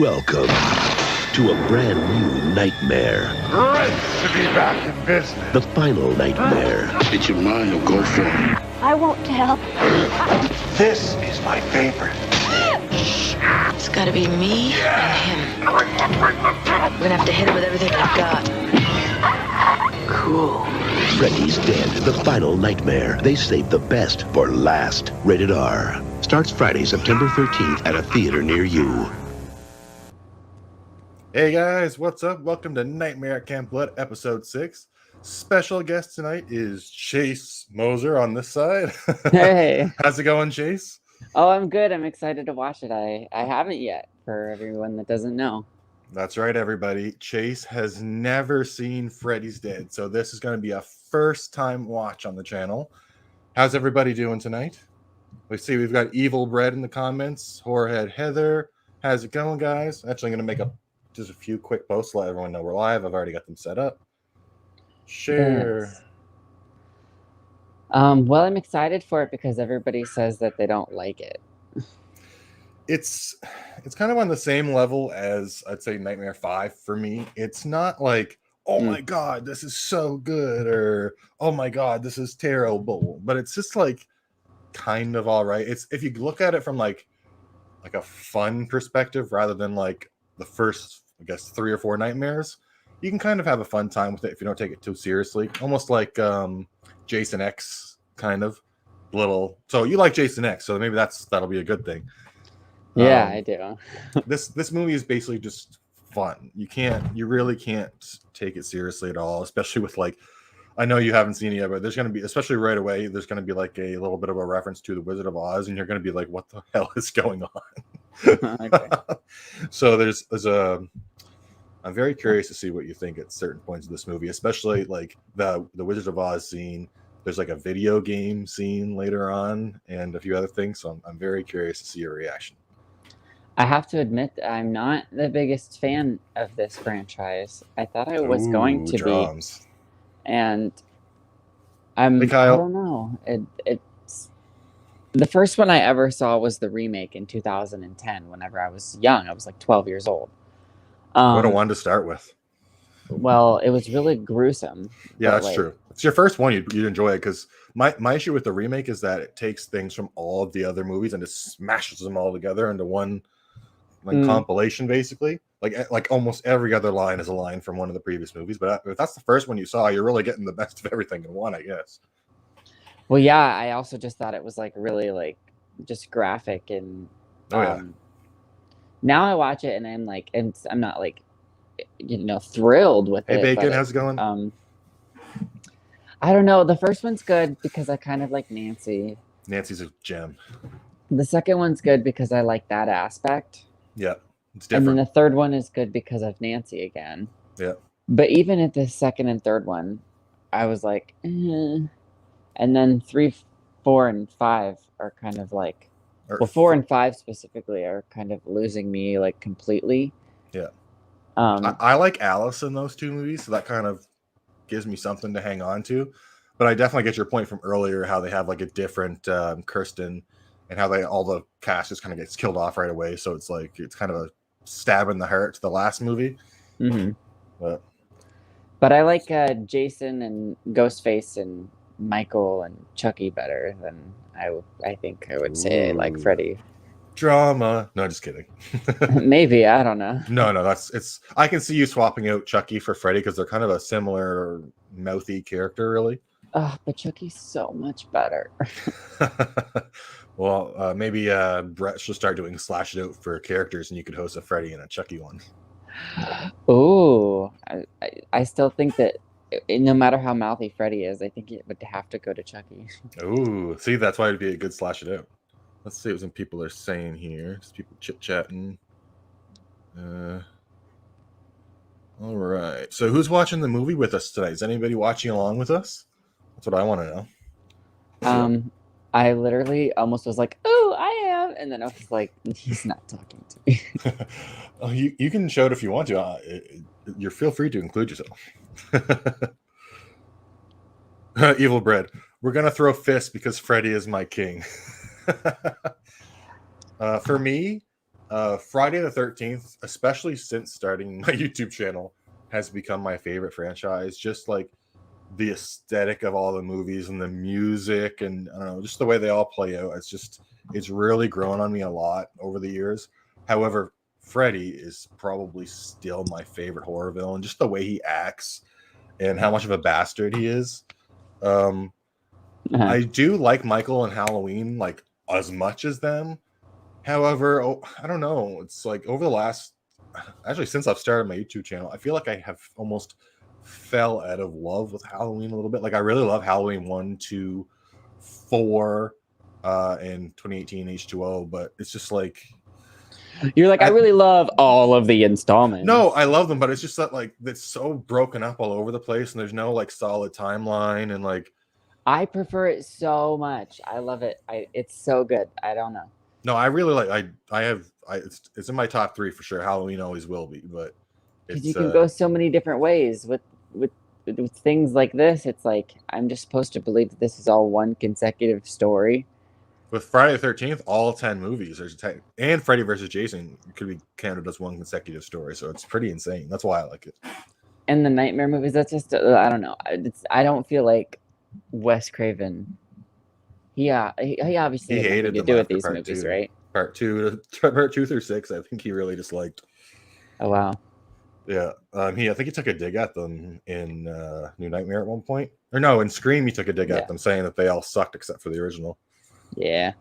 Welcome to a brand new nightmare. Great to be back in business. The final nightmare. It's your mind will go for it. I won't tell. This is my favorite. It's gotta be me and him. We're gonna have to hit him with everything we've got. Cool. Freddy's Dead, the final nightmare. They saved the best for last. Rated R. Starts Friday, September 13th at a theater near you. Hey guys, what's up? Welcome to Nightmare at Camp Blood, episode 6. Special guest tonight is Chase Moser on this side. Hey. How's it going, Chase? Oh, I'm good. I'm excited to watch it. I haven't yet, for everyone that doesn't know. That's right, everybody. Chase has never seen Freddy's Dead, so this is going to be a first-time watch on the channel. How's everybody doing tonight? We see we've got Evil Bread in the comments. Horrorhead Heather. How's it going, guys? Actually, I'm going to make just a few quick posts to let everyone know we're live. I've already got them set up. Share. Yes. Well, I'm excited for it because everybody says that they don't like it. It's kind of on the same level as I'd say Nightmare 5 for me. It's not like, oh my god, this is so good, or oh my god, this is terrible. But it's just like kind of all right. It's if you look at it from like a fun perspective rather than like the first, I guess, 3 or 4 nightmares, you can kind of have a fun time with it if you don't take it too seriously. Almost like Jason X kind of little. So you like Jason X, so maybe that'll be a good thing. Yeah, I do. This movie is basically just fun. You really can't take it seriously at all, especially with like, I know you haven't seen it yet, but there's going to be, especially right away, there's going to be like a little bit of a reference to the Wizard of Oz, and you're going to be like, what the hell is going on? Okay. So I'm very curious to see what you think at certain points of this movie, especially like the Wizard of Oz scene. There's like a video game scene later on and a few other things. So I'm very curious to see your reaction. I have to admit that I'm not the biggest fan of this franchise. I thought I was going to drums. be. And Hey, I Kyle. don't know. It's the first one I ever saw was the remake in 2010 whenever I was young. I was like 12 years old. What a one to start with. Well, it was really gruesome. Yeah, that's true. It's your first one, you'd enjoy it, because my issue with the remake is that it takes things from all of the other movies and just smashes them all together into one compilation, basically. Like almost every other line is a line from one of the previous movies. But if that's the first one you saw, you're really getting the best of everything in one, I guess. Well, yeah, I also just thought it was like really like just graphic and now I watch it and I'm like, and I'm not like, thrilled with it. Hey, Bacon, how's it going? I don't know. The first one's good because I kind of like Nancy. Nancy's a gem. The second one's good because I like that aspect. Yeah, it's And different. then the third one is good because of Nancy again. Yeah. But even at the second and third one, I was like, And then 3, 4, and 5 are kind of like, well, 4 and 5 specifically are kind of losing me like completely. Yeah. I like Alice in those two movies, so that kind of gives me something to hang on to. But I definitely get your point from earlier, how they have like a different Kirsten, and how all the cast just kind of gets killed off right away. So it's like it's kind of a stab in the heart to the last movie. Mm-hmm. But I like Jason and Ghostface and Michael and Chucky better than I think I would say like Freddy. Drama. No, just kidding. Maybe, I don't know. No, I can see you swapping out Chucky for Freddy because they're kind of a similar mouthy character, really. But Chucky's so much better. Well, maybe Brett should start doing slash it out for characters, and you could host a Freddy and a Chucky one. Ooh, I still think that no matter how mouthy Freddy is, I think it would have to go to Chucky. Ooh, see, that's why it'd be a good slash it out. Let's see what some people are saying here. Just people chit-chatting. All right. So who's watching the movie with us tonight? Is anybody watching along with us? That's what I want to know. I literally almost was like, oh, I am. And then I was like, he's not talking to me. Oh, you can show it if you want to. You feel free to include yourself. Evil Bread. We're going to throw fists because Freddy is my king. For me, Friday the 13th, especially since starting my YouTube channel, has become my favorite franchise. Just like the aesthetic of all the movies and the music, and I don't know, just the way they all play out. It's really grown on me a lot over the years. However, Freddy is probably still my favorite horror villain. Just the way he acts and how much of a bastard he is. I do like Michael and Halloween like as much as them. However, I don't know. It's like over the last, actually since I've started my YouTube channel, I feel like I have almost fell out of love with Halloween a little bit. Like I really love Halloween 1, 2, 4, and 2018 H2O, but it's just like you're like, I really love all of the installments. No, I love them, but it's just that like it's so broken up all over the place, and there's no like solid timeline, and like I prefer it so much. I love it. It's so good. I don't know. No, I really like. It's in my top 3 for sure. Halloween always will be, but because you can go so many different ways with things like this. It's like I'm just supposed to believe that this is all one consecutive story. With Friday the 13th, all 10 movies, and Freddy versus Jason could be counted as one consecutive story, so it's pretty insane. That's why I like it. And the Nightmare movies, that's just I don't know. I don't feel like Wes Craven. He obviously he hated to do with these movies, right? Part 2 through 6, I think he really disliked. Oh wow. Yeah, I think he took a dig at them in New Nightmare at one point, or no, in Scream he took a dig at them, saying that they all sucked except for the original. Yeah.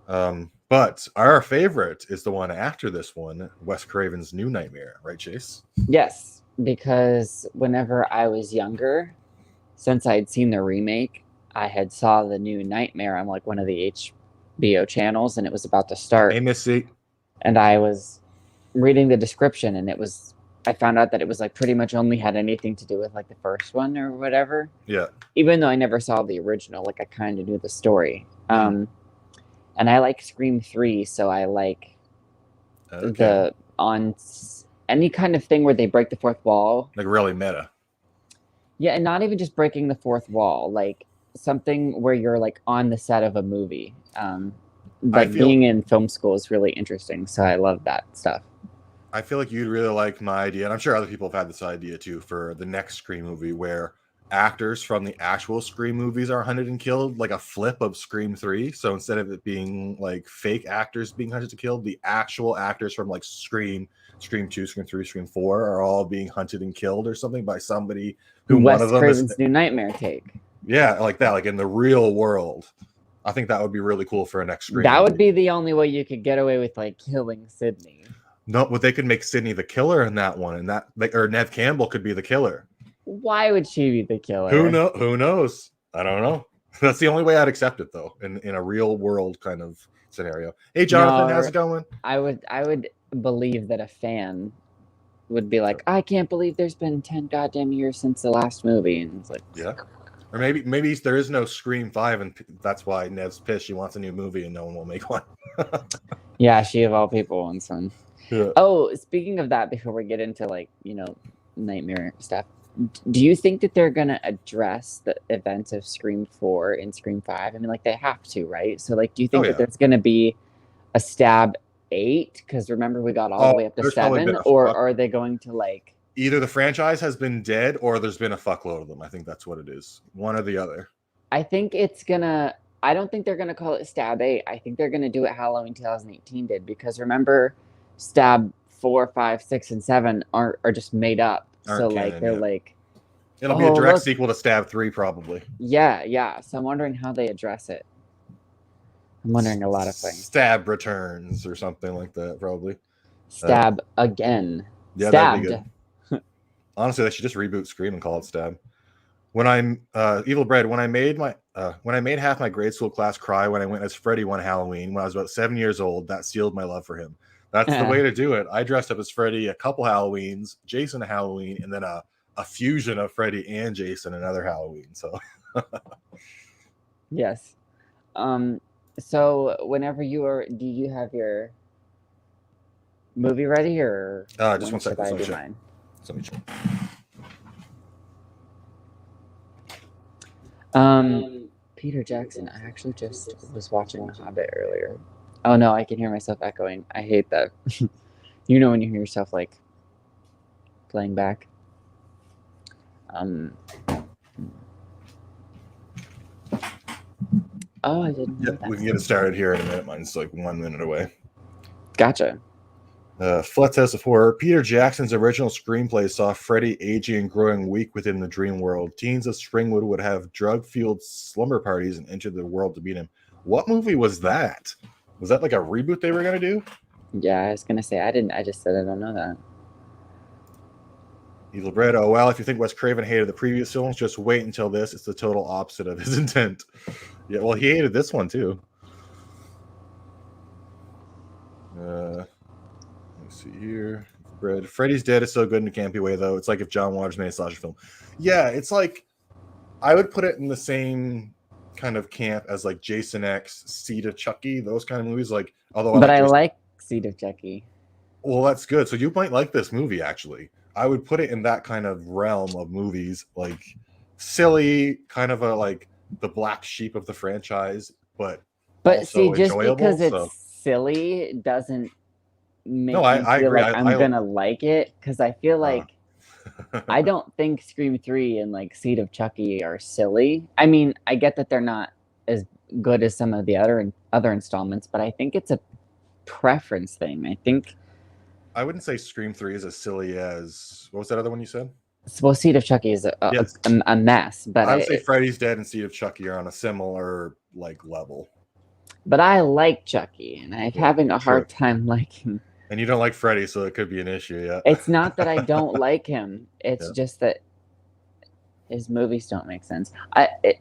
But our favorite is the one after this one, Wes Craven's New Nightmare, right, Chase? Yes, because whenever I was younger, since I had seen the remake, I had saw the New Nightmare on like one of the HBO channels, and it was about to start. Hey, Missy. And I was reading the description, and I found out that it was like pretty much only had anything to do with like the first one or whatever. Yeah. Even though I never saw the original, like I kind of knew the story. And I like Scream 3, so I like on any kind of thing where they break the fourth wall. Like really meta. Yeah, and not even just breaking the fourth wall, like something where you're like on the set of a movie. Being in film school is really interesting, so I love that stuff. I feel like you'd really like my idea, and I'm sure other people have had this idea too, for the next Scream movie where actors from the actual Scream movies are hunted and killed, like a flip of Scream 3. So instead of it being like fake actors being hunted and killed, the actual actors from like Scream 2, Scream 3, Scream 4 are all being hunted and killed or something by somebody who Wes one of them Craven's is New Nightmare take. Yeah, like that, like in the real world. I think that would be really cool for a next Scream That movie. would be the only way you could get away with like killing Sydney. No, but they could make Sydney the killer in that one, and that or Nev Campbell could be the killer. Why would she be the killer? Who knows? I don't know. That's the only way I'd accept it, though, in a real world kind of scenario. Hey, Jonathan, how's it going? I would believe that a fan would be like, I can't believe there's been 10 goddamn years since the last movie, and it's like, yeah. Or maybe there is no Scream 5, and that's why Nev's pissed. She wants a new movie, and no one will make one. Yeah, she of all people wants one. Yeah. Oh, speaking of that, before we get into like Nightmare stuff, do you think that they're gonna address the events of Scream 4 and Scream 5? I mean, like they have to, right? So, like, do you think that there's gonna be a stab 8? Because remember, we got all the way up to 7, or are they going to like? Either the franchise has been dead, or there's been a fuckload of them. I think that's what it is. One or the other. I think it's gonna. I don't think they're gonna call it Stab 8. I think they're gonna do what Halloween 2018 did, because remember, Stab 4, 5, 6, and 7 are just made up. So like they're like, it'll be a direct sequel to Stab 3, probably. Yeah. So I'm wondering how they address it. I'm wondering a lot of things. Stab Returns or something like that, probably. Stab again. Yeah, Stabbed. That'd be good. Honestly, they should just reboot Scream and call it Stab. When I'm Evil Bread, when I made half my grade school class cry when I went as Freddy one Halloween when I was about 7 years old, that sealed my love for him. That's the way to do it. I dressed up as Freddy a couple Halloweens, Jason a Halloween, and then a fusion of Freddy and Jason another Halloween. So yes. So whenever do you have your movie ready, or just one second. Let me check. Peter Jackson. I actually just was watching The Hobbit earlier. Oh no, I can hear myself echoing. I hate that. You know when you hear yourself like playing back. Oh, I didn't know Yep, that. we can get it started here in a minute. Mine's like 1 minute away. Gotcha. Fletz House of Horror. Peter Jackson's original screenplay saw Freddy aging and growing weak within the dream world. Teens of Springwood would have drug-fueled slumber parties and enter the world to beat him. What movie was that? Was that like a reboot they were going to do? Yeah, I was gonna say I didn't. I just said I don't know that. Evil Bread. Oh, well, if you think Wes Craven hated the previous films, just wait until this. It's the total opposite of his intent. Yeah, well, he hated this one too. Let me see here. Bread. Freddy's Dead is so good in a campy way, though. It's like if John Waters made a slasher film. Yeah, it's like I would put it in the same kind of camp as like Jason X, Seed of Chucky, those kind of movies. Like, although But I like Seed of Chucky. Well, that's good. So you might like this movie, actually. I would put it in that kind of realm of movies, like silly, kind of a like the black sheep of the franchise, but also see, just enjoyable. because it's silly doesn't make No, me I feel agree. like I'm gonna like it, because I feel like I don't think Scream 3 and like Seed of Chucky are silly. I mean, I get that they're not as good as some of the other installments, but I think it's a preference thing. I think I wouldn't say Scream 3 is as silly as what was that other one you said? well, Seed of Chucky is a mess, but I would say Freddy's Dead and Seed of Chucky are on a similar like level. But I like Chucky, and I'm having a hard time liking. And you don't like Freddy, so it could be an issue. Yeah, it's not that I don't like him; it's just that his movies don't make sense.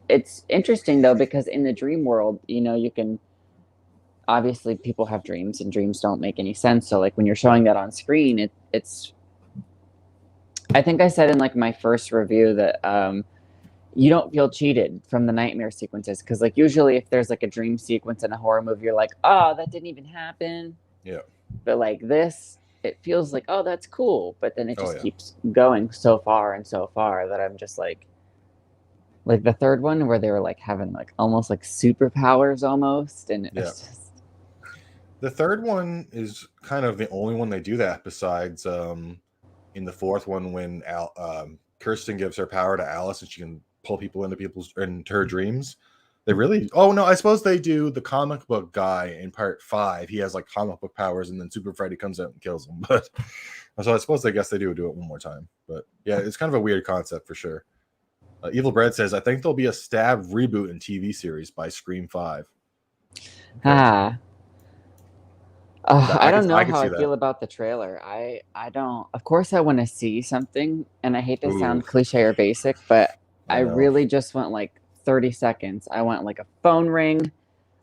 It's interesting though, because in the dream world, you know, you can obviously people have dreams, and dreams don't make any sense. So like when you're showing that on screen, it's. I think I said in like my first review that you don't feel cheated from the nightmare sequences, because like usually if there's like a dream sequence in a horror movie, you're like, oh, that didn't even happen. Yeah. But like this, it feels like, oh, that's cool, but then it just keeps going so far and so far that I'm just like the third one where they were like having like almost like superpowers almost, and it's just. The third one is kind of the only one they do that, besides in the fourth one when Kirsten gives her power to Alice and she can pull people into her dreams. They really I suppose they do the comic book guy in part 5. He has like comic book powers, and then Super Freddy comes out and kills him. But so I suppose they do it one more time. But yeah, it's kind of a weird concept for sure. Evil Bread says, I think there'll be a Stab reboot in TV series by Scream 5. I don't know how I feel about the trailer. I don't. Of course, I want to see something, and I hate to sound cliche or basic, but I really just want like 30 seconds. I want like a phone ring.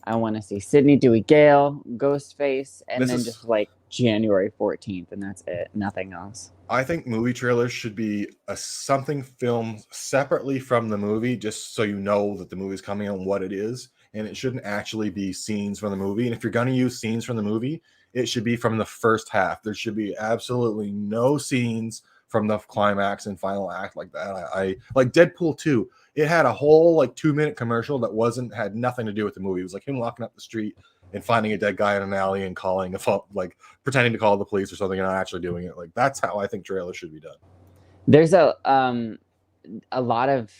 I want to see Sidney Dewey Gale, Ghostface, and then just like January 14th, and that's it. Nothing else. I think movie trailers should be something filmed separately from the movie, just so you know that the movie's coming and what it is. And it shouldn't actually be scenes from the movie. And if you're going to use scenes from the movie, it should be from the first half. There should be absolutely no scenes from the climax and final act like that. I like Deadpool 2. It had a whole like 2-minute commercial that had nothing to do with the movie. It was like him walking up the street and finding a dead guy in an alley and calling like pretending to call the police or something and not actually doing it. Like that's how I think trailers should be done. There's a lot of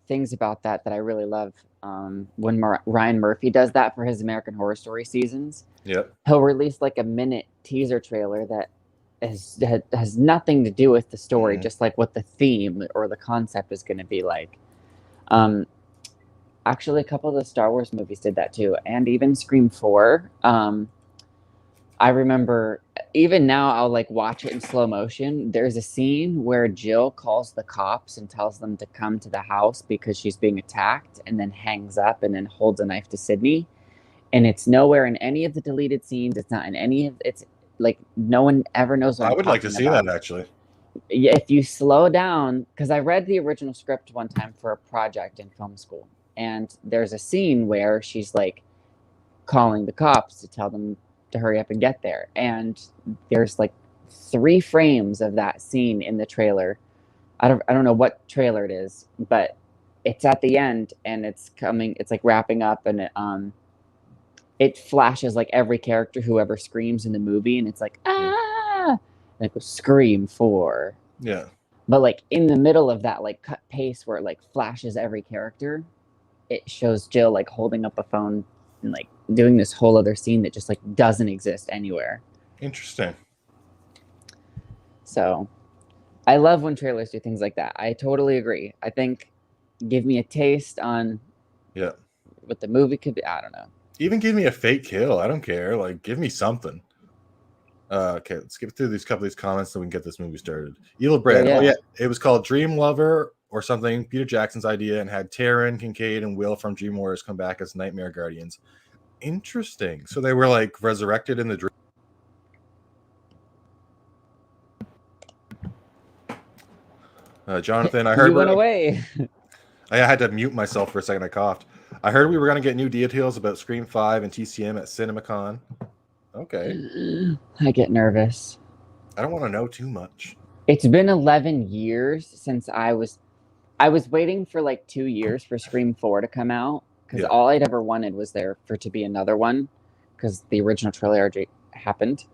things about that I really love. When Ryan Murphy does that for his American Horror Story seasons, he'll release like a minute teaser trailer that has nothing to do with the story, just like what the theme or the concept is going to be like. Actually, a couple of the Star Wars movies did that too, and even Scream 4. I remember even now I'll like watch it in slow motion. There's a scene where Jill calls the cops and tells them to come to the house because she's being attacked, and then hangs up and then holds a knife to Sydney. And it's nowhere in any of the deleted scenes. It's not in any of it's like no one ever knows what I would like to see that actually. If you slow down, because I read the original script one time for a project in film school, and there's a scene where she's like calling the cops to tell them to hurry up and get there, and there's like 3 frames of that scene in the trailer. I don't know what trailer it is, but it's at the end and it's like wrapping up, and it flashes like every character whoever screams in the movie, and it's like like Scream 4. Yeah. But like in the middle of that like cut pace where it like flashes every character, it shows Jill like holding up a phone and like doing this whole other scene that just like doesn't exist anywhere. Interesting. So I love when trailers do things like that. I totally agree. I think give me a taste on what the movie could be. I don't know. Even give me a fake kill. I don't care. Like, give me something. Okay, let's skip through these couple of these comments so we can get this movie started. Evil Bread. Oh yeah, it was called Dream Lover or something. Peter Jackson's idea, and had Taryn, Kincaid, and Will from Dream Warriors come back as Nightmare Guardians. Interesting. So they were like resurrected in the dream. Jonathan, I heard you went away. I had to mute myself for a second. I coughed. I heard we were going to get new details about Scream 5 and TCM at CinemaCon. Okay. I get nervous. I don't want to know too much. It's been 11 years since I was waiting for like 2 years for Scream 4 to come out, because all I'd ever wanted was there for to be another one, because the original trilogy happened.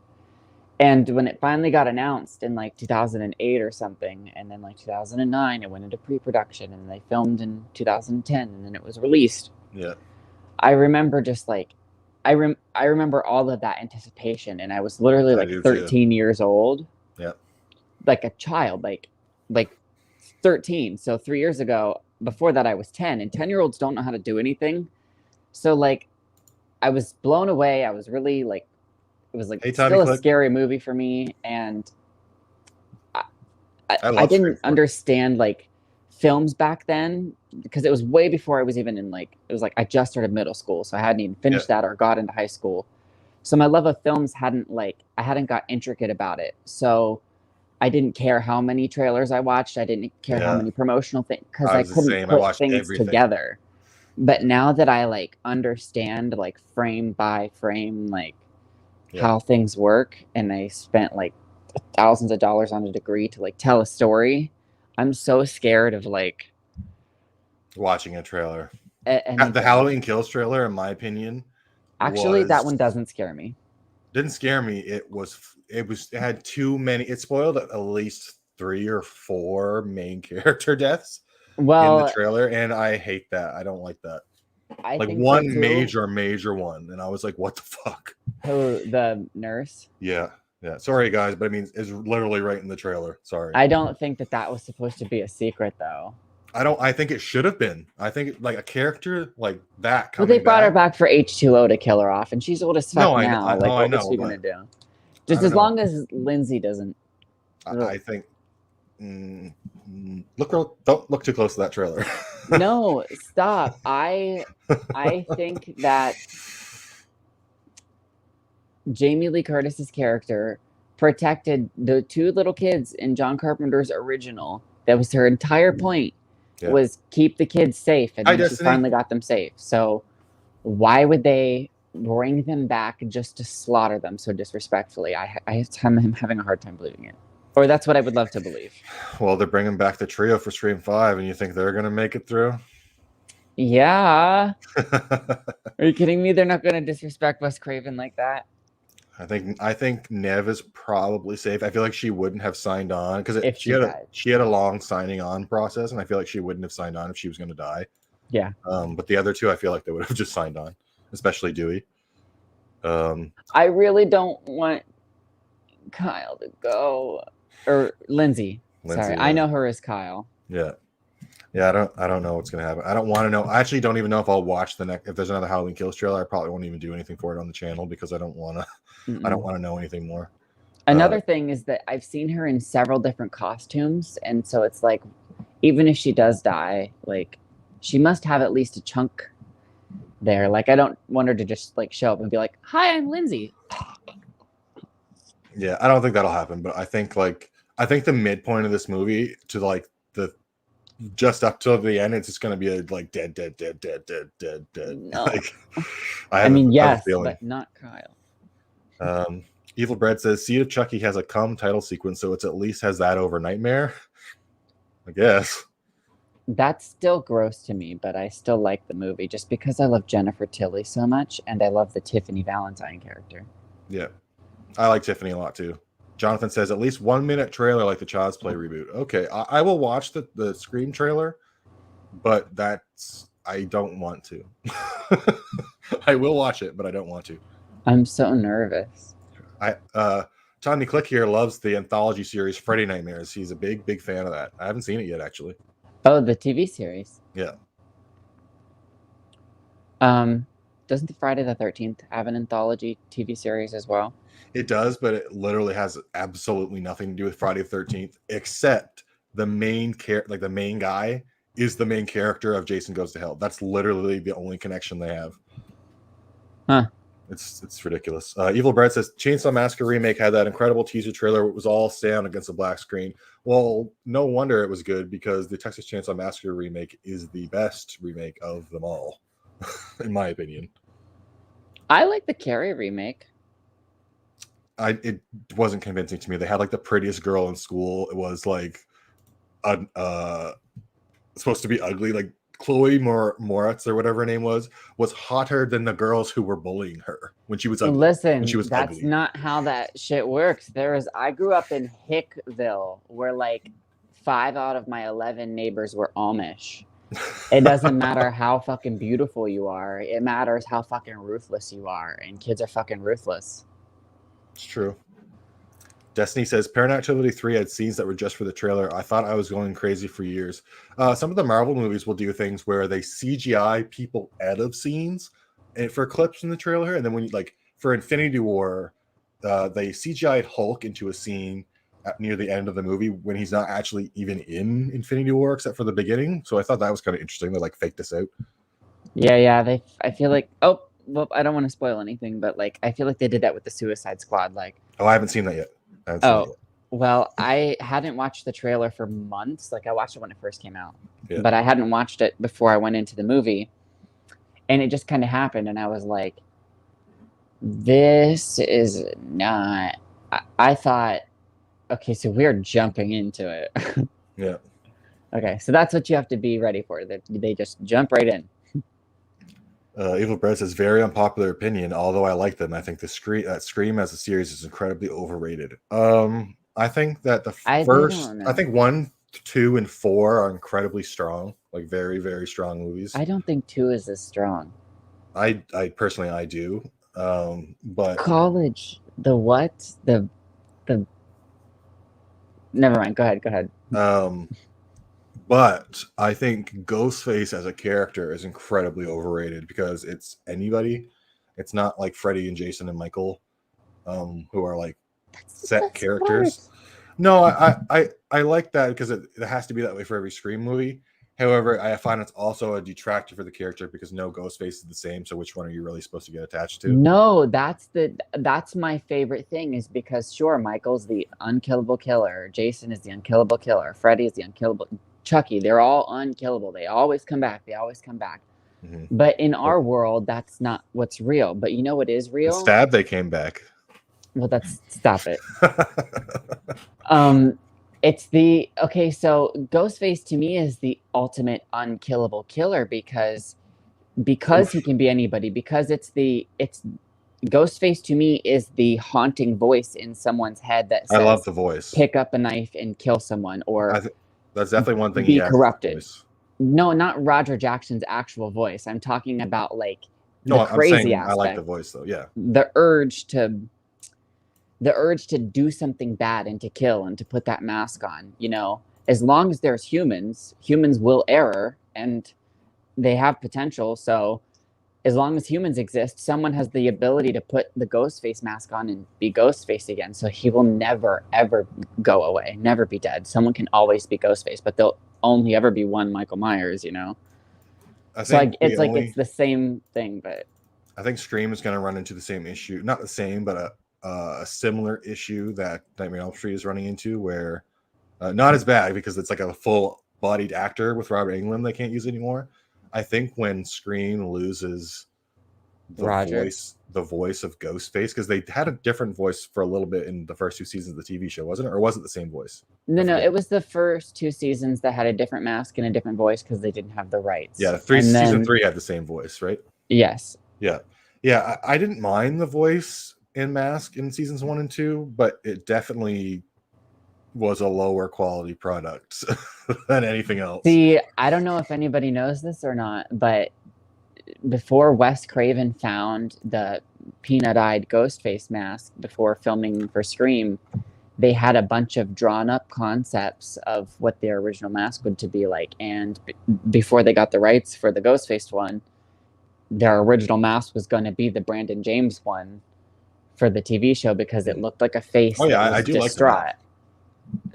And when it finally got announced in like 2008 or something, and then like 2009, it went into pre-production, and they filmed in 2010, and then it was released. Yeah. I remember just like, I remember all of that anticipation, and I was literally like 13 years old. Yeah. Like a child, like 13. So 3 years ago, before that I was 10, and 10-year-olds don't know how to do anything. So like, I was blown away. I was really like, it was like still a scary movie for me, and I didn't understand like films back then, because it was way before I was even in like, it was like I just started middle school, so I hadn't even finished that or got into high school. So my love of films hadn't got intricate about it. So I didn't care how many trailers I watched. I didn't care how many promotional things, because I couldn't put things together. But now that I like understand like frame by frame like how things work, and I spent like thousands of dollars on a degree to like tell a story, I'm so scared of like watching a trailer. The Halloween Kills trailer, in my opinion, actually that one doesn't scare me. Didn't scare me. It had too many. It spoiled at least 3 or 4 main character deaths in the trailer, and I hate that. I don't like that. I like one major one, and I was like, what the fuck? Who, the nurse? Yeah. Sorry guys, but I mean, it's literally right in the trailer. Sorry. I don't think that was supposed to be a secret though. I think it should have been. I think like a character like that. Well, they brought her back for H2O to kill her off, and she's old as fuck now. I know, what's she gonna do? Just as long as Lindsay doesn't. I think. Don't look too close to that trailer. No, stop. I think that Jamie Lee Curtis's character protected the 2 little kids in John Carpenter's original. That was her entire point, was keep the kids safe, and then she finally got them safe. So why would they bring them back just to slaughter them so disrespectfully? I'm having a hard time believing it. Or that's what I would love to believe. Well, they're bringing back the trio for Scream 5, and you think they're going to make it through? Yeah. Are you kidding me? They're not going to disrespect Wes Craven like that. I think Nev is probably safe. I feel like she wouldn't have signed on, because she had a long signing on process, and I feel like she wouldn't have signed on if she was going to die. Yeah. But the other 2, I feel like they would have just signed on, especially Dewey. I really don't want Kyle to go. Or Lindsay. Sorry, I know her as Kyle. Yeah. I don't know what's gonna happen. I don't want to know. I actually don't even know if I'll watch if there's another Halloween Kills trailer. I probably won't even do anything for it on the channel, because I don't want to. I don't want to know anything more. Another thing is that I've seen her in several different costumes, and so it's like, even if she does die, like she must have at least a chunk there. Like I don't want her to just like show up and be like, "Hi, I'm Lindsay." Yeah, I don't think that'll happen, but I think the midpoint of this movie to like the just up till the end, it's just going to be a like dead. No. Like, I mean, yes, but not Kyle. Evil Bread says Seed of Chucky has a cum title sequence, so it's at least has that over Nightmare. I guess. That's still gross to me, but I still like the movie just because I love Jennifer Tilly so much, and I love the Tiffany Valentine character. Yeah, I like Tiffany a lot too. Jonathan says at least 1 minute trailer like the Child's Play reboot. Okay, I will watch the Scream trailer, but I don't want to. I will watch it, but I don't want to. I'm so nervous. Tony Click here loves the anthology series Freddy Nightmares. He's a big fan of that. I haven't seen it yet, actually. Oh, the TV series. Yeah. Doesn't the Friday the 13th have an anthology TV series as well? It does, but it literally has absolutely nothing to do with Friday the 13th, except the main the main guy is the main character of Jason Goes to Hell. That's literally the only connection they have. Huh. It's ridiculous. Evil Bread says Chainsaw Massacre remake had that incredible teaser trailer. It was all sound against a black screen. Well, no wonder it was good because the Texas Chainsaw Massacre remake is the best remake of them all, in my opinion. I like the Carrie remake. It wasn't convincing to me. They had like the prettiest girl in school. It was like supposed to be ugly, like Chloe Moretz or whatever her name was hotter than the girls who were bullying her when she was ugly. Listen, she was that's ugly. Not how that shit works. I grew up in Hickville where like 5 out of my 11 neighbors were Amish. It doesn't matter how fucking beautiful you are. It matters how fucking ruthless you are. And kids are fucking ruthless. It's true. Destiny says Paranormal 3 had scenes that were just for the trailer. I thought I was going crazy for years. Some of the Marvel movies will do things where they CGI people out of scenes and for clips in the trailer, and then when you like for Infinity War, they CGI'd Hulk into a scene near the end of the movie when he's not actually even in Infinity War except for the beginning. So I thought that was kind of interesting. They like faked this out. Yeah. I feel like well, I don't want to spoil anything, but like I feel like they did that with the Suicide Squad. Like, I haven't seen that yet. Well, I hadn't watched the trailer for months. Like I watched it when it first came out, yeah. But I hadn't watched it before I went into the movie, and it just kind of happened, and I was like, "This is not." I thought, okay, so we're jumping into it. Yeah. Okay, so that's what you have to be ready for. That they just jump right in. Evil Bread says very unpopular opinion. Although I like them, I think Scream as a series is incredibly overrated. I think that I think 1, 2, and 4 are incredibly strong, like very, very strong movies. I don't think 2 is as strong. I personally I do. But college, the what? The never mind. Go ahead. But I think Ghostface as a character is incredibly overrated because it's anybody. It's not like Freddy and Jason and Michael, who are like set characters. Smart. No, I like that because it has to be that way for every Scream movie. However, I find it's also a detractor for the character because no Ghostface is the same. So which one are you really supposed to get attached to? No, that's my favorite thing is because sure, Michael's the unkillable killer, Jason is the unkillable killer, Freddy is the unkillable, Chucky, they're all unkillable. They always come back. Mm-hmm. But in our world, that's not what's real. But you know what is real? Stab, they came back. Well, stop it. So Ghostface to me is the ultimate unkillable killer because he can be anybody, because it's Ghostface to me is the haunting voice in someone's head that says, I love the voice. Pick up a knife and kill someone, or that's definitely one thing. Be corrupted. No, not Roger Jackson's actual voice. I'm talking about like the crazy aspect. I like the voice though. Yeah. The urge to do something bad and to kill and to put that mask on. You know, as long as there's humans will err and they have potential. So as long as humans exist, someone has the ability to put the Ghostface mask on and be Ghostface again. So he will never, ever go away, never be dead. Someone can always be Ghostface, but there'll only ever be one Michael Myers, you know? It's the same thing, but... I think Scream is going to run into the same issue. Not the same, but a similar issue that Nightmare on Elm Street is running into, where... not as bad, because it's like a full-bodied actor with Robert Englund they can't use anymore. I think when Scream loses Roger. the voice of Ghostface, because they had a different voice for a little bit in the first 2 seasons of the TV show, wasn't it? Or was it the same voice? No, it was the first 2 seasons that had a different mask and a different voice because they didn't have the rights. Yeah, season 3 had the same voice, right? Yes. Yeah. I didn't mind the voice in Mask in seasons 1 and 2, but it definitely was a lower quality product than anything else. See, I don't know if anybody knows this or not, but before Wes Craven found the peanut-eyed Ghostface mask before filming for Scream, they had a bunch of drawn-up concepts of what their original mask would to be like, and before they got the rights for the Ghostface one, their original mask was going to be the Brandon James one for the TV show because it looked like a face that was I do distraught. like that.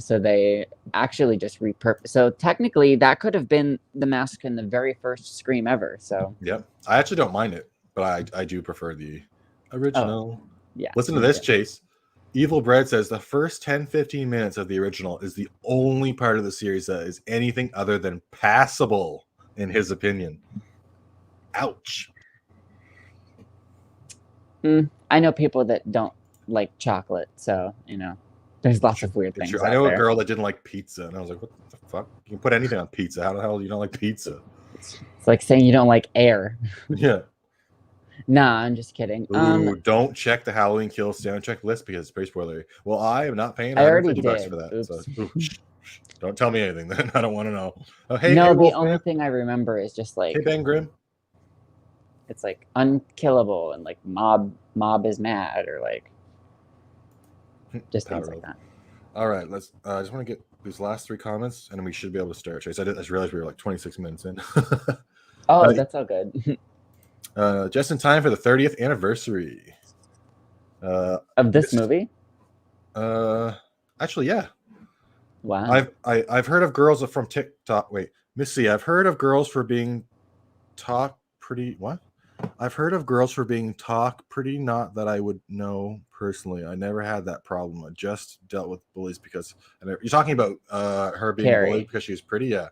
So they actually just repurposed. So technically, that could have been the mask in the very first Scream ever. So yep, I actually don't mind it, but I do prefer the original. Oh, yeah. Listen to this, Chase. Evil Bread says the first 10-15 minutes of the original is the only part of the series that is anything other than passable, in his opinion. Ouch. I know people that don't like chocolate, so there's lots of weird things. I know a girl that didn't like pizza, and I was like, "What the fuck? You can put anything on pizza. How the hell do you don't like pizza?" It's like saying you don't like air. Yeah. Nah, I'm just kidding. Ooh, don't check the Halloween Kills soundtrack list because it's pretty spoilery. Well, I am not paying. I already $150 did for that. Oops. So, don't tell me anything then. I don't want to know. Oh, hey, no, hey, the only thing I remember is just like, hey, Ben Grimm. It's like unkillable and like mob is mad, or like just things like that. All right, let's. I just want to get these last 3 comments, and then we should be able to start. Chase, I just realized we were like 26 minutes in. Oh, that's all good. Just in time for the 30th anniversary of this movie. Actually, yeah. Wow. I've heard of girls from TikTok. Wait, Missy, I've heard of girls for being I've heard of girls for being pretty, not that I would know personally. I never had that problem. I just dealt with bullies because you're talking about her being bullied because she was pretty. Yeah.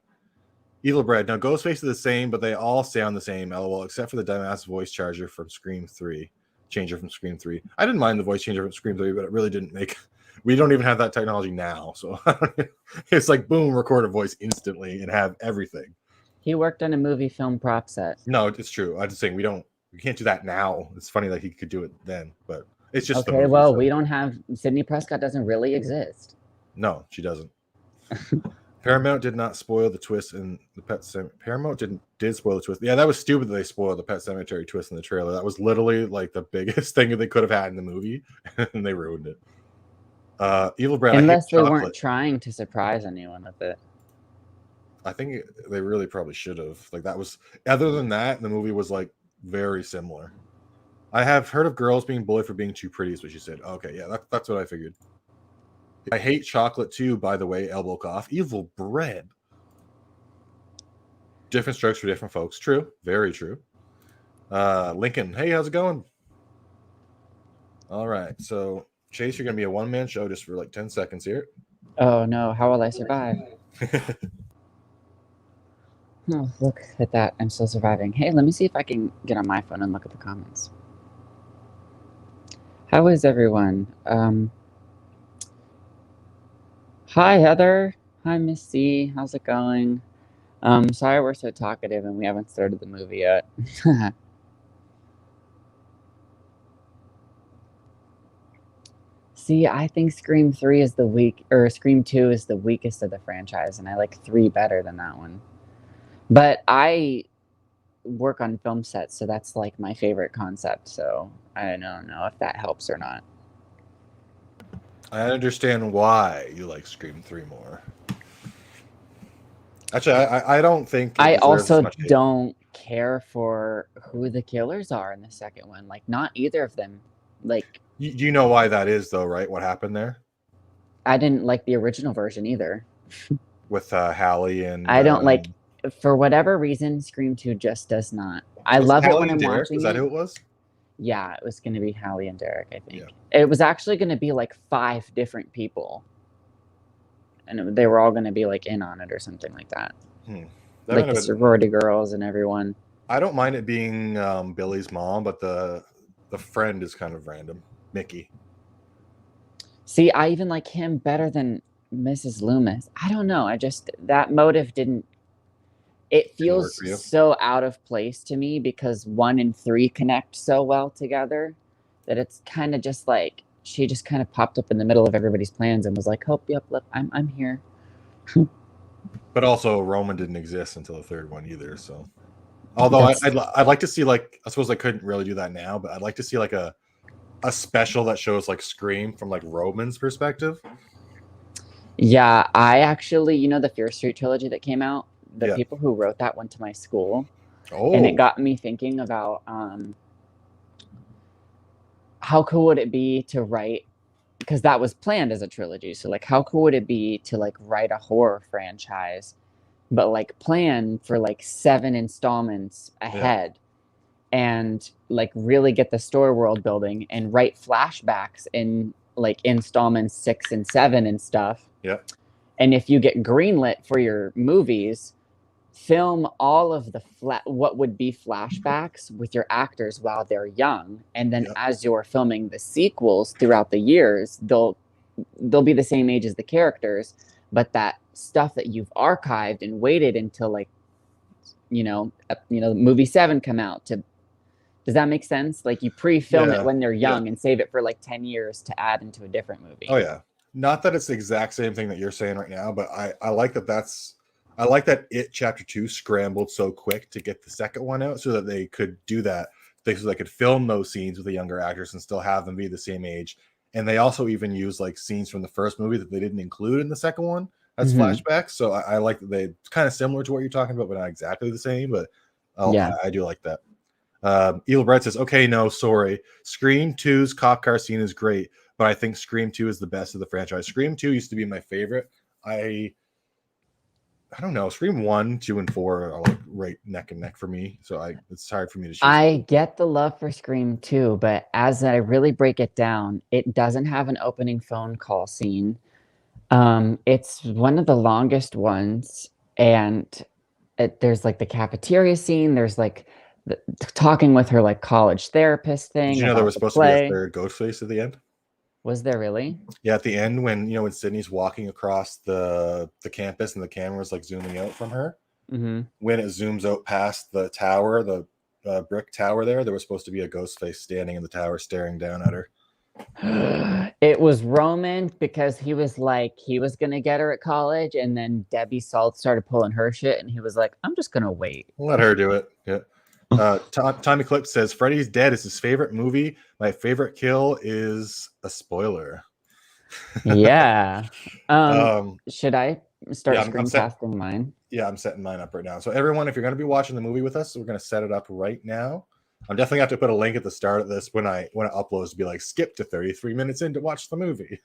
Evil Bread. Now Ghostface is the same, but they all sound the same. LOL, except for the dumbass voice changer from Scream 3. Changer from Scream 3. I didn't mind the voice changer from Scream 3, but it really didn't make. We don't even have that technology now, so it's like boom, record a voice instantly and have everything. He worked on a movie film prop set. No, it's true. I'm just saying we can't do that now. It's funny that he could do it then, but it's just okay. Well, we don't have Sidney Prescott doesn't really exist. No, she doesn't. Paramount did not spoil the twist in the Pet Sematary. Paramount did spoil the twist. Yeah, that was stupid that they spoiled the Pet Sematary twist in the trailer. That was literally like the biggest thing that they could have had in the movie, and they ruined it. Evil Bread. Unless they weren't trying to surprise anyone with it. I think they really probably should have. Like that was. Other than that, the movie was like very similar. I have heard of girls being bullied for being too pretty, is what she said. Okay, yeah, that's what I figured. I hate chocolate too, by the way, elbow cough. Evil Bread. Different strokes for different folks. True. Very true. Lincoln, hey, how's it going? All right. So, Chase, you're going to be a one-man show just for like 10 seconds here. Oh, no. How will I survive? Oh, look at that. I'm still surviving. Hey, let me see if I can get on my phone and look at the comments. How is everyone? Hi, Heather. Hi, Miss C. How's it going? Sorry we're so talkative and we haven't started the movie yet. See, I think Scream 3 is Scream 2 is the weakest of the franchise, and I like 3 better than that one. But I work on film sets, so that's like my favorite concept, so I don't know if that helps or not. I understand why you like Scream 3 more. Actually, I don't think... I also don't care for who the killers are in the second one. Like, not either of them. Like... You know why that is, though, right? What happened there? I didn't like the original version either. With Hallie and... I don't like... For whatever reason, Scream 2 just does not. I love it when I'm watching it. Was that who it was? Yeah, it was going to be Hallie and Derek, I think. Yeah. It was actually going to be like 5 different people. And they were all going to be like in on it or something like that. Like the sorority girls and everyone. I don't mind it being Billy's mom, but the friend is kind of random. Mickey. See, I even like him better than Mrs. Loomis. I don't know. I just that motive didn't. It Didn't work feels for you. so out of place to me because 1 and 3 connect so well together that it's kind of just like she just kind of popped up in the middle of everybody's plans and was like, "Oh, yep, look, I'm here." But also, Roman didn't exist until the third one either. So, although I'd like to see, like, I suppose I couldn't really do that now, but I'd like to see like a special that shows like Scream from like Roman's perspective. Yeah, I actually, the Fear Street trilogy that came out, the Yeah. people who wrote that went to my school, Oh, and it got me thinking about how cool would it be to write, because that was planned as a trilogy. So like, how cool would it be to like write a horror franchise, but like plan for like 7 installments ahead, and like really get the story world building and write flashbacks in like installments 6 and 7 and stuff. yeah. And if you get greenlit for your movies, film all of the what would be flashbacks with your actors while they're young, and then as you're filming the sequels throughout the years, they'll be the same age as the characters, but that stuff that you've archived and waited until like movie 7 come out to. Does that make sense? Like you pre-film it when they're young and save it for like 10 years to add into a different movie. Oh yeah. Not that it's the exact same thing that you're saying right now, but I like I like that It Chapter 2 scrambled so quick to get the second one out so that they could do that. So they could film those scenes with the younger actors and still have them be the same age. And they also even use like scenes from the first movie that they didn't include in the second one as flashbacks. So I like that it's kind of similar to what you're talking about, but not exactly the same. But I do like that. Evil Brett says, okay, no, sorry. Scream 2's cop car scene is great, but I think Scream 2 is the best of the franchise. Scream 2 used to be my favorite. I don't know. Scream 1, 2, and 4 are like right neck and neck for me. So it's hard for me to choose. I get the love for Scream 2, but as I really break it down, it doesn't have an opening phone call scene. It's one of the longest ones, and there's like the cafeteria scene. There's like talking with her like college therapist thing. Did you know there was supposed to be a third Ghostface at the end? Was there really? Yeah, at the end when when Sydney's walking across the campus and the camera's like zooming out from her. Mm-hmm. When it zooms out past the tower, the brick tower there was supposed to be a Ghostface standing in the tower staring down at her. It was Roman because he was gonna get her at college, and then Debbie Salt started pulling her shit, and he was like, I'm just gonna wait. Let her do it. Yeah. Tommy Clip says Freddy's Dead is his favorite movie. My favorite kill is a spoiler. Yeah. Should I start screencasting mine? Yeah, I'm setting mine up right now. So everyone, if you're going to be watching the movie with us, we're going to set it up right now. I'm definitely have to put a link at the start of this when it uploads to be like skip to 33 minutes in to watch the movie.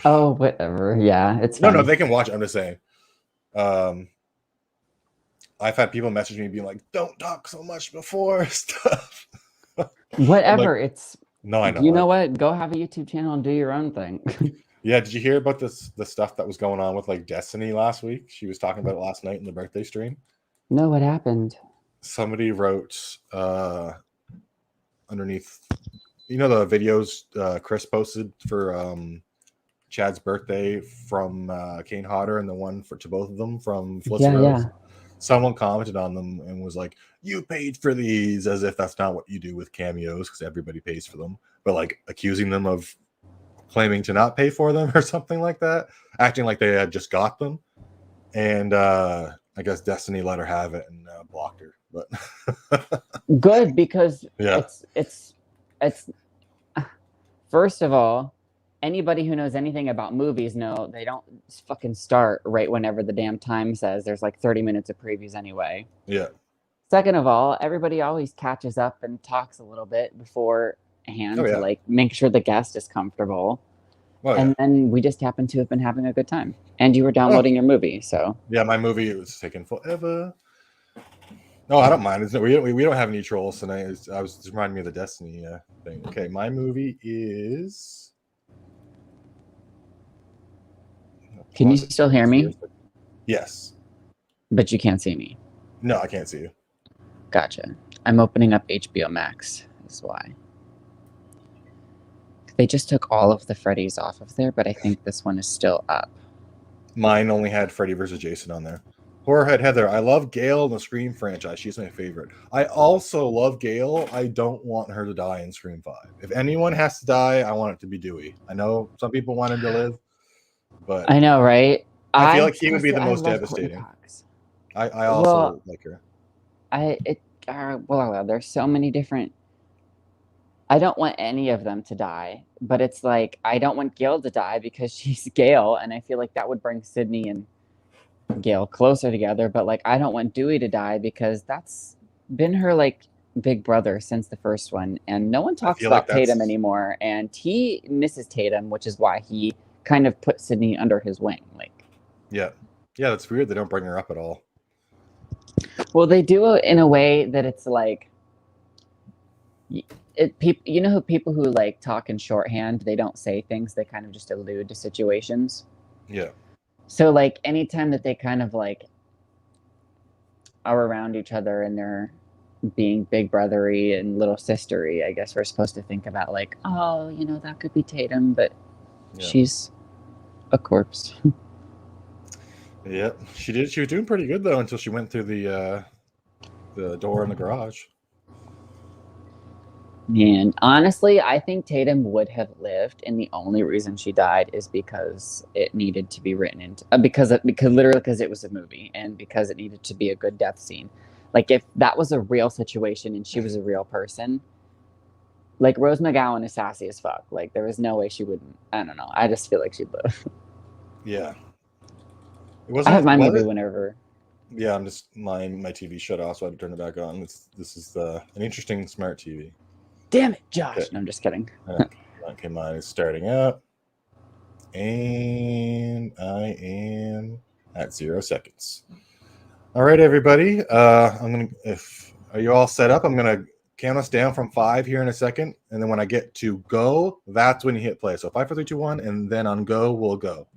Oh, whatever. Yeah, it's fine. No, they can watch it. I'm just saying. I've had people message me being like, "Don't talk so much before stuff." Whatever. Like, no, I know. You know what? Go have a YouTube channel and do your own thing. Yeah. Did you hear about the stuff that was going on with like Destiny last week? She was talking about it last night in the birthday stream. No, what happened? Somebody wrote underneath, the videos Chris posted for Chad's birthday from Kane Hodder and the one to both of them from Flitz Rose. Yeah. Someone commented on them and was like, "You paid for these," as if that's not what you do with cameos, because everybody pays for them, but like accusing them of claiming to not pay for them or something like that, acting like they had just got them. And I guess Destiny let her have it and blocked her. But good, because it's first of all, anybody who knows anything about movies know they don't fucking start right whenever the damn time says. There's like 30 minutes of previews anyway. Yeah. Second of all, everybody always catches up and talks a little bit beforehand to like make sure the guest is comfortable. And then we just happen to have been having a good time. And you were downloading your movie, so. Yeah, my movie, it was taking forever. No, I don't mind. We don't have any trolls tonight. I was just reminding me of the Destiny thing. Okay, my movie is... Can you still hear me? Yes. But you can't see me. No, I can't see you. Gotcha. I'm opening up HBO Max. Is why. They just took all of the Freddys off of there, but I think this one is still up. Mine only had Freddy versus Jason on there. Horrorhead Heather, I love Gail in the Scream franchise. She's my favorite. I also love Gail. I don't want her to die in Scream 5. If anyone has to die, I want it to be Dewey. I know some people want him to live, but I know, right? I feel like he would be the most love devastating. Courtney Cox. I also like her. There's so many different. I don't want any of them to die, but it's like I don't want Gail to die because she's Gail, and I feel like that would bring Sydney and Gail closer together. But like I don't want Dewey to die because that's been her like big brother since the first one, and no one talks about Tatum anymore, and he misses Tatum, which is why he kind of put Sydney under his wing. Like, yeah, that's weird. They don't bring her up at all. Well, they do it in a way that it's like. You know who people who like talk in shorthand, they don't say things, they kind of just allude to situations. Yeah. So like anytime that they kind of like are around each other and they're being big brothery and little sistery, I guess we're supposed to think about like, oh, you know, that could be Tatum, but she's a corpse. Yep, she did. She was doing pretty good though until she went through the door in the garage. And honestly, I think Tatum would have lived, and the only reason she died is because it needed to be written into because it was a movie, and because it needed to be a good death scene. Like if that was a real situation and she was a real person, like Rose McGowan is sassy as fuck. Like there was no way she wouldn't. I don't know. I just feel like she'd live. Yeah. I have my movie whenever. Yeah, I'm just my TV shut off, so I had to turn it back on. This is an interesting smart TV. Damn it, Josh. Okay. No, I'm just kidding. Okay, mine is starting up. And I am at 0 seconds. All right, everybody. Are you all set up? I'm gonna count us down from 5 here in a second. And then when I get to go, that's when you hit play. So 5, 4, 3, 2, 1, and then on go, we'll go.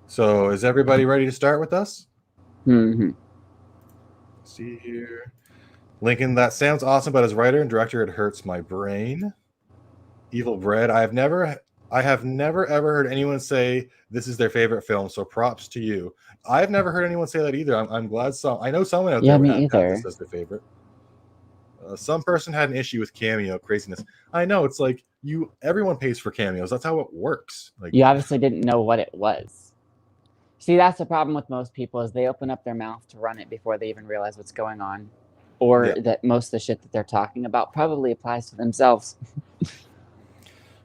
So is everybody ready to start with us? Mm-hmm. Let's see here. Lincoln, that sounds awesome, but as writer and director, it hurts my brain. Evil Bread, I have never ever heard anyone say this is their favorite film, so props to you. I've never heard anyone say that either. I'm glad I know someone out there would have this as their favorite. Some person had an issue with cameo craziness. I know, it's like everyone pays for cameos. That's how it works. Like you obviously didn't know what it was. See, that's the problem with most people is they open up their mouth to run it before they even realize what's going on. Or that most of the shit that they're talking about probably applies to themselves.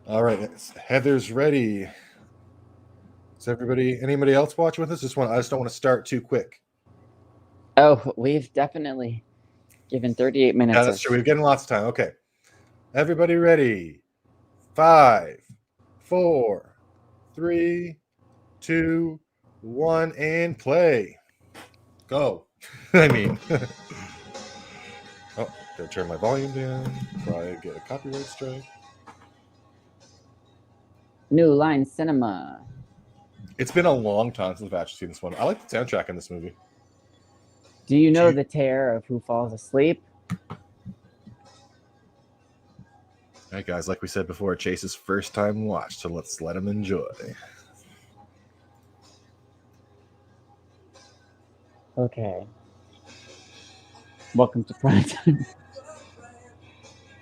All right, Heather's ready. Is anybody else watching with us? I just don't want to start too quick. Oh, we've definitely given 38 minutes. Yeah, that's true. We're getting lots of time. Okay. Everybody ready? 5, 4, 3, 2, 1, and play. Go. I mean... Oh, gotta turn my volume down before I get a copyright strike. New Line Cinema. It's been a long time since I've actually seen this one. I like the soundtrack in this movie. Do you know the tear of Who Falls Asleep? All right, guys, like we said before, Chase's first time watch, so let's let him enjoy. Okay. Welcome to Prime Time.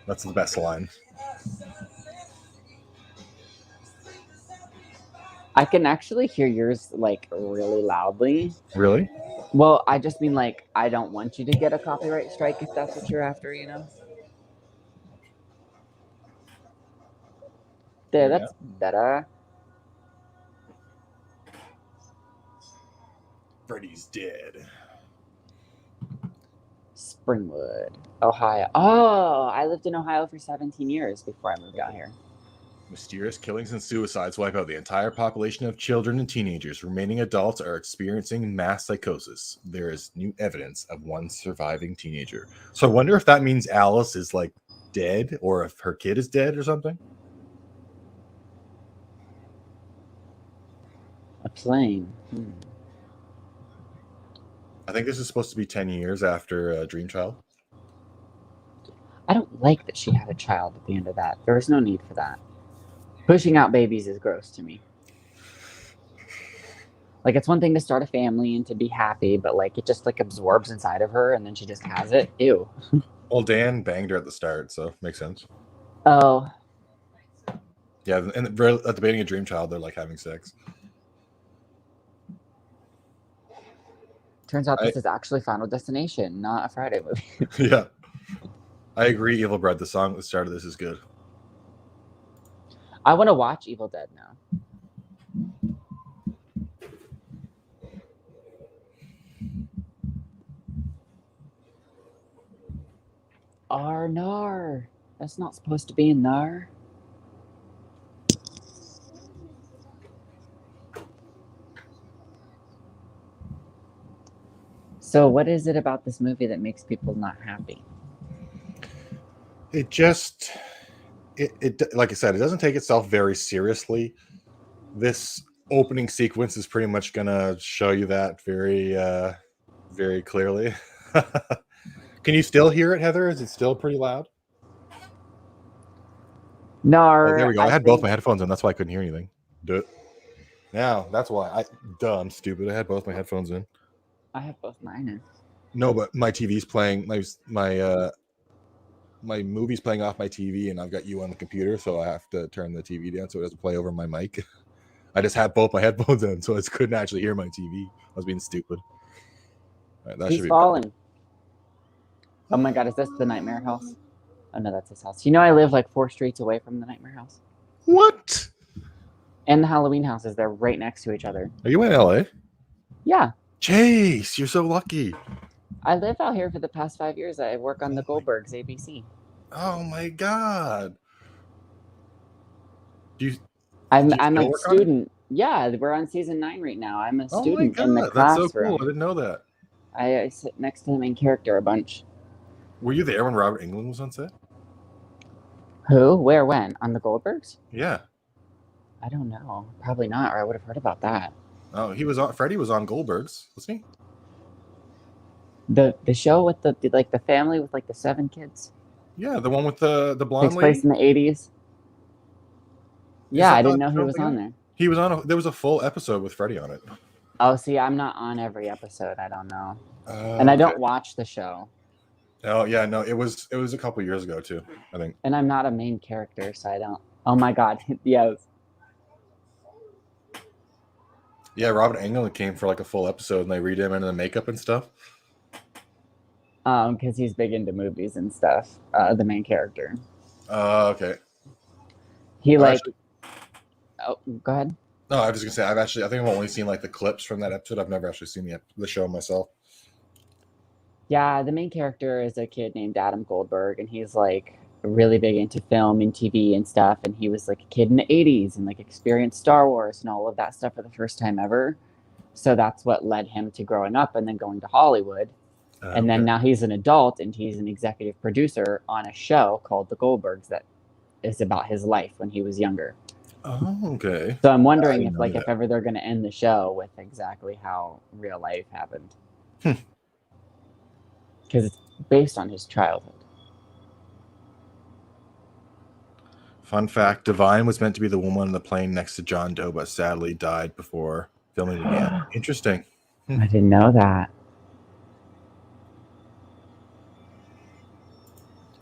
That's the best line. I can actually hear yours like really loudly. Really? Well, I just mean like I don't want you to get a copyright strike if that's what you're after, you know? There, that's better. Freddy's dead. Springwood, Ohio. Oh, I lived in Ohio for 17 years before I moved out here. Mysterious killings and suicides wipe out the entire population of children and teenagers. Remaining adults are experiencing mass psychosis. There is new evidence of one surviving teenager. So I wonder if that means Alice is like dead or if her kid is dead or something. A plane. I think this is supposed to be 10 years after Dream Child. like that she had a child at the end of that. There was no need for that. Pushing out babies is gross to me. Like, it's one thing to start a family and to be happy, but like it just like absorbs inside of her and then she just has it. Ew. Well, Dan banged her at the start, so makes sense. Oh. Yeah, and at the beginning of Dream Child, they're like having sex. Turns out this is actually Final Destination, not a Friday movie. Yeah. I agree, Evil Bread. The song at the start of this is good. I want to watch Evil Dead now. Nar. That's not supposed to be in there. So what is it about this movie that makes people not happy? It just, it like I said, it doesn't take itself very seriously. This opening sequence is pretty much going to show you that very, very clearly. Can you still hear it, Heather? Is it still pretty loud? No. Oh, there we go. I had both my headphones in. That's why I couldn't hear anything. Do it. Now, that's why. I'm stupid. I had both my headphones in. I have both mine in. No, but my TV's playing. My movie's playing off my TV, and I've got you on the computer, so I have to turn the TV down so it doesn't play over my mic. I just had both my headphones in, so I couldn't actually hear my TV. I was being stupid. All right, that He's should be falling. better. Oh my god, is this the Nightmare House? Oh no, that's his house. You know I live like 4 streets away from the Nightmare House. What? And the Halloween houses, they're right next to each other. Are you in LA? Yeah. Chase, you're so lucky. I live out here for the past 5 years. I work on the Goldbergs ABC. Oh my god. I'm a student. Yeah, we're on season 9 right now. I'm a student in the classroom. That's so cool. I didn't know that. I sit next to the main character a bunch. Were you there when Robert Englund was on set? Who? Where? When? On the Goldbergs? Yeah. I don't know. Probably not, or I would have heard about that. Oh, he was on. Freddy was on Goldbergs, wasn't he? The show with the family with like the 7 kids. Yeah, the one with the blonde takes place in the 80s. Yeah, I didn't know he was on there. He was on. There was a full episode with Freddy on it. Oh, see, I'm not on every episode. I don't know, and I don't watch the show. Oh yeah, no, it was a couple years ago too, I think. And I'm not a main character, so I don't. Oh my god, yes. Yeah, Robert Englund came for like a full episode, and they redid him into the makeup and stuff. Because he's big into movies and stuff. The main character. Okay. He Oh, go ahead. No, I was just gonna say I think I've only seen like the clips from that episode. I've never actually seen the show myself. Yeah, the main character is a kid named Adam Goldberg, and he's like really big into film and TV and stuff. And he was like a kid in the 80s and like experienced Star Wars and all of that stuff for the first time ever. So that's what led him to growing up and then going to Hollywood. And then now he's an adult and he's an executive producer on a show called The Goldbergs that is about his life when he was younger. Oh, okay. So I'm wondering if ever they're going to end the show with exactly how real life happened. Because it's based on his childhood. Fun fact, Divine was meant to be the woman on the plane next to John Doe, but sadly died before filming began. Interesting. I didn't know that.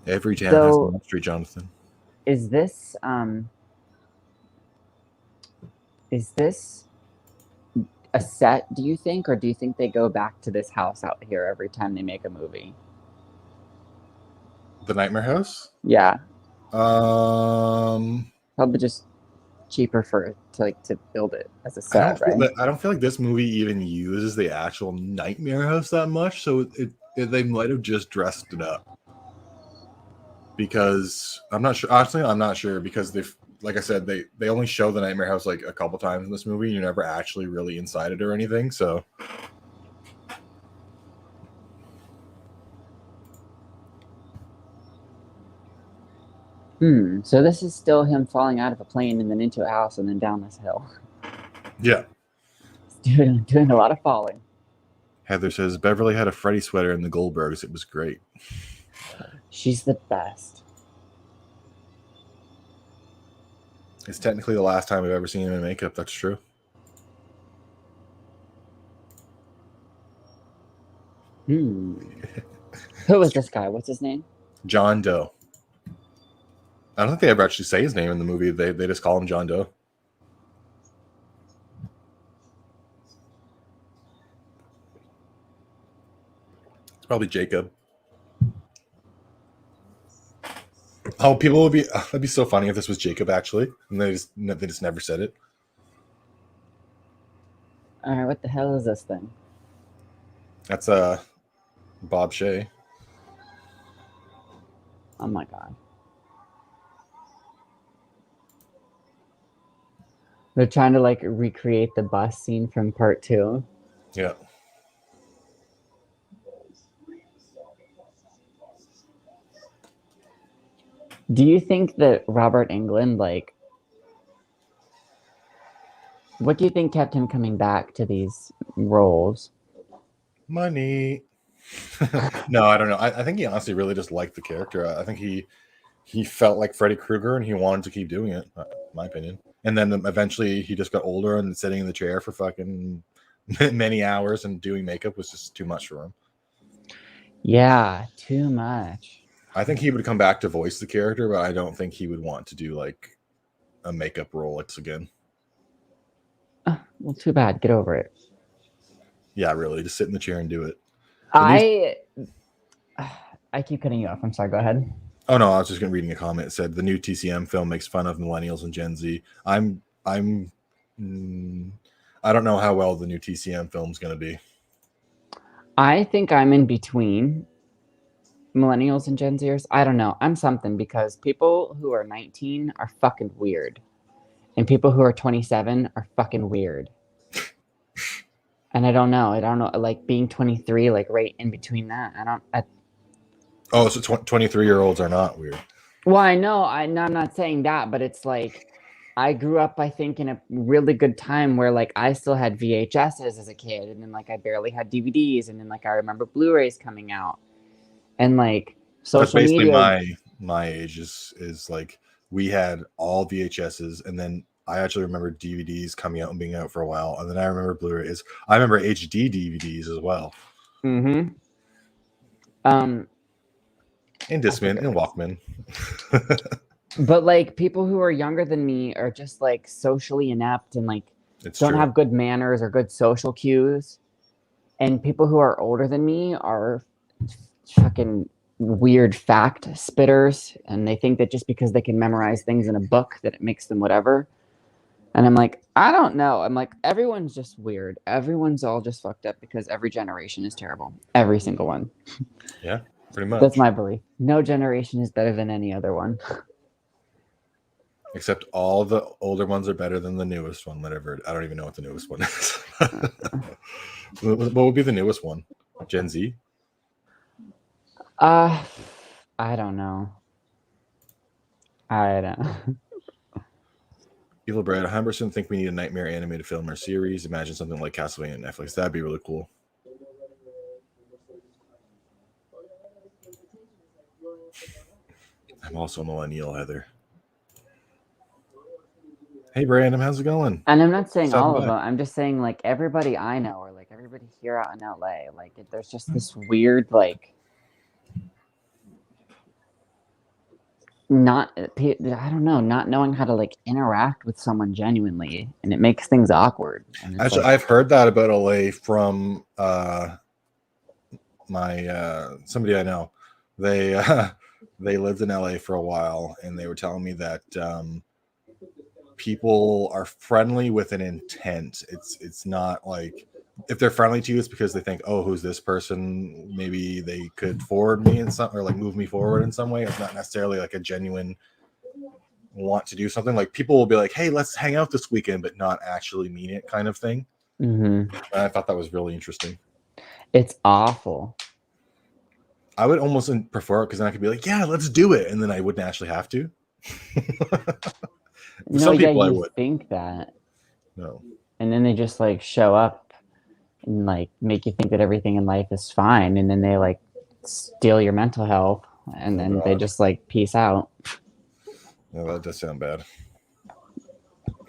Every town has a mystery, Jonathan. Is this a set, do you think, or do you think they go back to this house out here every time they make a movie? The Nightmare House? Yeah. Probably just cheaper to build it as a set, right? I don't feel like this movie even uses the actual Nightmare House that much, so they might have just dressed it up. Because I'm not sure. Honestly, I'm not sure because like I said, they only show the Nightmare House like a couple times in this movie. And you're never actually really inside it or anything. So, So this is still him falling out of a plane and then into a house and then down this hill. Yeah, doing a lot of falling. Heather says Beverly had a Freddy sweater in the Goldbergs. It was great. She's the best. It's technically the last time I've ever seen him in makeup. That's true. Who was this guy? What's his name? John Doe. I don't think they ever actually say his name in the movie. They just call him John Doe. It's probably Jacob. Oh, people would be. That'd be so funny if this was Jacob actually, and they just never said it. All right, what the hell is this thing? That's Bob Shea. Oh my god. They're trying to like recreate the bus scene from part 2. Yeah. Do you think that Robert Englund, like, what do you think kept him coming back to these roles? Money. No, I don't know. I think he honestly really just liked the character. I think he felt like Freddy Krueger and he wanted to keep doing it, in my opinion. And then eventually he just got older and sitting in the chair for fucking many hours and doing makeup was just too much for him. Yeah, too much. I think he would come back to voice the character, but I don't think he would want to do like a makeup role again. Well, too bad. Get over it. Yeah, really. Just sit in the chair and do it. I keep cutting you off. I'm sorry. Go ahead. Oh no, I was just reading a comment. It said the new TCM film makes fun of millennials and Gen Z. I don't know how well the new TCM film is going to be. I think I'm in between millennials and Gen Zers. I don't know. I'm something because people who are 19 are fucking weird. And people who are 27 are fucking weird. And I don't know. Like being 23, like right in between that. Oh, so 23-year-olds are not weird. Well, I know. I'm not saying that, but it's like I grew up, I think, in a really good time where like I still had VHSs as a kid, and then like I barely had DVDs, and then like I remember Blu-rays coming out, and like social That's basically media. my age is like we had all VHSs, and then I actually remember DVDs coming out and being out for a while, and then I remember Blu-rays. I remember HD DVDs as well. Mm-hmm. And Discman and Walkman. But like people who are younger than me are just like socially inept and like don't have good manners or good social cues. And people who are older than me are fucking weird fact spitters. And they think that just because they can memorize things in a book that it makes them whatever. And I'm like, I don't know. I'm like, everyone's just weird. Everyone's all just fucked up because every generation is terrible. Every single one. Yeah, pretty much. That's my belief. No generation is better than any other one. Except all the older ones are better than the newest one. Whatever. I don't even know what the newest one is. What would be the newest one? Gen Z? I don't know. I don't. Evil Brad, 100% think we need a Nightmare animated film or series. Imagine something like Castlevania on Netflix. That'd be really cool. I'm also a millennial, Heather. Hey, Brandon, how's it going? And I'm not saying all of them. I'm just saying, like, everybody I know or, like, everybody here out in LA, like, there's just this weird, like, I don't know, not knowing how to, like, interact with someone genuinely. And it makes things awkward. Actually, I've heard that about LA from somebody I know. They lived in LA for a while, and they were telling me that people are friendly with an intent. It's not like if they're friendly to you, it's because they think, oh, who's this person? Maybe they could forward me in some or like move me forward in some way. It's not necessarily like a genuine want to do something. Like people will be like, hey, let's hang out this weekend, but not actually mean it kind of thing. Mm-hmm. I thought that was really interesting. It's awful. I would almost prefer it because then I could be like, yeah, let's do it. And then I wouldn't actually have to. Some people I would think that. No. And then they just like show up and like make you think that everything in life is fine. And then they like steal your mental health and then they just like peace out. Yeah, that does sound bad.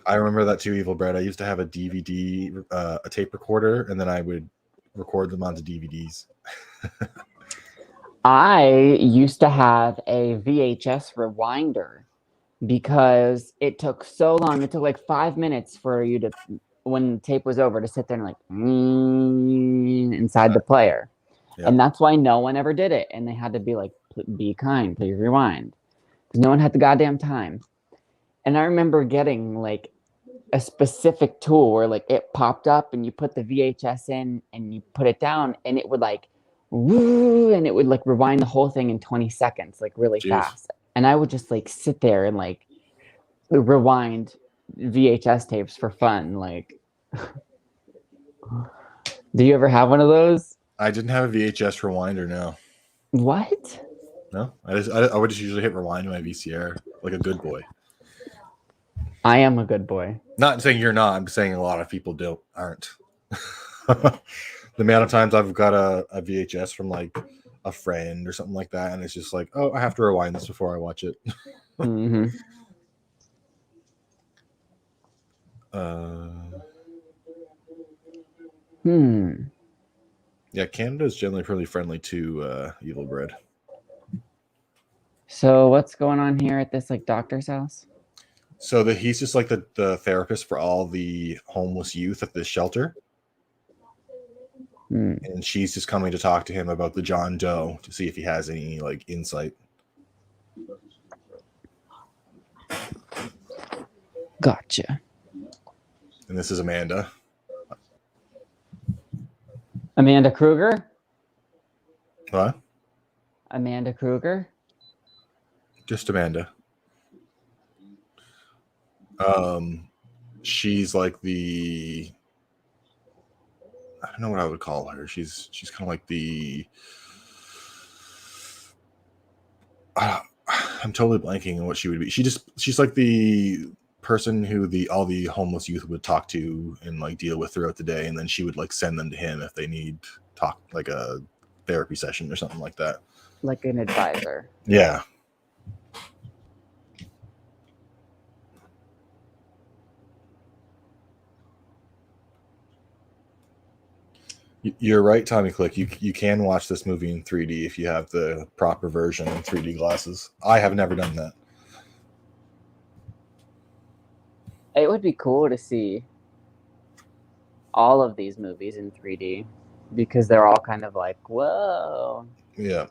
I remember that too, Evil Bread. I used to have a DVD, a tape recorder, and then I would record them onto DVDs. I used to have a VHS rewinder because it took so long. It took like 5 minutes for you to, when the tape was over, to sit there and like inside the player. Yeah. And that's why no one ever did it. And they had to be like, be kind, please rewind. Because no one had the goddamn time. And I remember getting like a specific tool where like it popped up and you put the VHS in and you put it down and it would like, woo, and it would like rewind the whole thing in 20 seconds, like really fast. And I would just like sit there and like rewind VHS tapes for fun. Like, do you ever have one of those? I didn't have a VHS rewinder, no. What? No, I would just usually hit rewind on my VCR like a good boy. I am a good boy. Not saying you're not. I'm saying a lot of people aren't. The amount of times I've got a VHS from like a friend or something like that, and it's just like, oh, I have to rewind this before I watch it. Mm-hmm. Yeah, Canada is generally pretty friendly to Evil Bread. So what's going on here at this like doctor's house? So he's just like the therapist for all the homeless youth at this shelter. And she's just coming to talk to him about the John Doe to see if he has any like insight. Gotcha. And this is Amanda. Amanda Kruger? What? Amanda Kruger? Just Amanda. She's like the, I don't know what I would call her. She's kind of like the, I'm totally blanking on what she would be. She's like the person who all the homeless youth would talk to and like deal with throughout the day, and then she would like send them to him if they need like a therapy session or something like that. Like an advisor. Yeah. You're right, Tommy Click. You can watch this movie in 3D if you have the proper version in 3D glasses. I have never done that. It would be cool to see all of these movies in 3D because they're all kind of like, whoa. Yeah.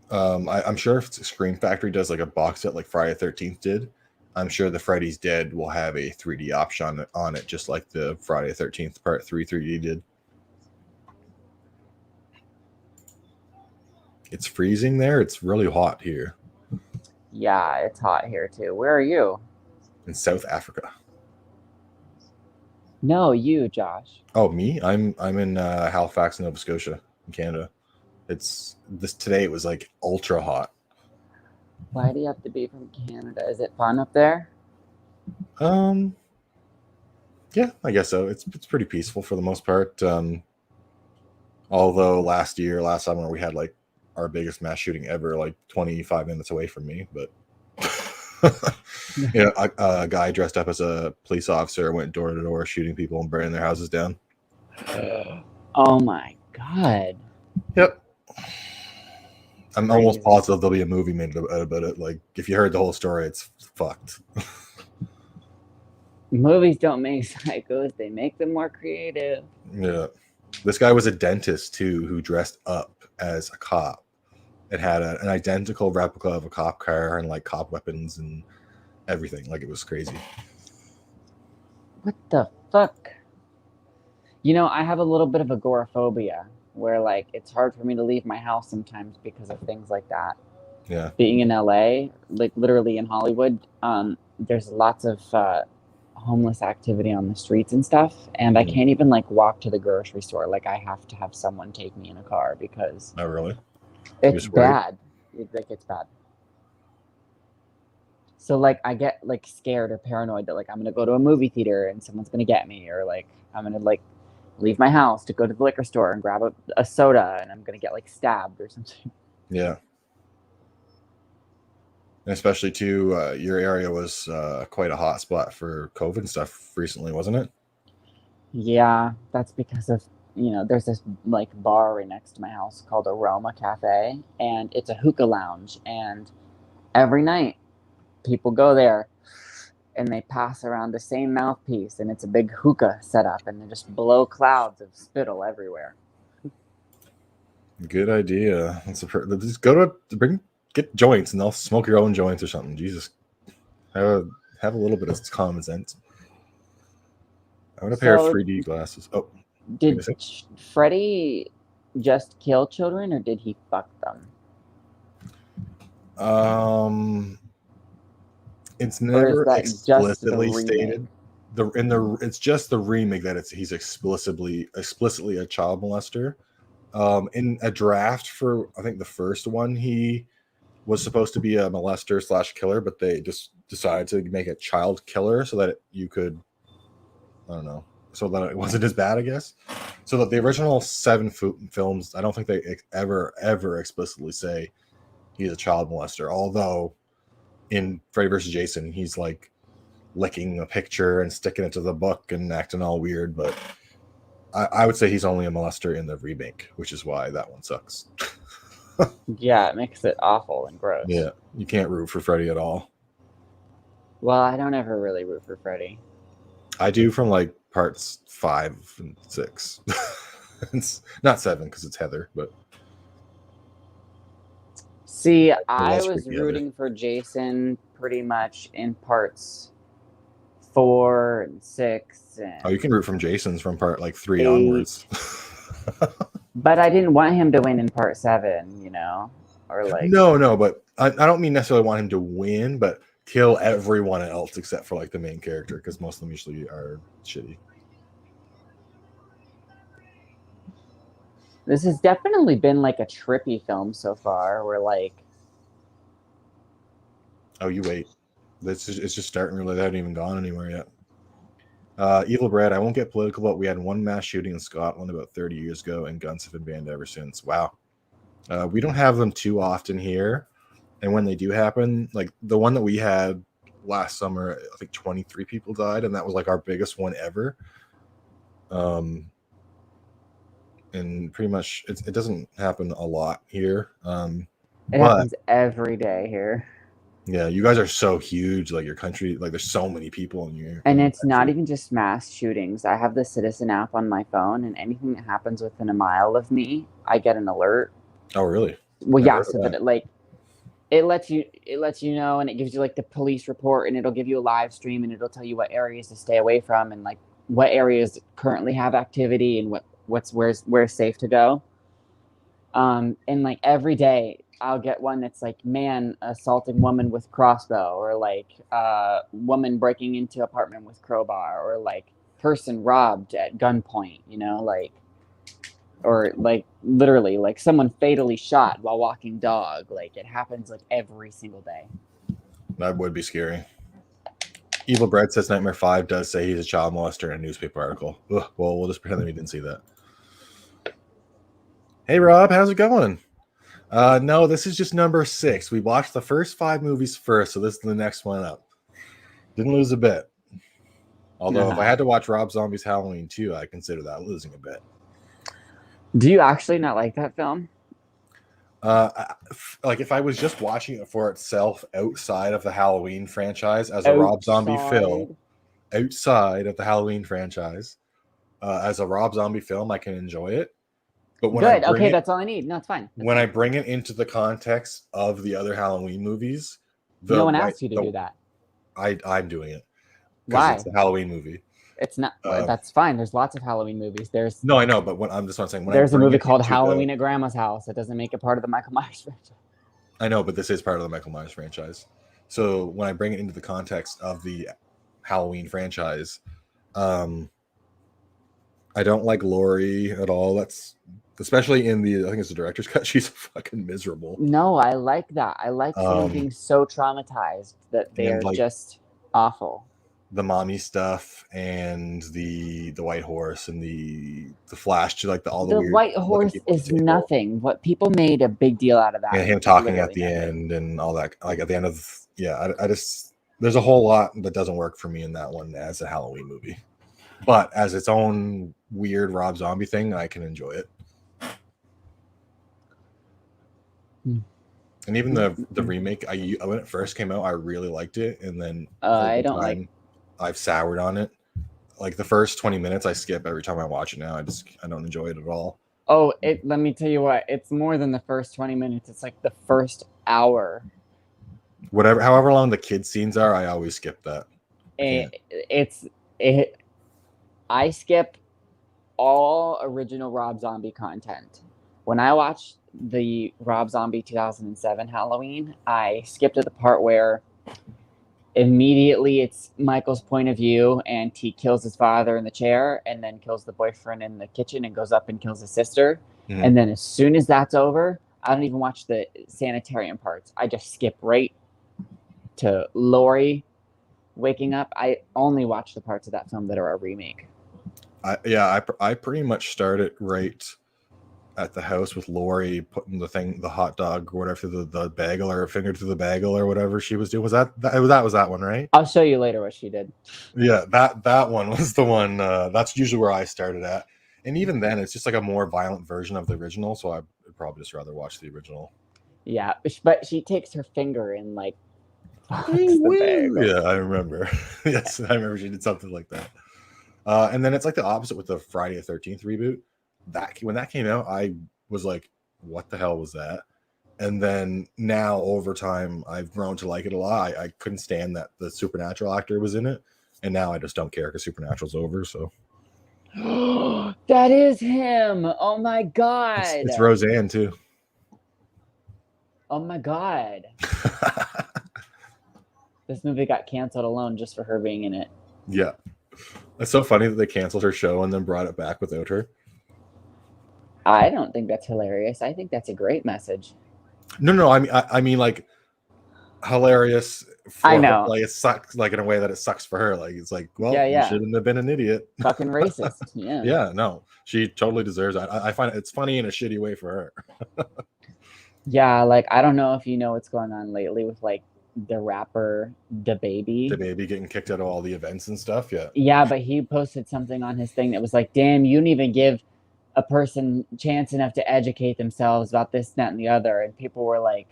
I'm sure if Scream Factory does like a box set like Friday the 13th did, I'm sure the Freddy's Dead will have a 3D option on it, just like the Friday the 13th Part 3 3D did. It's freezing there. It's really hot here. Yeah, it's hot here too. Where are you? In South Africa. No, you, Josh. Oh, me? I'm in Halifax, Nova Scotia, in Canada. Today it was like ultra hot. Why do you have to be from Canada? Is it fun up there? Yeah, I guess so. It's pretty peaceful for the most part. Although last summer we had like our biggest mass shooting ever, like 25 minutes away from me. But you know, a guy dressed up as a police officer went door to door shooting people and burning their houses down. Oh my god. Yep. I'm almost positive there'll be a movie made about it. Like, if you heard the whole story, it's fucked. Movies don't make psychos, they make them more creative. Yeah. This guy was a dentist, too, who dressed up as a cop. It had an identical replica of a cop car and, like, cop weapons and everything. Like, it was crazy. What the fuck? You know, I have a little bit of agoraphobia where, like, it's hard for me to leave my house sometimes because of things like that. Yeah. Being in LA, like, literally in Hollywood, there's lots of homeless activity on the streets and stuff, and I can't even, like, walk to the grocery store. Like, I have to have someone take me in a car because... Oh, really? It's bad. It's bad. So, like, I get, like, scared or paranoid that, like, I'm going to go to a movie theater and someone's going to get me, or, like, I'm going to, like, leave my house to go to the liquor store and grab a soda and I'm going to get, like, stabbed or something. Yeah. And especially too, your area was quite a hot spot for COVID stuff recently, wasn't it? Yeah, that's because of, there's this like bar right next to my house called Aroma Cafe, and it's a hookah lounge, and every night people go there and they pass around the same mouthpiece, and it's a big hookah setup, and they just blow clouds of spittle everywhere. Good idea. Just go to get joints, and they'll smoke your own joints or something. Jesus, have a little bit of common sense. I want a pair of 3D glasses. Oh, did Freddy just kill children, or did he fuck them? It's never explicitly stated. It's just the remake that he's explicitly a child molester. In a draft for, I think, the first one, he was supposed to be a molester / killer, but they just decided to make it child killer so that you could, I don't know, so that it wasn't as bad, I guess. So that the original 7 films, I don't think they ever explicitly say he's a child molester. Although in Freddy vs. Jason, he's like licking a picture and sticking it to the book and acting all weird, but I would say he's only a molester in the remake, which is why that one sucks. Yeah, it makes it awful and gross. Yeah, you can't root for Freddy at all. Well, I don't ever really root for Freddy. I do from like parts 5 and 6. It's not 7 because it's Heather, but see, I was rooting for Jason pretty much in parts 4 and 6. And you can root from Jason's from part like 3 onwards. But I didn't want him to win in part 7, or like no, but I don't mean necessarily want him to win, but kill everyone else except for like the main character, because most of them usually are shitty. This has definitely been like a trippy film so far, where like, oh, you wait, it's just starting. Really, they haven't even gone anywhere yet. Evil Brad, I won't get political, but we had one mass shooting in Scotland about 30 years ago, and guns have been banned ever since. Wow. We don't have them too often here, and when they do happen, like the one that we had last summer, I think 23 people died, and that was like our biggest one ever. And pretty much it doesn't happen a lot here. It happens every day here. Yeah, you guys are so huge, like your country, like there's so many people in your and it's country. Not even just mass shootings. I have the Citizen app on my phone, and anything that happens within a mile of me, I get an alert. Oh, really? Well, yeah, so that it lets you know, and it gives you like the police report, and it'll give you a live stream, and it'll tell you what areas to stay away from, and like what areas currently have activity, and where's safe to go. And like every day I'll get one that's like, man assaulting woman with crossbow, or like woman breaking into apartment with crowbar, or like person robbed at gunpoint, like, or like literally like someone fatally shot while walking dog. Like it happens like every single day. That would be scary. Evil Bread says Nightmare 5 does say he's a child molester in a newspaper article. Ugh, well, we'll just pretend that we didn't see that. Hey Rob, how's it going? No, this is just number 6. We watched the first 5 movies first, so this is the next one up. Didn't lose a bit. Although if I had to watch Rob Zombie's Halloween 2, I consider that losing a bit. Do you actually not like that film? Like if I was just watching it for itself outside of the Halloween franchise as a Rob Zombie film, outside of the Halloween franchise, as a Rob Zombie film, I can enjoy it. But when that's all I need. No, it's fine. When I bring it into the context of the other Halloween movies, no one asked you to do that. I'm doing it. Why? It's a Halloween movie. It's not. That's fine. There's lots of Halloween movies. No, I know, but I'm just not saying. There's a movie called Halloween at Grandma's House. It doesn't make it part of the Michael Myers franchise. I know, but this is part of the Michael Myers franchise. So when I bring it into the context of the Halloween franchise, I don't like Laurie at all. That's especially in I think it's the director's cut. She's fucking miserable. No, I like that. I like someone being so traumatized that they're just awful. the mommy stuff and the white horse and the flash to like all the weird white horse people at is the table. nothing. What people made a big deal out of that. And him talking at the end and all that, like at the end of I just there's a whole lot that doesn't work for me in that one as a Halloween movie. But as its own weird Rob Zombie thing, I can enjoy it. And even the remake, when it first came out, I really liked it, and then I've soured on it. Like the first 20 minutes, I skip every time I watch it now. I don't enjoy it at all. Oh, let me tell you what, it's more than the first 20 minutes. It's like the first hour. However long the kid scenes are, I always skip that. I skip all original Rob Zombie content. When I watched the Rob Zombie 2007 Halloween, I skipped to the part where immediately it's Michael's point of view and he kills his father in the chair and then kills the boyfriend in the kitchen and goes up and kills his sister. Mm-hmm. And then as soon as that's over, I don't even watch the sanitarium parts. I just skip right to Laurie waking up. I only watch the parts of that film that are a remake. I pretty much started right at the house with Laurie putting the hot dog or whatever through the bagel, or finger through the bagel or whatever she was doing. Was that one, right? I'll show you later what she did. Yeah, that one was the one. That's usually where I started at. And even then, it's just like a more violent version of the original. So I'd probably just rather watch the original. Yeah, but she takes her finger and like the bagel. Yeah, I remember. Yes, I remember she did something like that. And then it's like the opposite with the Friday the 13th reboot. When that came out, I was like, what the hell was that? And then now over time, I've grown to like it a lot. I couldn't stand that the Supernatural actor was in it. And now I just don't care because Supernatural's over. So that is him. Oh my God. It's Roseanne too. Oh my God. This movie got canceled alone just for her being in it. Yeah. It's so funny that they canceled her show and then brought it back without her. I don't think that's hilarious. I think that's a great message. No. I mean, like, hilarious. I know. Her. Like, it sucks. Like in a way that it sucks for her. Like it's like, well, yeah. You shouldn't have been an idiot. Fucking racist. Yeah. Yeah. No, she totally deserves it. I find it's funny in a shitty way for her. Yeah. Like I don't know if you know what's going on lately with like the rapper DaBaby getting kicked out of all the events and stuff. Yeah, but he posted something on his thing that was like, damn, you didn't even give a person chance enough to educate themselves about this, that, and the other. And people were like,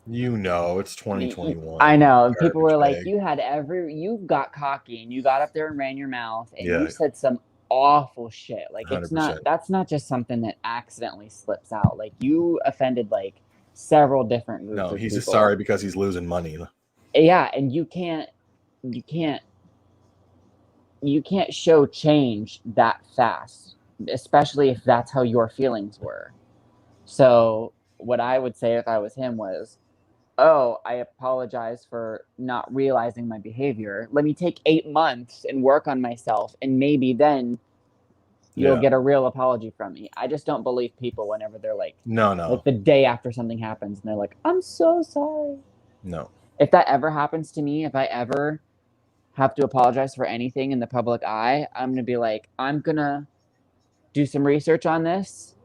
it's 2021. I know. And people were like, you got cocky and you got up there and ran your mouth and you said some awful shit. Like 100%. That's not just something that accidentally slips out. Like you offended like several different groups. No, he's just sorry because he's losing money. Yeah, and you can't show change that fast, especially if that's how your feelings were. So what I would say if I was him was, oh, I apologize for not realizing my behavior. Let me take 8 months and work on myself, and maybe then you'll get a real apology from me. I just don't believe people whenever they're like, no, like the day after something happens and they're like, I'm so sorry. No. If that ever happens to me, if I ever have to apologize for anything in the public eye, I'm going to be like, I'm going to do some research on this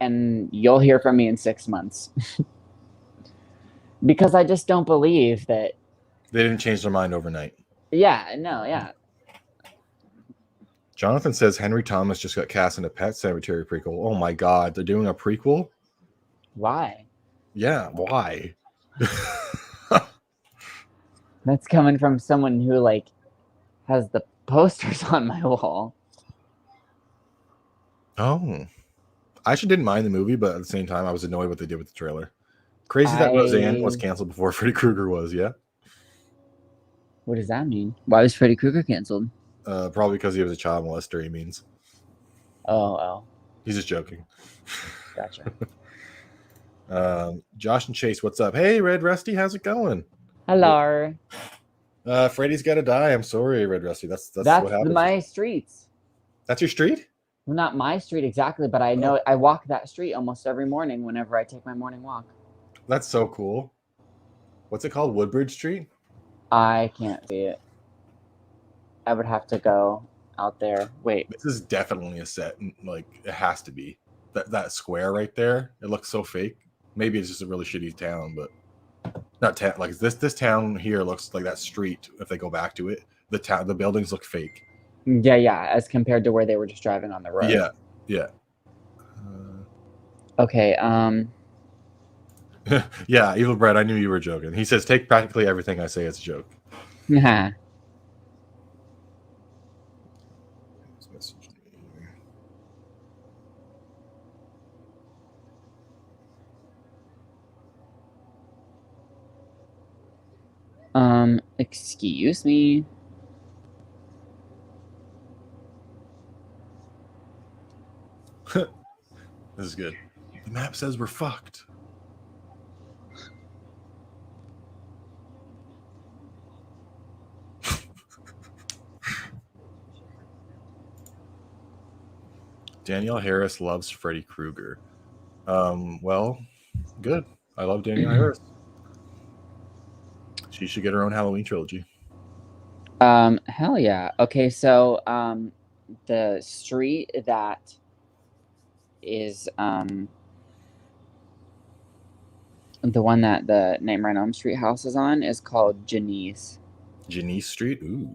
and you'll hear from me in 6 months. Because I just don't believe that. They didn't change their mind overnight. Yeah, no, yeah. Jonathan says Henry Thomas just got cast in a Pet Sematary prequel. Oh my God, they're doing a prequel? Why? Yeah, why? That's coming from someone who like has the posters on my wall. Oh, I actually didn't mind the movie, but at the same time, I was annoyed what they did with the trailer. Crazy that Roseanne was canceled before Freddy Krueger was. Yeah. What does that mean? Why was Freddy Krueger canceled? Probably because he was a child molester. He means. Oh. He's just joking. Gotcha. Josh and Chase, what's up? Hey, Red Rusty, how's it going? Hello. Freddy's got to die. I'm sorry, Red Rusty. That's what happens. My streets. That's your street? Well, not my street exactly, but I know I walk that street almost every morning whenever I take my morning walk. That's so cool. What's it called? Woodbridge Street? I can't see it. I would have to go out there. Wait. This is definitely a set. Like, it has to be. That square right there, it looks so fake. Maybe it's just a really shitty town, but not town. Like this town here looks like that street. If they go back to it, the buildings look fake. Yeah. As compared to where they were just driving on the road. Yeah. Okay. Yeah, Evil Bread. I knew you were joking. He says, "Take practically everything I say as a joke." Excuse me. This is good. The map says we're fucked. Danielle Harris loves Freddy Krueger. Well, good. I love Danielle Harris. She should get her own Halloween trilogy. Hell yeah. Okay, so the street that is the one that the Nightmare on Elm Street house is on is called Janice. Janice Street? Ooh.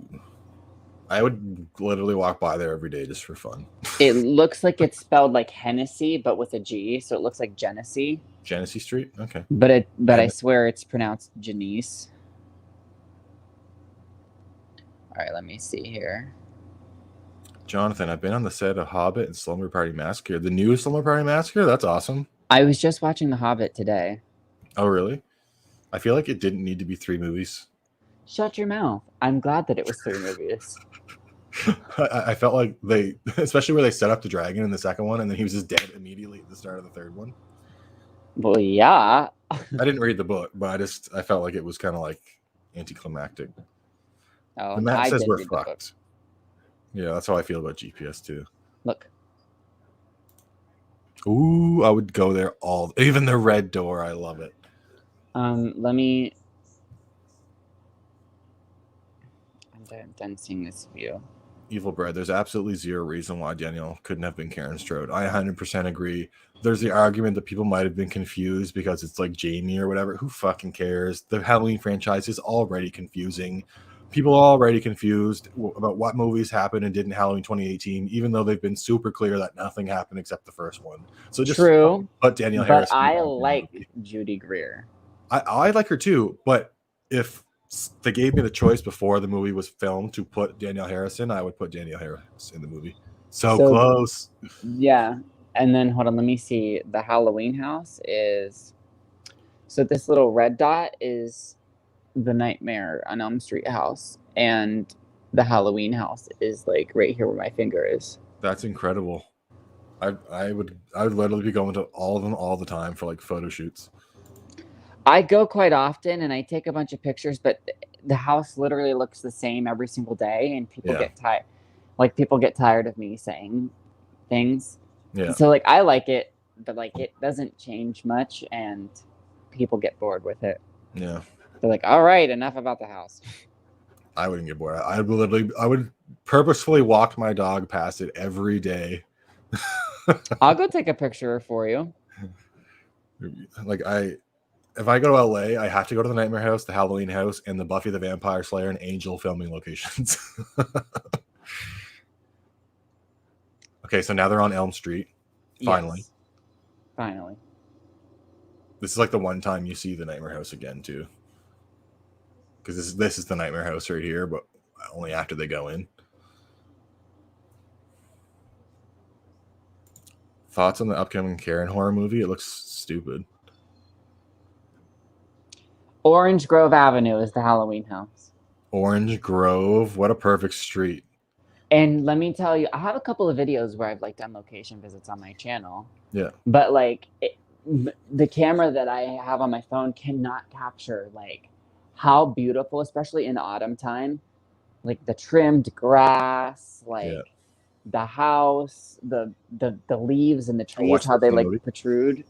I would literally walk by there every day just for fun. It looks like it's spelled like Hennessy, but with a G, so it looks like Genesee. Genesee Street? Okay. But I swear it's pronounced Janice. All right, let me see here. Jonathan, I've been on the set of Hobbit and Slumber Party Massacre. The new Slumber Party Massacre? That's awesome. I was just watching The Hobbit today. Oh, really? I feel like it didn't need to be 3 movies. Shut your mouth. I'm glad that it was 3 movies. I felt like they, especially where they set up the dragon in the second one, and then he was just dead immediately at the start of the third one. Well, yeah. I didn't read the book, but I felt like it was kind of like anticlimactic. Oh, the map says we're fucked. Yeah, that's how I feel about GPS too. Look. Ooh, I would go there even the red door. I love it. Let me. I'm done seeing this view. Evil Bread. There's absolutely zero reason why Danielle couldn't have been Karen Strode. I 100% agree. There's the argument that people might have been confused because it's like Jamie or whatever. Who fucking cares? The Halloween franchise is already confusing. People are already confused about what movies happened and did in Halloween 2018, even though they've been super clear that nothing happened except the first one. So just true. But Danielle Harris. But I like Judy Greer. I like her too. But if they gave me the choice before the movie was filmed to put Danielle Harris in, I would put Danielle Harris in the movie. So close. Yeah. And then hold on, let me see. The Halloween house is so this little red dot is the Nightmare on Elm Street house, and the Halloween house is like right here where my finger is. That's incredible. I would literally be going to all of them all the time for like photo shoots. I go quite often and I take a bunch of pictures, but the house literally looks the same every single day, and people get tired. Like people get tired of me saying things. Yeah. So like I like it, but like it doesn't change much, and people get bored with it. Yeah. They're like, all right, enough about the house. I wouldn't get bored. I would purposefully walk my dog past it every day. I'll go take a picture for you. Like if I go to LA, I have to go to the Nightmare House, the Halloween house, and the Buffy the Vampire Slayer and Angel filming locations. Okay, so now they're on Elm Street. Finally. Yes. Finally. This is like the one time you see the Nightmare House again, too. Because this is the Nightmare House right here, but only after they go in. Thoughts on the upcoming Karen horror movie? It looks stupid. Orange Grove Avenue is the Halloween house. Orange Grove? What a perfect street. And let me tell you, I have a couple of videos where I've like done location visits on my channel. Yeah. But like the camera that I have on my phone cannot capture like how beautiful, especially in autumn time, like the trimmed grass, like the house, the leaves and the trees, how they like protrude.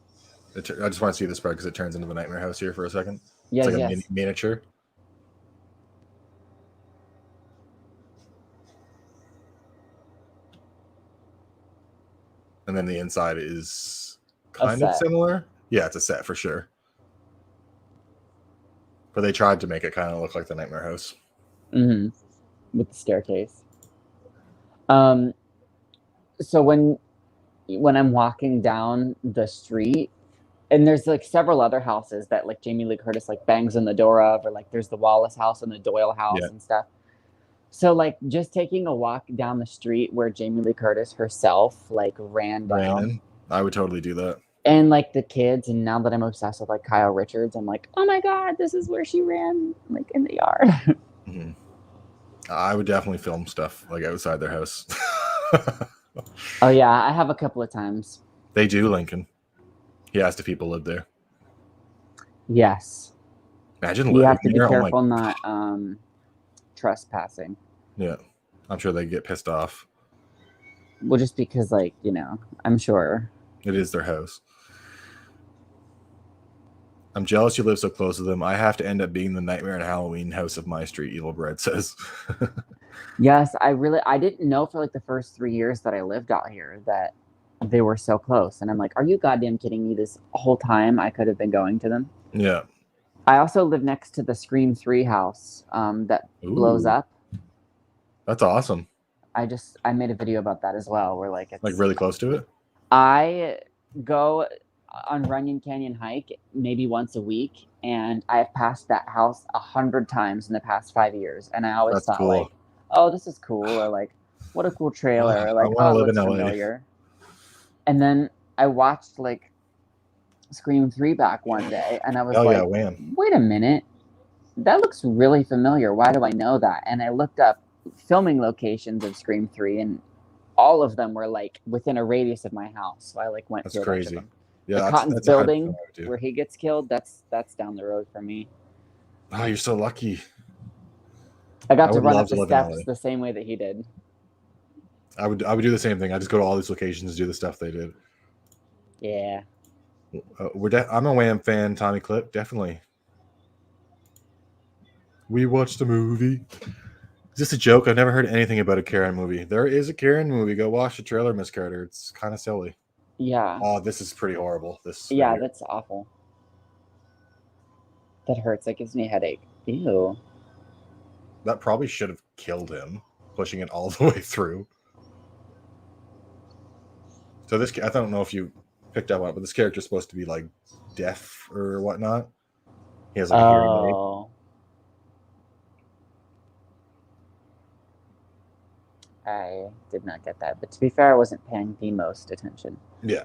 I just want to see this part because it turns into the Nightmare House here for a second. Yeah, it's like a miniature. and then the inside is A kind of set. similar. Yeah, it's a set for sure. But they tried to make it kind of look like the Nightmare House. With the staircase. So when I'm walking down the street, and there's like several other houses that like Jamie Lee Curtis like bangs on the door of, or like there's the Wallace house and the Doyle house and stuff. So like just taking a walk down the street where Jamie Lee Curtis herself like ran down. I would totally do that. And like the kids, and now that I'm obsessed with like Kyle Richards, I'm like, oh my God, this is where she ran, like in the yard. Mm-hmm. I would definitely film stuff like outside their house. Oh yeah, I have a couple of times. They do, Lincoln. He asked if people live there. Yes. Imagine you have to be there, careful not trespassing. Yeah, I'm sure they get pissed off. Well, just because, like, you know, I'm sure it is their house. I'm jealous you live so close to them. I have to end up being the Nightmare and Halloween house of my street, Evil Bread says. Yes, I didn't know for like the first 3 years that I lived out here that they were so close. And I'm like, are you goddamn kidding me? This whole time I could have been going to them. Yeah. I also live next to the Scream 3 house that blows up. That's awesome. I made a video about that as well, where like it's like really close to it. I go on Runyon Canyon hike maybe once a week, and I've passed that house 100 times in the past 5 years, and I always thought like, oh, this is cool, or like, what a cool trailer, or like, oh, it looks familiar. And then I watched like Scream 3 back one day, and I was wait a minute, that looks really familiar. Why do I know that? And I looked up filming locations of Scream 3, and all of them were like within a radius of my house. So I like went to a bunch of them. Yeah, the Cotton's building where he gets killed, that's down the road for me. Oh, you're so lucky. I got to run up the steps the same way that he did. I would do the same thing. I just go to all these locations, do the stuff they did. Yeah. I'm a Wham fan, Tommy Clip, definitely. We watched the movie. Is this a joke? I've never heard anything about a Karen movie. There is a Karen movie. Go watch the trailer, Miss Carter. It's kind of silly. Yeah. Oh, this is pretty horrible. Yeah, that's awful. That hurts. That gives me a headache. Ew. That probably should have killed him, pushing it all the way through. So this, I don't know if you picked up on it, but this character is supposed to be like deaf or whatnot. He has like a hearing aid. I did not get that, but to be fair, I wasn't paying the most attention. Yeah.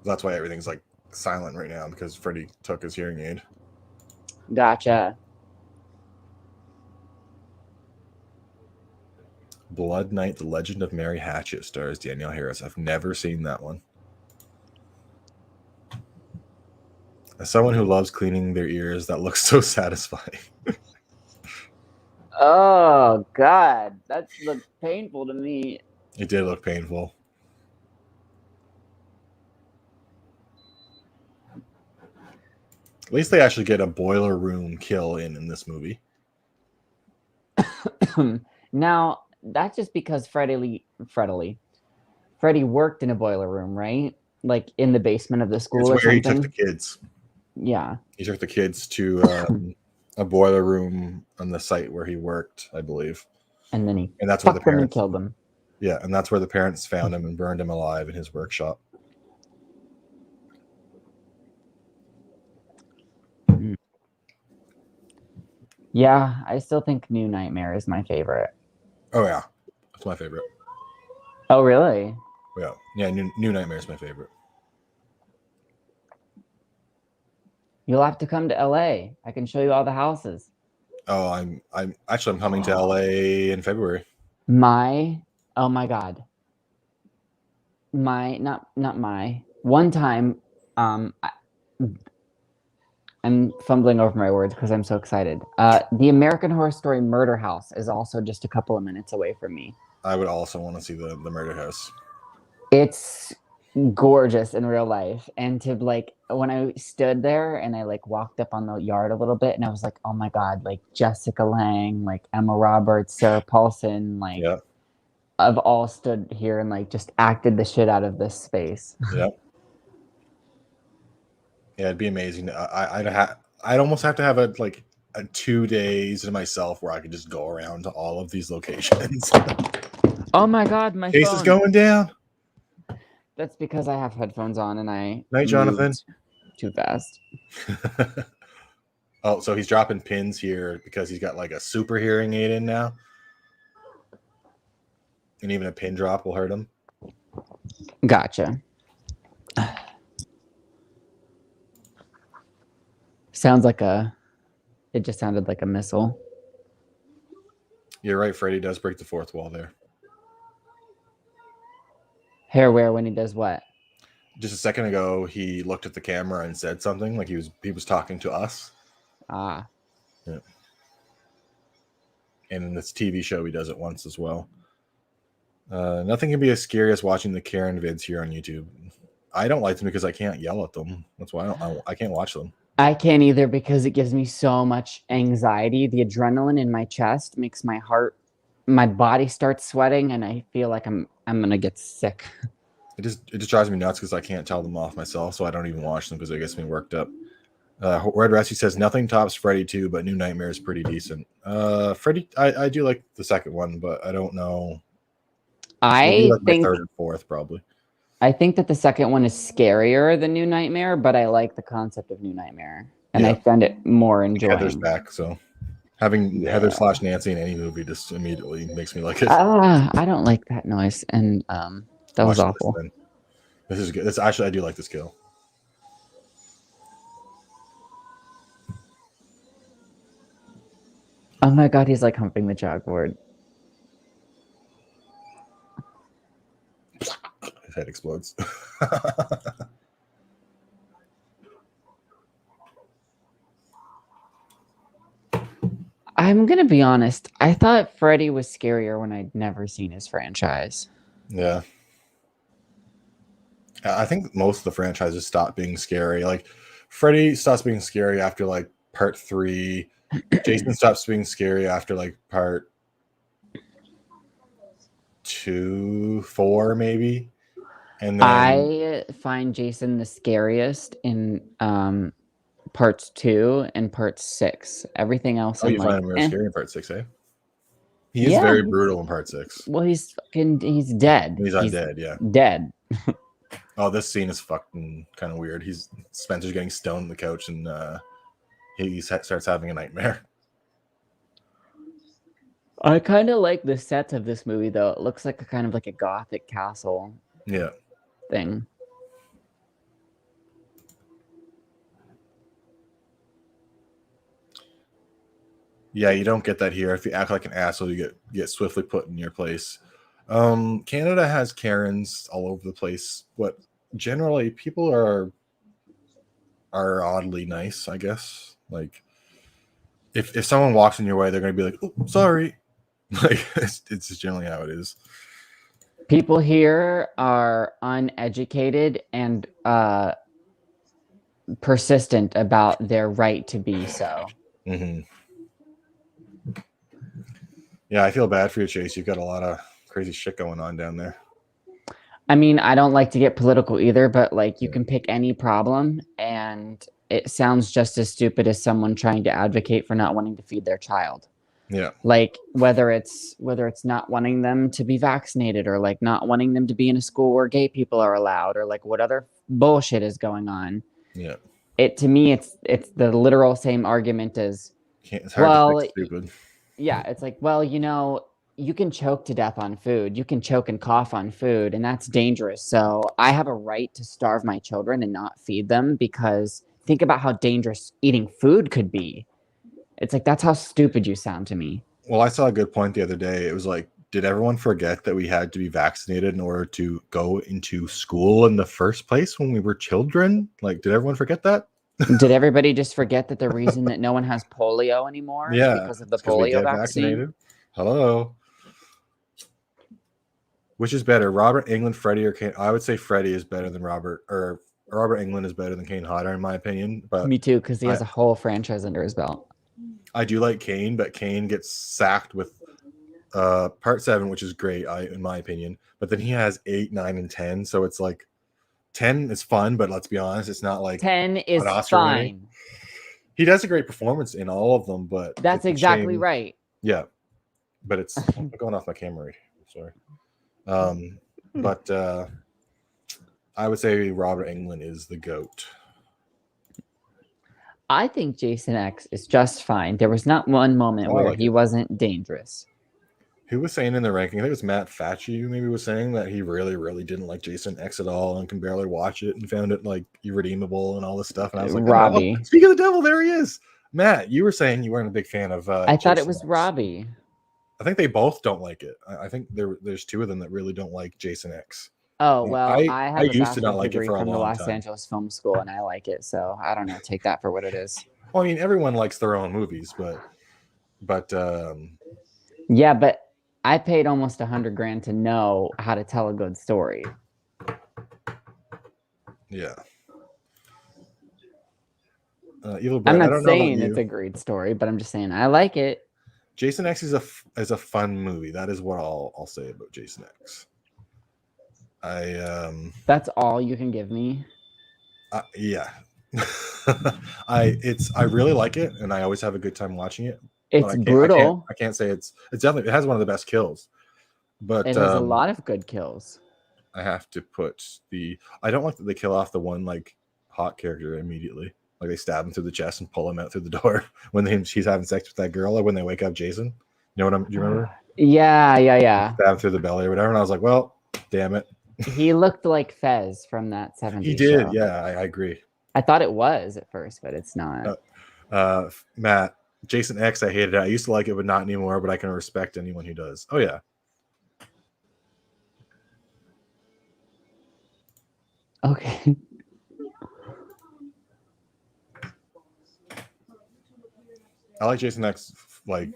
That's why everything's like silent right now, because Freddy took his hearing aid. Gotcha. Blood Night, The Legend of Mary Hatchet stars Danielle Harris. I've never seen that one. As someone who loves cleaning their ears, that looks so satisfying. Oh, God. That looked painful to me. It did look painful. At least they actually get a boiler room kill in this movie. Now, that's just because Freddy worked in a boiler room, right? Like in the basement of the school or something. He took the kids. Yeah. He took the kids to a boiler room on the site where he worked, I believe. And then that's where the parents killed them. Yeah, and that's where the parents found him and burned him alive in his workshop. Yeah, I still think New Nightmare is my favorite. Oh yeah, that's my favorite. Oh really? Yeah. New Nightmare is my favorite. You'll have to come to LA. I can show you all the houses. Oh, I'm coming to LA in February. Oh my God. One time, I'm fumbling over my words because I'm so excited. The American Horror Story Murder House is also just a couple of minutes away from me. I would also want to see the Murder House. It's gorgeous in real life, and to like when I stood there and I like walked up on the yard a little bit, and I was like, oh my God, like Jessica Lange, like Emma Roberts, Sarah Paulson, like have all stood here and like just acted the shit out of this space. Yep. Yeah, it'd be amazing. I'd almost have to have a 2 days to myself where I could just go around to all of these locations. Oh my god, my Case phone is going down. That's because I have headphones on and I Night, Jonathan. moved too fast. Oh, so he's dropping pins here because he's got like a super hearing aid in now. And even a pin drop will hurt him. Gotcha. It just sounded like a missile. You're right, Freddy does break the fourth wall there. Hair wear when he does what? Just a second ago, he looked at the camera and said something like he was talking to us. Ah. Yeah. And in this TV show, he does it once as well. Nothing can be as scary as watching the Karen vids here on YouTube. I don't like them because I can't yell at them. That's why I can't watch them. I can't either because it gives me so much anxiety. The adrenaline in my chest makes my body starts sweating, and I feel like I'm gonna get sick. It just drives me nuts because I can't tell them off myself, so I don't even watch them because it gets me worked up. Red Rescue says nothing tops Freddy 2, but New Nightmare is pretty decent. Freddy, I do like the second one, but I don't know. I think my third and fourth probably. I think that the second one is scarier than New Nightmare, but I like the concept of New Nightmare, and I find it more enjoyable. Heather's back, so having Heather / Nancy in any movie just immediately makes me like it. I don't like that noise, and that was awful. This is good. Actually, I do like this kill. Oh my god, he's like humping the chalkboard. His head explodes. I'm gonna be honest. I thought Freddy was scarier when I'd never seen his franchise. Yeah. I think most of the franchises stopped being scary. Like Freddy stops being scary after like part 3. Jason stops being scary after like part 2, 4 maybe. And then I find Jason the scariest in parts 2 and part 6. Everything else. You find him really scary in part 6, eh? He is very brutal in part 6. Well, he's dead. He's undead, yeah. Dead. Oh, this scene is fucking kind of weird. Spencer's getting stoned on the couch, and he starts having a nightmare. I kind of like the sets of this movie, though. It looks like a gothic castle. Yeah. Thing. Yeah, you don't get that here. If you act like an asshole, you get swiftly put in your place. Canada has Karens all over the place, but generally people are oddly nice, I guess. Like if someone walks in your way, they're gonna be like, "Oh, sorry." Like it's just generally how it is. People here are uneducated and persistent about their right to be so. Mm-hmm. Yeah, I feel bad for you, Chase. You've got a lot of crazy shit going on down there. I mean, I don't like to get political either, but like you can pick any problem and it sounds just as stupid as someone trying to advocate for not wanting to feed their child. Yeah. Like whether it's not wanting them to be vaccinated or like not wanting them to be in a school where gay people are allowed or like what other bullshit is going on. Yeah. To me, it's the literal same argument as it's hard to pick stupid. Yeah, it's like, well, you can choke to death on food. You can choke and cough on food, and that's dangerous. So I have a right to starve my children and not feed them because think about how dangerous eating food could be. It's like, that's how stupid you sound to me. Well, I saw a good point the other day. It was like, did everyone forget that we had to be vaccinated in order to go into school in the first place when we were children? Like, did everyone forget that? Did everybody just forget that the reason that no one has polio anymore is because of the polio vaccine? Vaccinated? Hello. Which is better, Robert Englund, Freddy, or Kane? I would say Freddy is better than Robert Englund is better than Kane Hodder in my opinion. But me too, because he has a whole franchise under his belt. I do like Kane, but Kane gets sacked with Part 7, which is great, in my opinion. But then he has 8, 9, and 10. So it's like 10 is fun, but let's be honest, it's not like 10 is fine. He does a great performance in all of them, but that's exactly right. Yeah, but it's I'm going off my camera right here. Sorry. But I would say Robert Englund is the GOAT. I think Jason X is just fine. There was not one moment where he wasn't dangerous. Who was saying in the ranking? I think it was Matt Facci who maybe was saying that he really, really didn't like Jason X at all and can barely watch it and found it like irredeemable and all this stuff. And I was like, Robbie. Oh, speak of the devil, there he is. Matt, you were saying you weren't a big fan of I thought it was Robbie. I think they both don't like it. I think there's 2 of them that really don't like Jason X. Oh, well, I used to not like it for a long time. From the Los Angeles Film School, and I like it. So I don't know. Take that for what it is. Well, I mean, everyone likes their own movies, but yeah, but I paid almost $100,000 to know how to tell a good story. Yeah. I'm not saying it's a great story, but I'm just saying I like it. Jason X is a fun movie. That is what I'll say about Jason X. That's all you can give me. Yeah. I really like it, and I always have a good time watching it. It's brutal. I can't say it's definitely, it has one of the best kills, but it has a lot of good kills. I have to put I don't like that they kill off the one like hot character immediately. Like they stab him through the chest and pull him out through the door when she's having sex with that girl, or when they wake up Jason. You know what do you remember? Yeah. Stab him through the belly or whatever, and I was like, well, damn it. He looked like Fez from that 70s He did, show. yeah, I agree. I thought it was at first, but it's not. Matt, Jason X, I hated it. I used to like it, but not anymore, but I can respect anyone who does. Oh, yeah. Okay. I like Jason X, like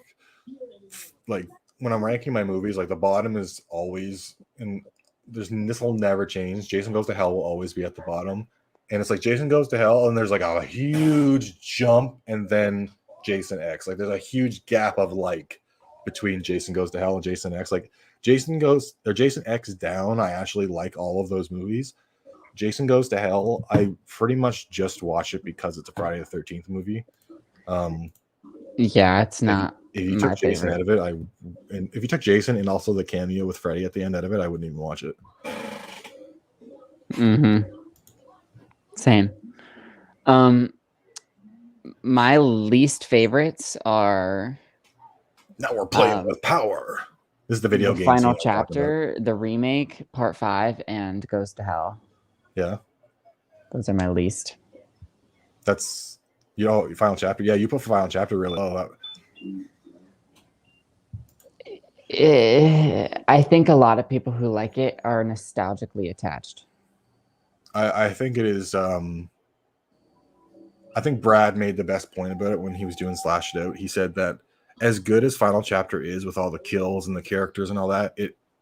when I'm ranking my movies, like the bottom is always, and this will never change. Jason Goes to Hell will always be at the bottom. And it's like Jason Goes to Hell, and there's like a huge jump, and then Jason X. Like there's a huge gap of like between Jason Goes to Hell and Jason X. Like Jason X Down, I actually like all of those movies. Jason Goes to Hell, I pretty much just watch it because it's a Friday the 13th movie. Yeah, it's not. If you took Jason out of it, and if you took Jason and also the cameo with Freddy at the end out of it, I wouldn't even watch it. Mm-hmm. Same. My least favorites are. Now we're playing with power. This is the video game. Final Chapter, the remake, Part 5, and Goes to Hell. Yeah. Those are my least. That's your Final Chapter. Yeah, you put Final Chapter really low. I think a lot of people who like it are nostalgically attached. I think it is. I think Brad made the best point about it when he was doing Slash It Out. He said that as good as Final Chapter is with all the kills and the characters and all that,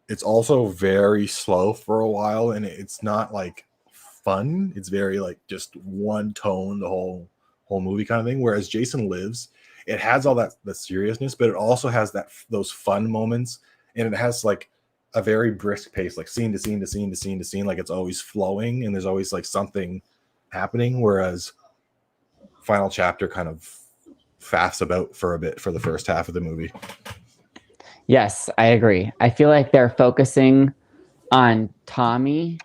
it's also very slow for a while, and it's not like fun. It's very like just one tone the whole movie kind of thing. Whereas Jason Lives, it has all that the seriousness, but it also has those fun moments, and it has like a very brisk pace, like scene to scene to scene to scene to scene, like it's always flowing and there's always like something happening. Whereas Final Chapter kind of faffs about for a bit for the first half of the movie. Yes, I agree. I feel like they're focusing on Tommy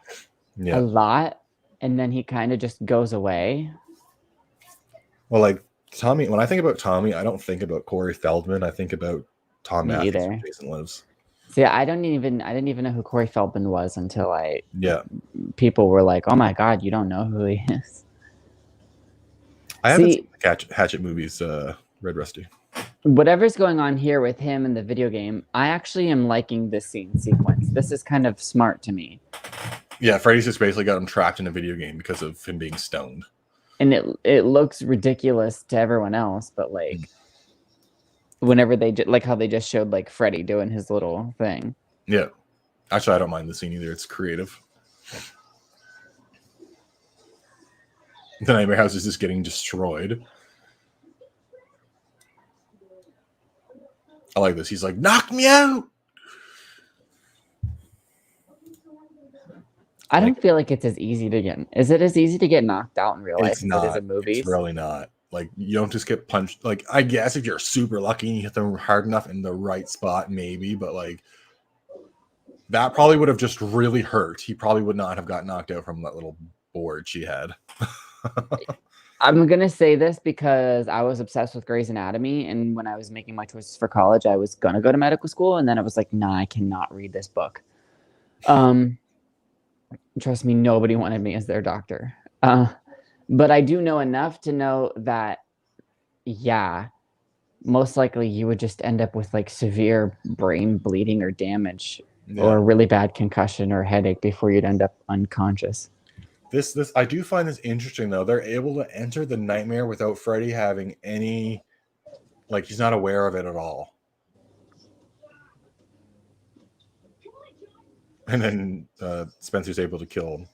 a lot, and then he kind of just goes away. Well, like Tommy, when I think about Tommy, I don't think about Corey Feldman. I think about Tom Matthews from Jason Lives. See, I didn't even know who Corey Feldman was until people were like, "Oh my God, you don't know who he is." I haven't seen the Hatchet movies, Red Rusty. Whatever's going on here with him in the video game, I actually am liking this scene sequence. This is kind of smart to me. Yeah, Freddy's just basically got him trapped in a video game because of him being stoned. And it looks ridiculous to everyone else, but like whenever they like how they just showed like Freddy doing his little thing. Yeah, actually, I don't mind the scene either. It's creative. The Nightmare House is just getting destroyed. I like this. He's like, knock me out. I don't feel like it's as easy to get. Is it as easy to get knocked out in real life as it is in movies? It's really not. Like, you don't just get punched. Like, I guess if you're super lucky and you hit them hard enough in the right spot, maybe. But, like, that probably would have just really hurt. He probably would not have got knocked out from that little board she had. I'm going to say this because I was obsessed with Grey's Anatomy. And when I was making my choices for college, I was going to go to medical school. And then I was like, nah, I cannot read this book. Trust me, nobody wanted me as their doctor. But I do know enough to know that, yeah, most likely you would just end up with like severe brain bleeding or damage or a really bad concussion or headache before you'd end up unconscious. This I do find this interesting, though. They're able to enter the nightmare without Freddy having any, like, he's not aware of it at all. And then Spencer's able to kill him.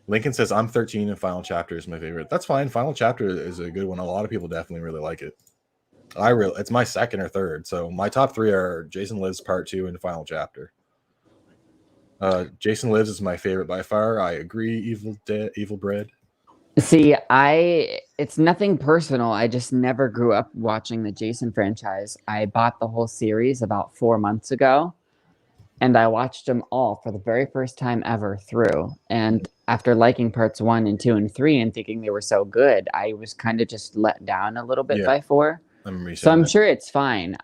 Lincoln says, I'm 13 and Final Chapter is my favorite. That's fine. Final Chapter is a good one. A lot of people definitely really like it. It's my second or third. So my top three are Jason Lives Part 2 and Final Chapter. Jason Lives is my favorite by far. I agree. Evil Bread. See, it's nothing personal. I just never grew up watching the Jason franchise. I bought the whole series about 4 months ago. And I watched them all for the very first time ever through. And after liking parts 1 and 2 and 3 and thinking they were so good, I was kind of just let down a little bit by 4. So I'm sure it's fine.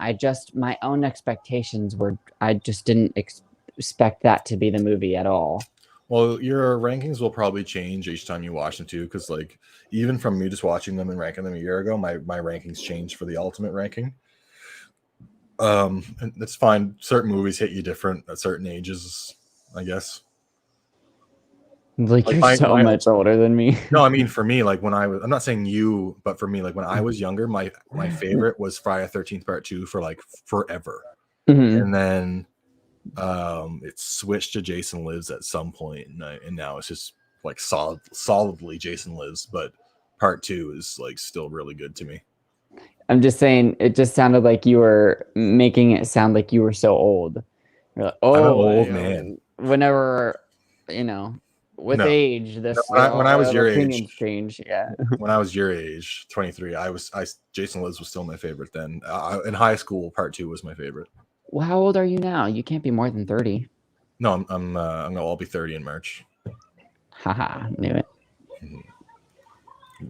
My own expectations were, I just didn't expect that to be the movie at all. Well, your rankings will probably change each time you watch them too. Because like, even from me just watching them and ranking them a year ago, my rankings changed for the ultimate ranking. And that's fine. Certain movies hit you different at certain ages, I guess. Like you're so much older than me. No, I mean, for me, like when I'm not saying you, but for me, like when I was younger, my favorite was Friday the 13th Part 2 for like forever. Mm-hmm. And then it switched to Jason Lives at some point, and now it's just like solidly Jason Lives, but Part 2 is like still really good to me. I'm just saying, it just sounded like you were making it sound like you were so old. You're like, I'm an old man. Whenever, with age, this when I was your age, change. Yeah. When I was your age, 23, Jason Lives was still my favorite then. In high school, Part 2 was my favorite. Well, how old are you now? You can't be more than 30. No, I'll be 30 in March. Haha, knew it.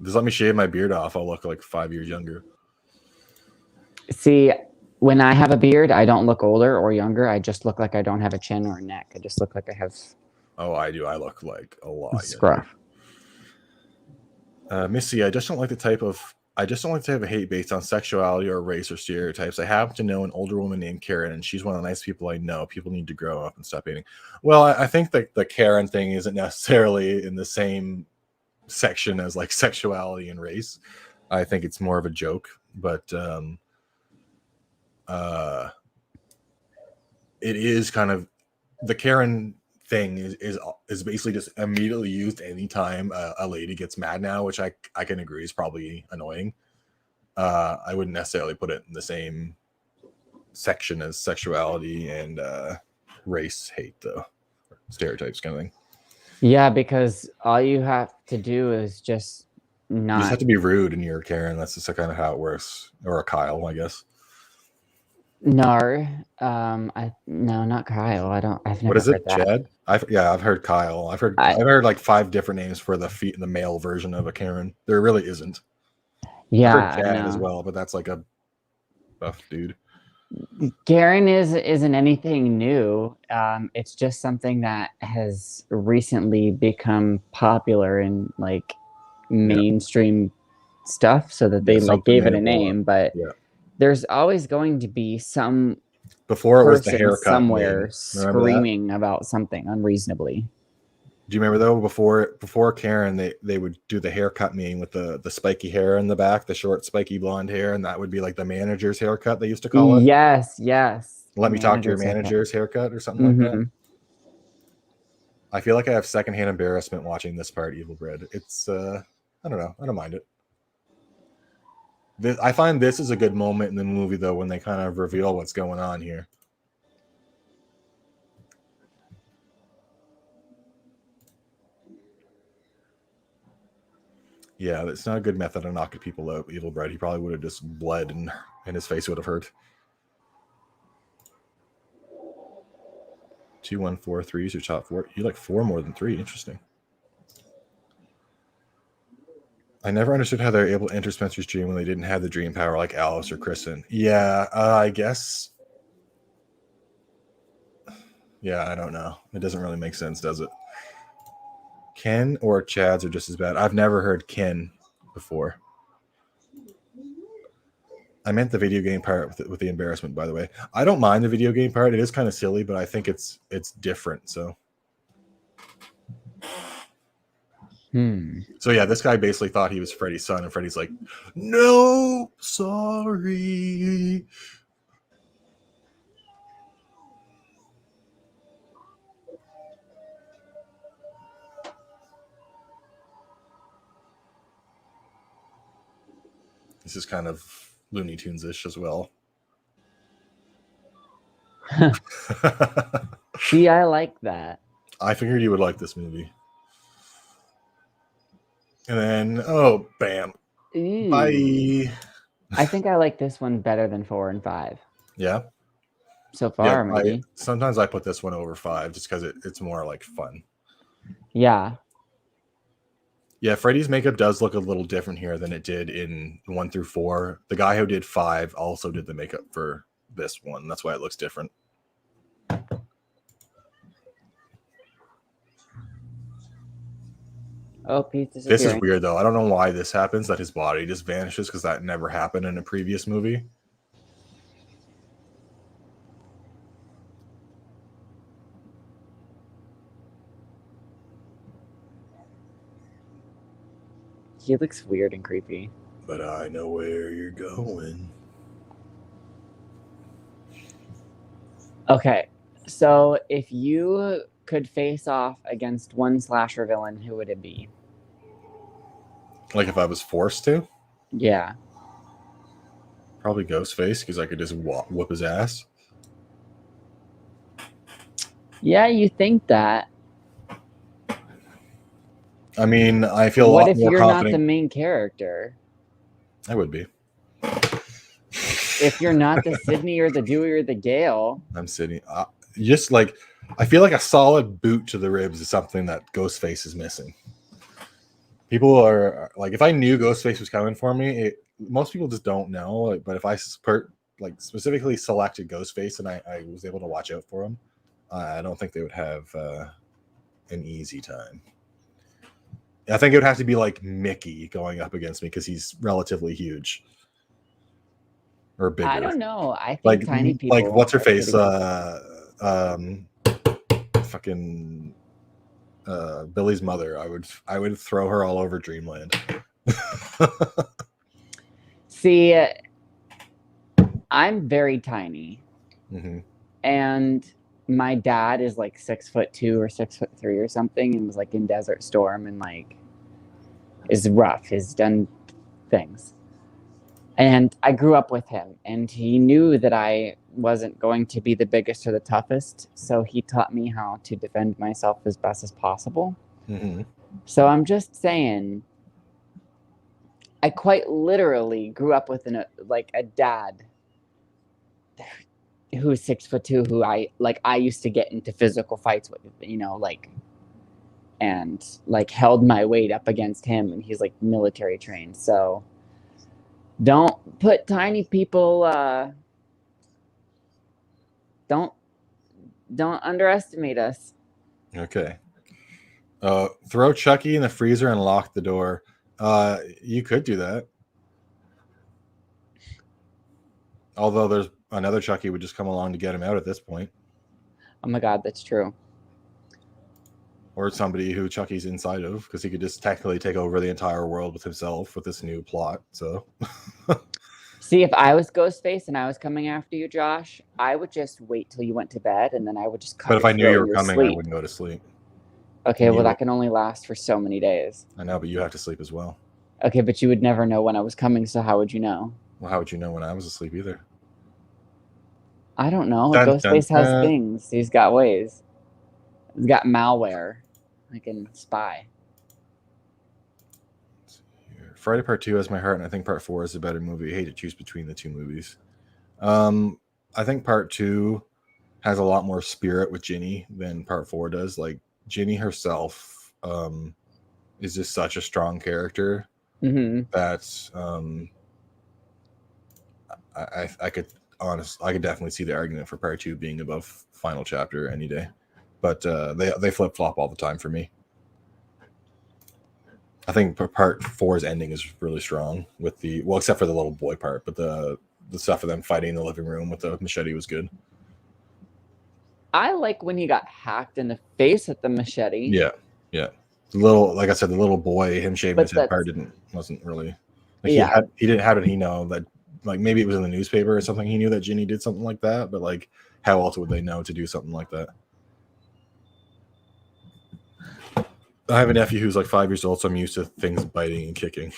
Just let me shave my beard off. I'll look like 5 years younger. See, when I have a beard, I don't look older or younger. I just look like I don't have a chin or a neck. I just look like I have. Oh, I do. I look like a lot. Scruff. Missy, I just don't like the type of hate based on sexuality or race or stereotypes. I happen to know an older woman named Karen, and she's one of the nice people I know. People need to grow up and stop hating. Well, I think that the Karen thing isn't necessarily in the same section as like sexuality and race. I think it's more of a joke, but it is kind of, the Karen thing is basically just immediately used anytime a lady gets mad now, which I can agree is probably annoying. I wouldn't necessarily put it in the same section as sexuality and race hate, though. Stereotypes kind of thing. Yeah, because all you have to do is just not. You just have to be rude in your Karen. That's just kind of how it works. Or a Kyle, I guess. No, not Kyle. I've never. What is it, heard that. Chad? I've heard Kyle. I've heard like 5 different names for the male version of a Karen. There really isn't. Yeah, I've heard Chad as well, but that's like a buff dude. Karen isn't anything new. It's just something that has recently become popular in like mainstream stuff, so that they like gave it a name. But there's always going to be some before it was the haircut somewhere screaming about something unreasonably. Do you remember though, before Karen, they would do the haircut meme with the spiky hair in the back, the short spiky blonde hair, and that would be like the manager's haircut, they used to call it. Yes. Let me talk to your manager's haircut or something like that. I feel like I have secondhand embarrassment watching this part, Evil Bread. It's I don't know. I don't mind it. I find this is a good moment in the movie, though, when they kind of reveal what's going on here. Yeah, it's not a good method of knocking people out. Evil Brett, he probably would have just bled and his face would have hurt. 2, 1, 4, 3 is your top 4. You like 4 more than 3. Interesting. I never understood how they were able to enter Spencer's dream when they didn't have the dream power like Alice or Kristen. Yeah, I guess. Yeah, I don't know. It doesn't really make sense, does it? Ken or Chads are just as bad. I've never heard Ken before. I meant the video game part with the embarrassment, by the way. I don't mind the video game part. It is kind of silly, but I think it's different. So yeah, this guy basically thought he was Freddy's son, and Freddy's like, no, sorry. This is kind of Looney Tunes-ish as well. See, I like that. I figured you would like this movie. And then, oh, bam. Ooh. Bye. I think I like this one better than 4 and 5. Yeah? So far, maybe. Sometimes I put this one over 5 just because it's more like fun. Yeah. Yeah, Freddy's makeup does look a little different here than it did in 1 through 4. The guy who did 5 also did the makeup for this one. That's why it looks different. Oh, Pete's disappearing. This is weird, though. I don't know why this happens, that his body just vanishes, because that never happened in a previous movie. He looks weird and creepy. But I know where you're going. Okay, so if you could face off against one slasher villain, who would it be? Like if I was forced to? Yeah. Probably Ghostface, because I could just whoop his ass. Yeah, you think that. I mean, I feel a What lot if more you're confident. not the main character? I would be. If you're not the Sydney or the Dewey or the Gale. I'm Sydney. Just like, I feel like a solid boot to the ribs is something that Ghostface is missing. People are like, if I knew Ghostface was coming for me, most people just don't know. But if I specifically selected Ghostface and I was able to watch out for him, I don't think they would have an easy time. I think it would have to be like Mickey going up against me because he's relatively huge or bigger. I don't know. I think like tiny people. Like what's her face? Fucking Billy's mother. I would throw her all over Dreamland. See, I'm very tiny, and my dad is like 6'2" or 6'3" or something, and was like in Desert Storm and like is rough. Has done things, and I grew up with him, and he knew that I wasn't going to be the biggest or the toughest, so he taught me how to defend myself as best as possible. So I'm just saying, I quite literally grew up with a dad who was 6'2", who I used to get into physical fights with, and like held my weight up against him, and he's like military trained. So don't put tiny people, don't underestimate us. Okay. Throw Chucky in the freezer and lock the door. You could do that. Although there's another Chucky would just come along to get him out at this point. Oh my God, that's true. Or somebody who Chucky's inside of, because he could just technically take over the entire world with himself with this new plot. So, see, if I was Ghostface and I was coming after you, Josh, I would just wait till you went to bed, and then I would just cut. But if I knew you were coming, I wouldn't go to sleep. Okay, well, that can only last for so many days. I know, but you have to sleep as well. Okay, but you would never know when I was coming, so how would you know? Well, how would you know when I was asleep either? I don't know. Dun, dun, Ghostface has dun. things. He's got ways. He's got malware. He can spy. Friday Part 2 has my heart, and I think Part 4 is a better movie. I hate to choose between the two movies. I think Part 2 has a lot more spirit with Ginny than Part 4 does. Like, Ginny herself is just such a strong character that I could definitely see the argument for Part 2 being above Final Chapter any day. But they flip-flop all the time for me. I think Part 4's ending is really strong with except for the little boy part, but the stuff of them fighting in the living room with the machete was good. I like when he got hacked in the face with the machete. Yeah. The little boy, him shaving his head part wasn't really. Like, he didn't. How did he know that? Like, maybe it was in the newspaper or something. He knew that Ginny did something like that, but like, how else would they know to do something like that? I have a nephew who's like 5 years old, so I'm used to things biting and kicking.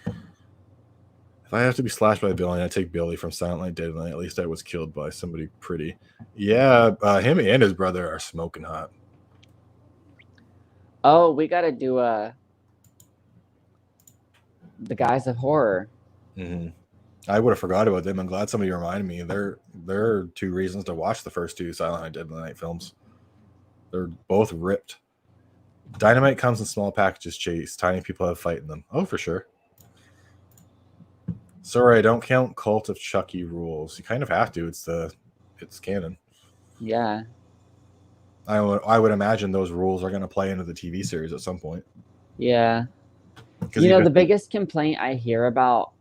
If I have to be slashed by Billy, I take Billy from Silent Night, Deadly Night. At least I was killed by somebody pretty. Yeah, him and his brother are smoking hot. Oh, we got to do the Guys of Horror. Mm-hmm. I would have forgot about them. I'm glad somebody reminded me. There are two reasons to watch the first two Silent Night, Deadly Night films. They're both ripped. Dynamite comes in small packages, Chase. Tiny people have fight in them. Oh, for sure. Sorry, I don't count Cult of Chucky rules. You kind of have to. It's canon. Yeah. I would imagine those rules are going to play into the TV series at some point. Yeah. You know, the biggest complaint I hear about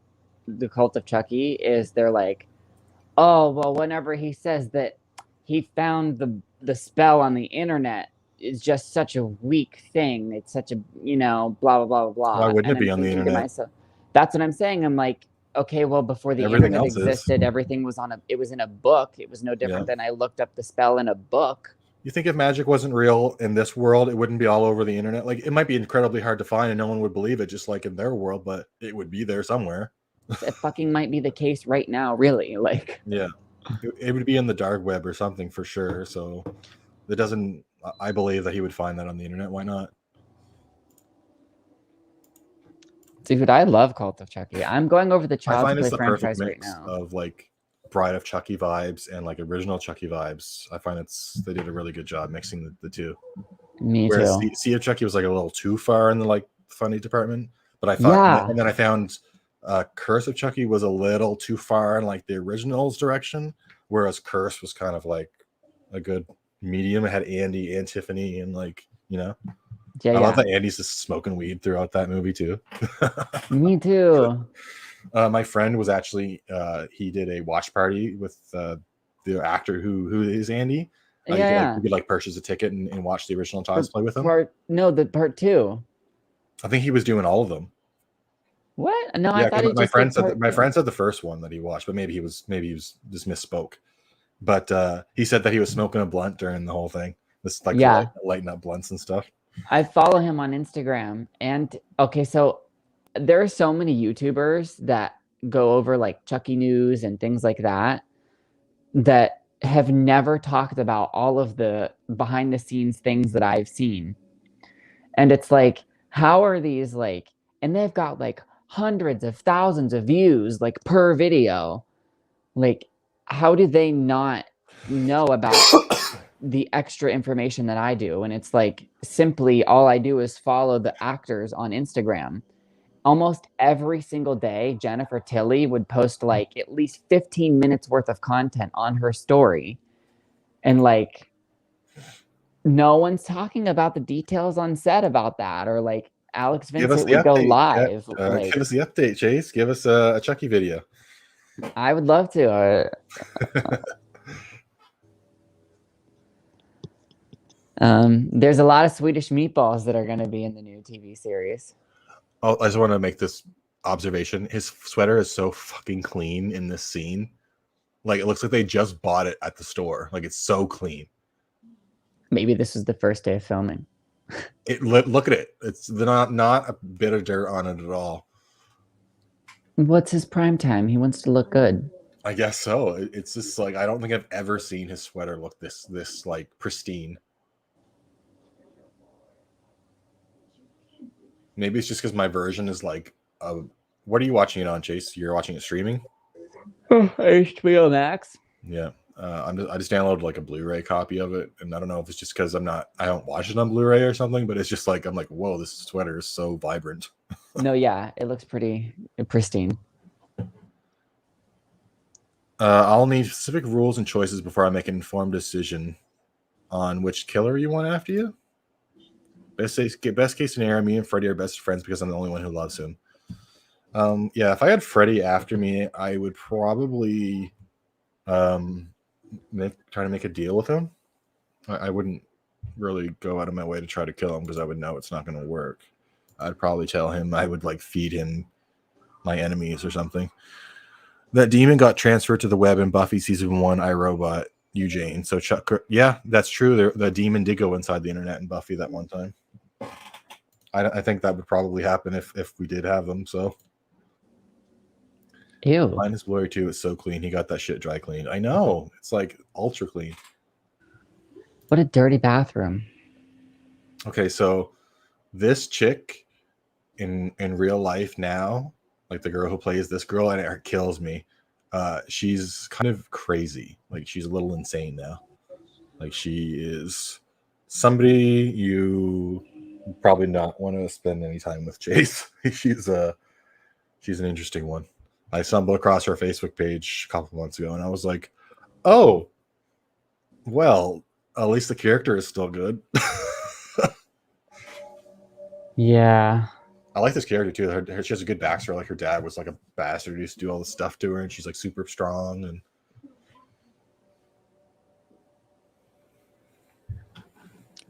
the Cult of Chucky is they're like, oh, well, whenever he says that he found the spell on the internet, is just such a weak thing. It's such a, blah, blah, blah, blah. Why wouldn't it be on the internet? That's what I'm saying. I'm like, okay, well, before the internet existed, everything was it was in a book. It was no different than I looked up the spell in a book. You think if magic wasn't real in this world, it wouldn't be all over the internet? Like, it might be incredibly hard to find and no one would believe it, just like in their world, but it would be there somewhere. It fucking might be the case right now, really. Like, yeah, it would be in the dark web or something for sure. So it doesn't. I believe that he would find that on the internet. Why not? Dude, I love Cult of Chucky. I'm going over the Child's Play the franchise right now of like Bride of Chucky vibes and like original Chucky vibes. I find they did a really good job mixing the two. Me too. Sea of Chucky was like a little too far in the like funny department, but I thought, and then I found Curse of Chucky was a little too far in like the original's direction, whereas Curse was kind of like a good medium. It had Andy and Tiffany and like, I love that Andy's just smoking weed throughout that movie too. Me too. My friend was actually he did a watch party with the actor who is Andy. You could like purchase a ticket and watch the original Child's Play with him. The part 2. I think he was doing all of them. What? No, I thought my friend said the first one that he watched, but maybe he was just misspoke. But he said that he was smoking a blunt during the whole thing. This like lighting up blunts and stuff. I follow him on Instagram, and so there are so many YouTubers that go over like Chucky news and things like that have never talked about all of the behind the scenes things that I've seen. And it's like, how are these like, and they've got like hundreds of thousands of views like per video. Like, how do they not know about the extra information that I do? And it's like, simply all I do is follow the actors on Instagram. Almost every single day, Jennifer Tilly would post like at least 15 minutes worth of content on her story. And like, no one's talking about the details on set about that. Or like Alex Vincent would go live. Give us the update, Chase. Give us a Chucky video. I would love to. There's a lot of Swedish meatballs that are going to be in the new TV series. Oh, I just want to make this observation. His sweater is so fucking clean in this scene. Like, it looks like they just bought it at the store. Like, it's so clean. Maybe this is the first day of filming. Look at it. It's not a bit of dirt on it at all. What's his prime time? He wants to look good. I guess so. It's just like I don't think I've ever seen his sweater look this like pristine. Maybe it's just because my version is like, what are you watching it on, Chase? You're watching it streaming? HBO Max. Yeah. I just downloaded like a Blu-ray copy of it, and I don't know if it's just because I don't watch it on Blu-ray or something, but it's just like I'm like, whoa, this sweater is so vibrant. No, yeah, it looks pretty pristine. I'll need specific rules and choices before I make an informed decision on which killer you want after you. Best case scenario, me and Freddy are best friends because I'm the only one who loves him. Yeah, if I had Freddy after me, I would probably try to make a deal with him. I wouldn't really go out of my way to try to kill him because I would know it's not going to work. I'd probably tell him I would like feed him my enemies or something. That demon got transferred to the web in Buffy season 1, iRobot, Eugene. So Chuck, yeah, that's true. The demon did go inside the internet in Buffy that one time. I think that would probably happen if we did have them. So, ew. Mine is blurry too. It's so clean. He got that shit dry cleaned. I know. It's like ultra clean. What a dirty bathroom. Okay, so this chick in real life now, like the girl who plays this girl, and it kills me. She's kind of crazy. Like she's a little insane now. Like she is somebody you probably not want to spend any time with, Chase. she's an interesting one. I stumbled across her Facebook page a couple months ago, and I was like, oh, well, at least the character is still good. Yeah. I like this character too. She has a good backstory. Like her dad was like a bastard who used to do all this stuff to her, and she's like super strong. And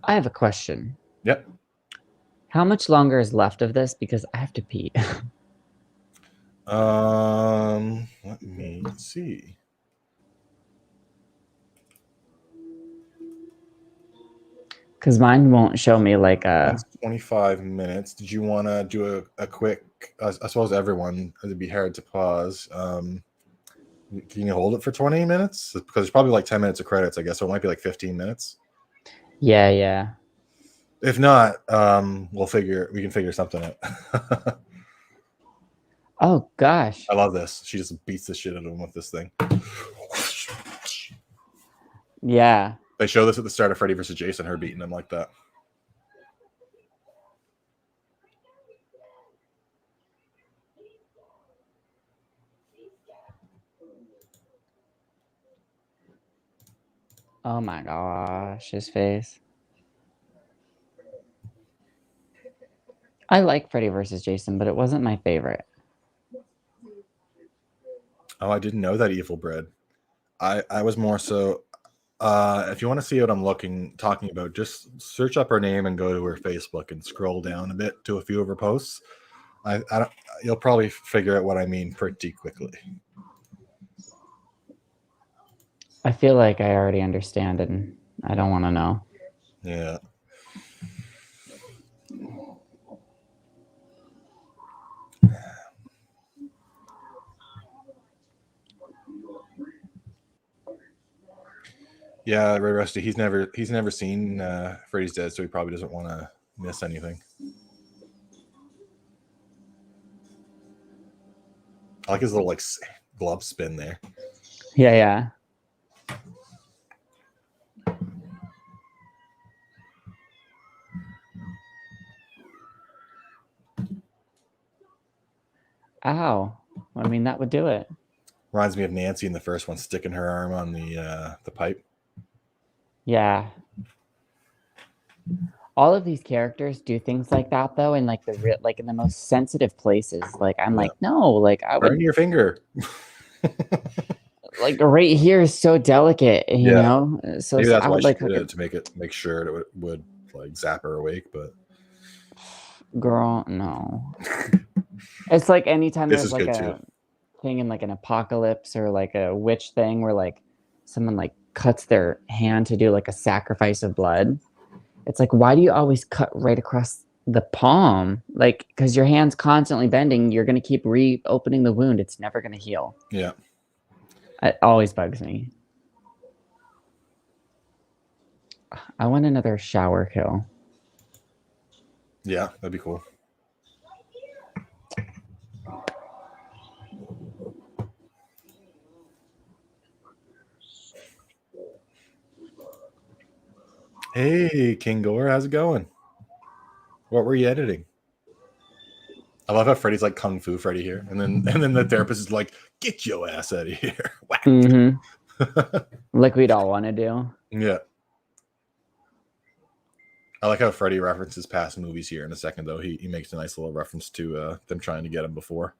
I have a question. Yep. How much longer is left of this? Because I have to pee. Let me see. Because mine won't show me like That's 25 minutes. Did you want to do a quick? I suppose everyone, it'd be hard to pause. Can you hold it for 20 minutes? Because there's probably like 10 minutes of credits, I guess. So it might be like 15 minutes. Yeah. If not, we can figure something out. Oh gosh. I love this. She just beats the shit out of him with this thing. Yeah. They show this at the start of Freddy vs. Jason, her beating him like that. Oh my gosh, his face. I like Freddy vs. Jason, but it wasn't my favorite. Oh, I didn't know that, Evil Bread. I was more so. If you want to see what I'm talking about, just search up her name and go to her Facebook and scroll down a bit to a few of her posts. You'll probably figure out what I mean pretty quickly. I feel like I already understand it, and I don't want to know. Yeah. Yeah, Ray Rusty. He's never seen Freddy's Dead, so he probably doesn't want to miss anything. I like his little like glove spin there. Yeah. Ow. I mean, that would do it. Reminds me of Nancy in the first one, sticking her arm on the pipe. Yeah. All of these characters do things like that, though, in like in the most sensitive places. Like I'm like, no, like I would burn your finger. Like right here is so delicate, you know. So maybe that's I why would she like did it to make sure it would like zap her awake. But girl, no. It's like anytime This there's is like good, a too. thing in like an apocalypse or like a witch thing where like someone like cuts their hand to do like a sacrifice of blood, It's like, why do you always cut right across the palm? Like, because your hand's constantly bending, you're going to keep reopening the wound. It's never going to heal. Yeah. It always bugs me. I want another shower kill. Yeah, that'd be cool. Hey, King Gore, how's it going? What were you editing? I love how Freddy's like Kung Fu Freddy here, and then the therapist is like, "Get your ass out of here!" Like we'd all want to do. Yeah. I like how Freddy references past movies here in a second, though. He makes a nice little reference to them trying to get him before.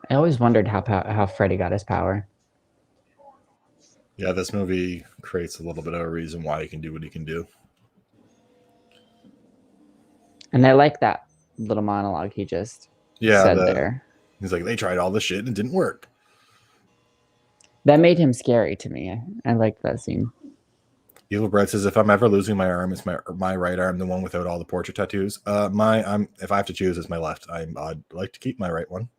I always wondered how Freddy got his power. Yeah, this movie creates a little bit of a reason why he can do what he can do. And I like that little monologue he just said there. He's like, they tried all this shit and it didn't work. That made him scary to me. I liked that scene. Evil Bread says, if I'm ever losing my arm, it's my right arm, the one without all the portrait tattoos. If I have to choose, it's my left. I'd like to keep my right one.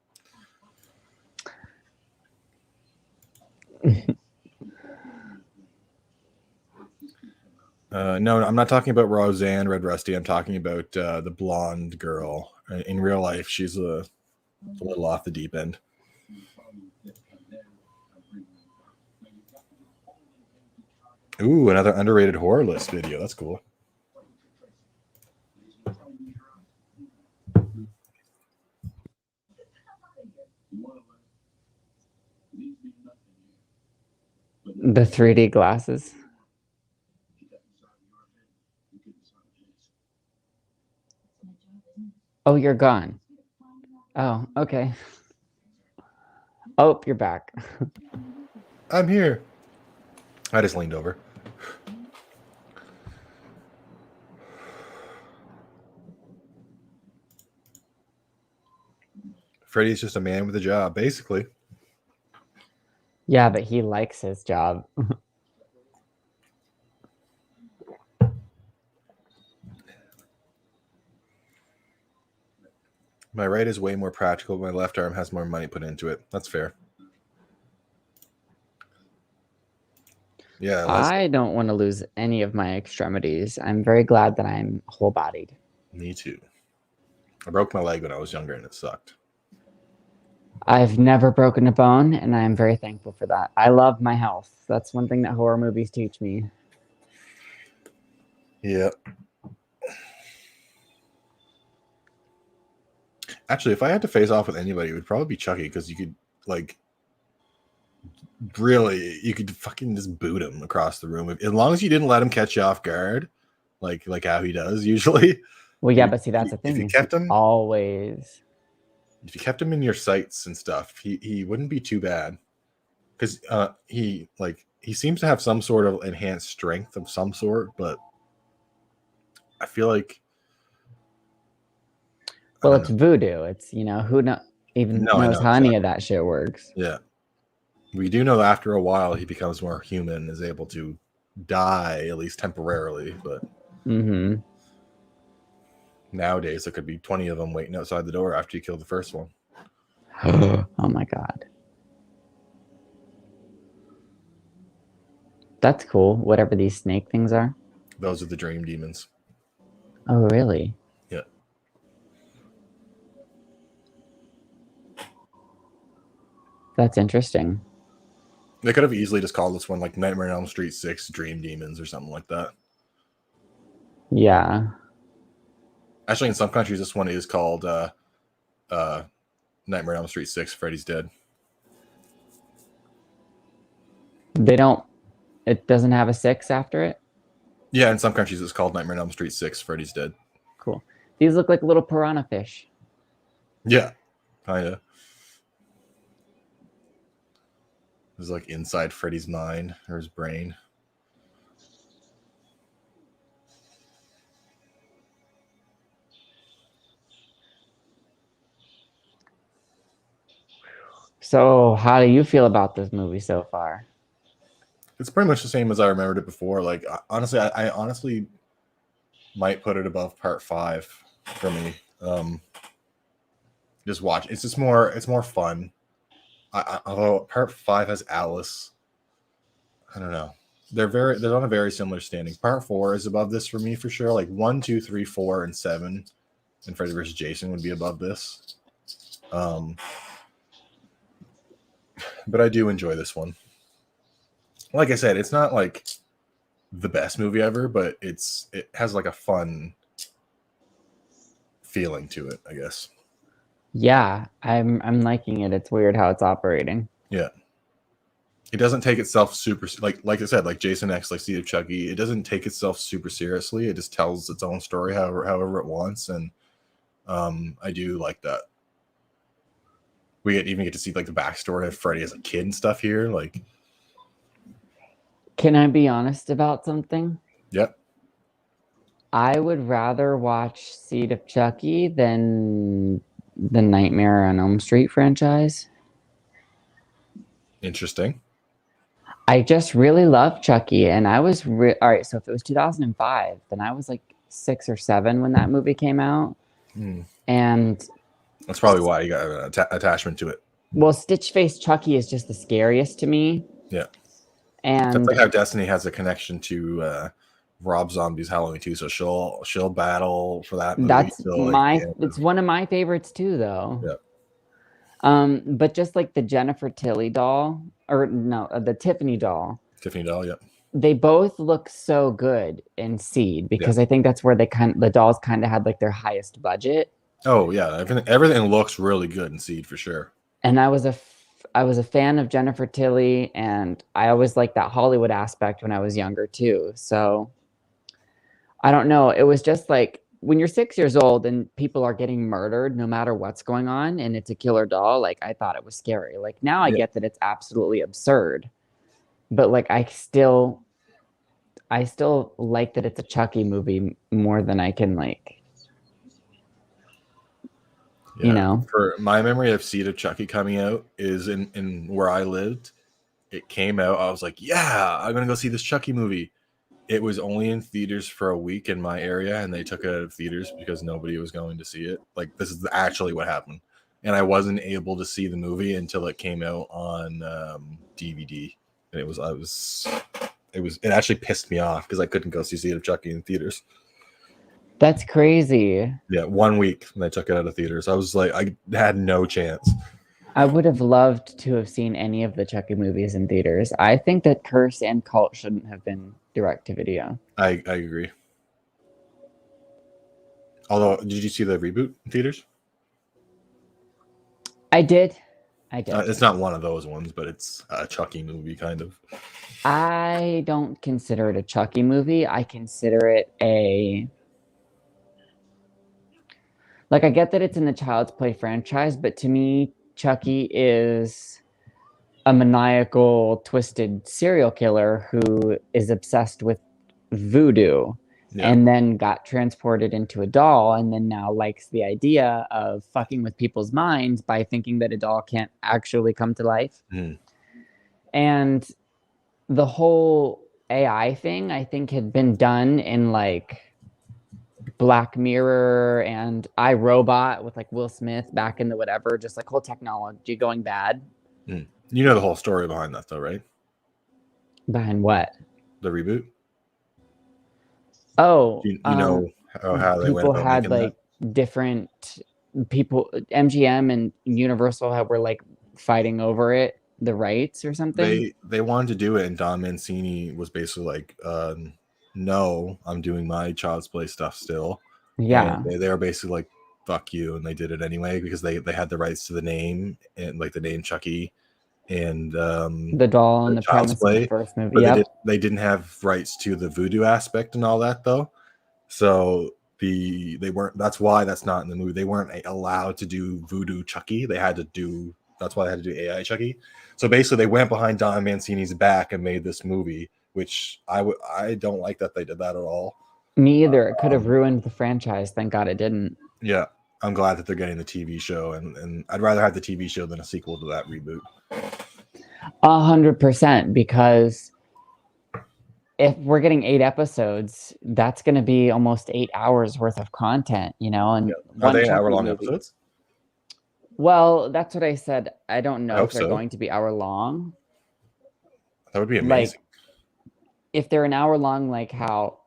No, I'm not talking about Roseanne Red Rusty. I'm talking about the blonde girl. In real life, she's a little off the deep end. Ooh, another underrated horror list video. That's cool. The 3D glasses. Oh, you're gone. Oh, okay. Oh, you're back. I'm here. I just leaned over. Freddy's just a man with a job, basically. Yeah, but he likes his job. My right is way more practical. My left arm has more money put into it. That's fair. Yeah, I don't want to lose any of my extremities. I'm very glad that I'm whole-bodied. Me too. I broke my leg when I was younger and it sucked. I've never broken a bone, and I am very thankful for that. I love my health. That's one thing that horror movies teach me. Yeah. Actually, if I had to face off with anybody, it would probably be Chucky, because you could, like, really, you could fucking just boot him across the room. As long as you didn't let him catch you off guard, like how he does usually. Well, yeah, but see, that's the thing. If you kept him... If you kept him in your sights and stuff, he wouldn't be too bad, because he seems to have some sort of enhanced strength of some sort, but I feel like, well, it's voodoo. It's, who knows how any of that shit works. Yeah, we do know that after a while he becomes more human and is able to die, at least temporarily, but nowadays there could be 20 of them waiting outside the door after you kill the first one. Oh my god. That's cool. Whatever these snake things are. Those are the dream demons. Oh, really? Yeah. That's interesting. They could have easily just called this one like Nightmare on Elm Street 6 Dream Demons or something like that. Yeah. Actually, in some countries, this one is called Nightmare on Elm Street 6 Freddy's Dead. It doesn't have a 6 after it? Yeah, in some countries, it's called Nightmare on Elm Street 6 Freddy's Dead. Cool. These look like little piranha fish. Yeah, kind of. This is like inside Freddy's mind or his brain. So, how do you feel about this movie so far? It's pretty much the same as I remembered it before. Like, honestly, I honestly might put it above part 5 for me. Just watch. It's more fun. Although part 5 has Alice. I don't know. They're on a very similar standing. Part 4 is above this for me for sure. Like 1, 2, 3, 4, and 7, and Freddy vs. Jason would be above this. But I do enjoy this one. Like I said, it's not like the best movie ever, but it has like a fun feeling to it, I guess. Yeah, I'm liking it. It's weird how it's operating. Yeah. It doesn't take itself super like I said, like Jason X, like Seed of Chucky. It doesn't take itself super seriously. It just tells its own story however it wants, and I do like that. We even get to see like the backstory of Freddy as a kid and stuff here. Like, can I be honest about something? Yep. I would rather watch Seed of Chucky than the Nightmare on Elm Street franchise. Interesting. I just really love Chucky, and I was all right. So if it was 2005, then I was like 6 or 7 when that movie came out, and that's probably why you got an attachment to it. Well, Stitch Face Chucky is just the scariest to me. Yeah, and that's like how Destiny has a connection to Rob Zombie's Halloween too. So she'll battle for that movie. That's so, it's one of my favorites too, though. Yeah. But just like the Jennifer Tilly doll, or no, the Tiffany doll. Tiffany doll, yeah. They both look so good in Seed because I think that's where the dolls kind of had like their highest budget. Oh yeah, everything looks really good in Seed for sure. And I was a fan of Jennifer Tilly, and I always liked that Hollywood aspect when I was younger too. So I don't know. It was just like when you're 6 years old and people are getting murdered no matter what's going on, and it's a killer doll, like I thought it was scary. Like now I get that it's absolutely absurd, but like I still like that it's a Chucky movie more than I can like. Yeah, you know, for my memory of Seed of Chucky coming out is in where I lived. It came out. I was like, yeah, I'm gonna go see this Chucky movie. It was only in theaters for a week in my area, and they took it out of theaters because nobody was going to see it. Like, this is actually what happened. And I wasn't able to see the movie until it came out on DVD. And it actually pissed me off because I couldn't go see Seed of Chucky in theaters. That's crazy. Yeah, 1 week and they took it out of theaters. I was like, I had no chance. I would have loved to have seen any of the Chucky movies in theaters. I think that Curse and Cult shouldn't have been direct to video. I agree. Although, did you see the reboot in theaters? I did. It's not one of those ones, but it's a Chucky movie, kind of. I don't consider it a Chucky movie. I consider it I get that it's in the Child's Play franchise, but to me, Chucky is a maniacal, twisted serial killer who is obsessed with voodoo and then got transported into a doll and then now likes the idea of fucking with people's minds by thinking that a doll can't actually come to life. And the whole AI thing, I think, had been done in like Black Mirror and iRobot with like Will Smith back in the whatever, just like whole technology going bad. You know the whole story behind that, though, right? Behind what? The reboot. Oh, You know how they went people about had making like that? different people. MGM and Universal were like fighting over it, the rights or something. They wanted to do it, and Don Mancini was basically like, "No, I'm doing my Child's Play stuff still." Yeah, And they were basically like, "Fuck you," and they did it anyway because they had the rights to the name and like the name Chucky and the doll and the Child's premise of the Play, first movie. but Yep. they didn't have rights to the voodoo aspect and all that though. So they weren't. That's why that's not in the movie. They weren't allowed to do voodoo Chucky. They had to do. That's why they had to do AI Chucky. So basically, they went behind Don Mancini's back and made this movie, which I don't like that they did that at all. Me either. It could have ruined the franchise. Thank God it didn't. Yeah, I'm glad that they're getting the TV show, and I'd rather have the TV show than a sequel to that reboot. 100%, because if we're getting 8 episodes, that's going to be almost 8 hours worth of content, you know. And Are they hour-long episodes? Well, that's what I said. I don't know if they're so. going to be hour-long. That would be amazing. Like, if they're an hour-long, like how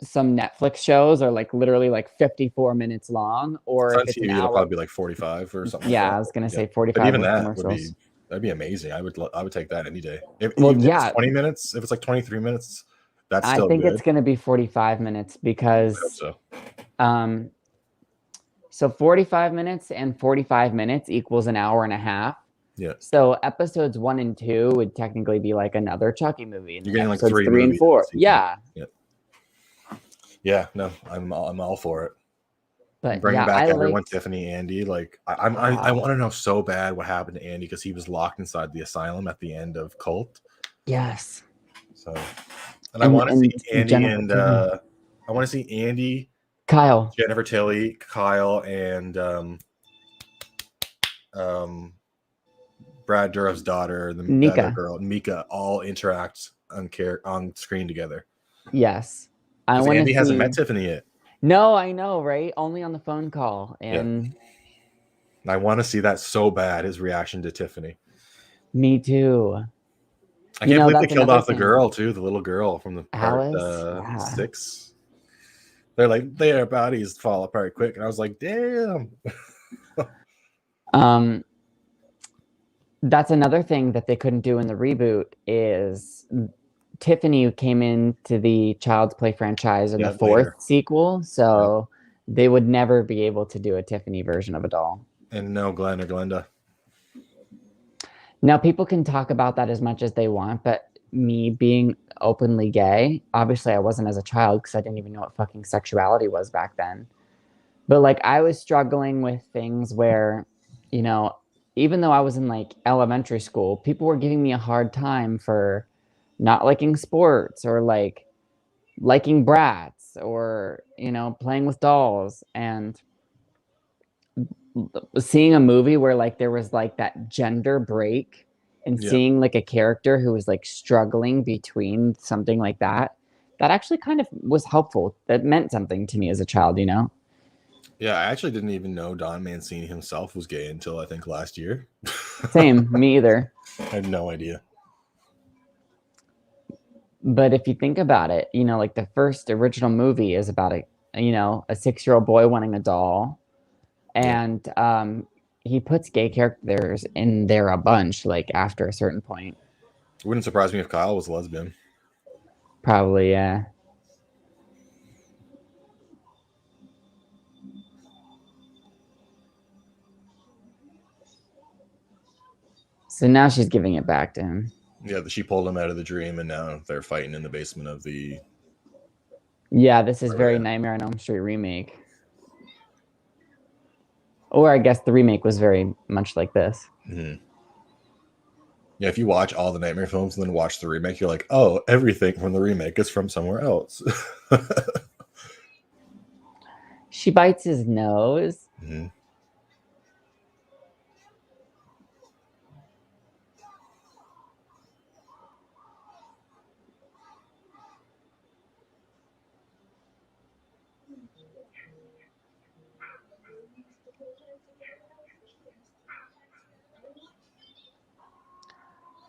some Netflix shows are like literally like 54 minutes long, or if it's TV, an hour, it'll probably be like 45 or something. Yeah, like that. I was gonna say 45. But even that that'd be amazing. I would take that any day. If it's 20 minutes, if it's like 23 minutes, that's still I think good. it's gonna be 45 minutes because I hope so. So 45 minutes and 45 minutes equals an hour and a half. Yeah. So episodes 1 and 2 would technically be like another Chucky movie. And you're getting like episodes 3 and 4. Yeah. Yeah. No, I'm all for it. But bringing back everyone, Tiffany, Andy. Like I want to know so bad what happened to Andy because he was locked inside the asylum at the end of Cult. Yes. So, and I want to see Andy and I want to see Andy, Kyle, Jennifer Tilly, Kyle, and Brad Dourif's daughter, the other girl, Mika, all interact on screen together. Yes, I want to see. Andy hasn't met Tiffany yet. No, I know, right? Only on the phone call, and I want to see that so bad. His reaction to Tiffany. Me too. I can't believe they killed off the girl too, the little girl from the part Alice? 6. They're like, their bodies fall apart quick, and I was like, damn. That's another thing that they couldn't do in the reboot is Tiffany came into the Child's Play franchise in the 4th sequel, so they would never be able to do a Tiffany version of a doll. And no Glenn or Glenda. Now, people can talk about that as much as they want, but me being openly gay, obviously I wasn't as a child because I didn't even know what fucking sexuality was back then. But like I was struggling with things where, you know, even though I was in like elementary school, people were giving me a hard time for not liking sports or like liking brats or, you know, playing with dolls. And seeing a movie where like there was like that gender break and seeing like a character who was like struggling between something like that actually kind of was helpful. That meant something to me as a child, you know? Yeah, I actually didn't even know Don Mancini himself was gay until I think last year. Same, me either. I had no idea. But if you think about it, you know, like the first original movie is about a 6-year-old boy wanting a doll. And he puts gay characters in there a bunch, like after a certain point. It wouldn't surprise me if Kyle was a lesbian. Probably, yeah. So now she's giving it back to him. Yeah, she pulled him out of the dream, and now they're fighting in the basement of the... Yeah, this is very Nightmare on Elm Street remake. Or I guess the remake was very much like this. Mm-hmm. Yeah, if you watch all the Nightmare films and then watch the remake, you're like, oh, everything from the remake is from somewhere else. She bites his nose. Mm-hmm.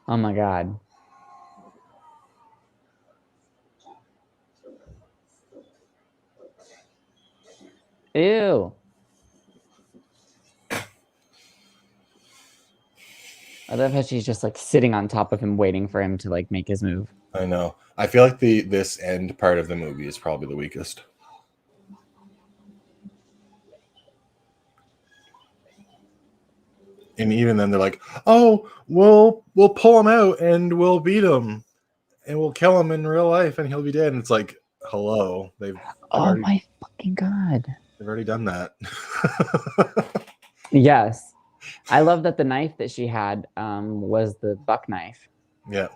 Oh my god. Ew. I love how she's just like sitting on top of him, waiting for him to like make his move. I know. I feel like this end part of the movie is probably the weakest. And even then, they're like, "Oh, we'll pull him out and we'll beat him and we'll kill him in real life and he'll be dead." And it's like, hello, they've Oh my fucking god. They've already done that. Yes. I love that the knife that she had was the buck knife. Yeah.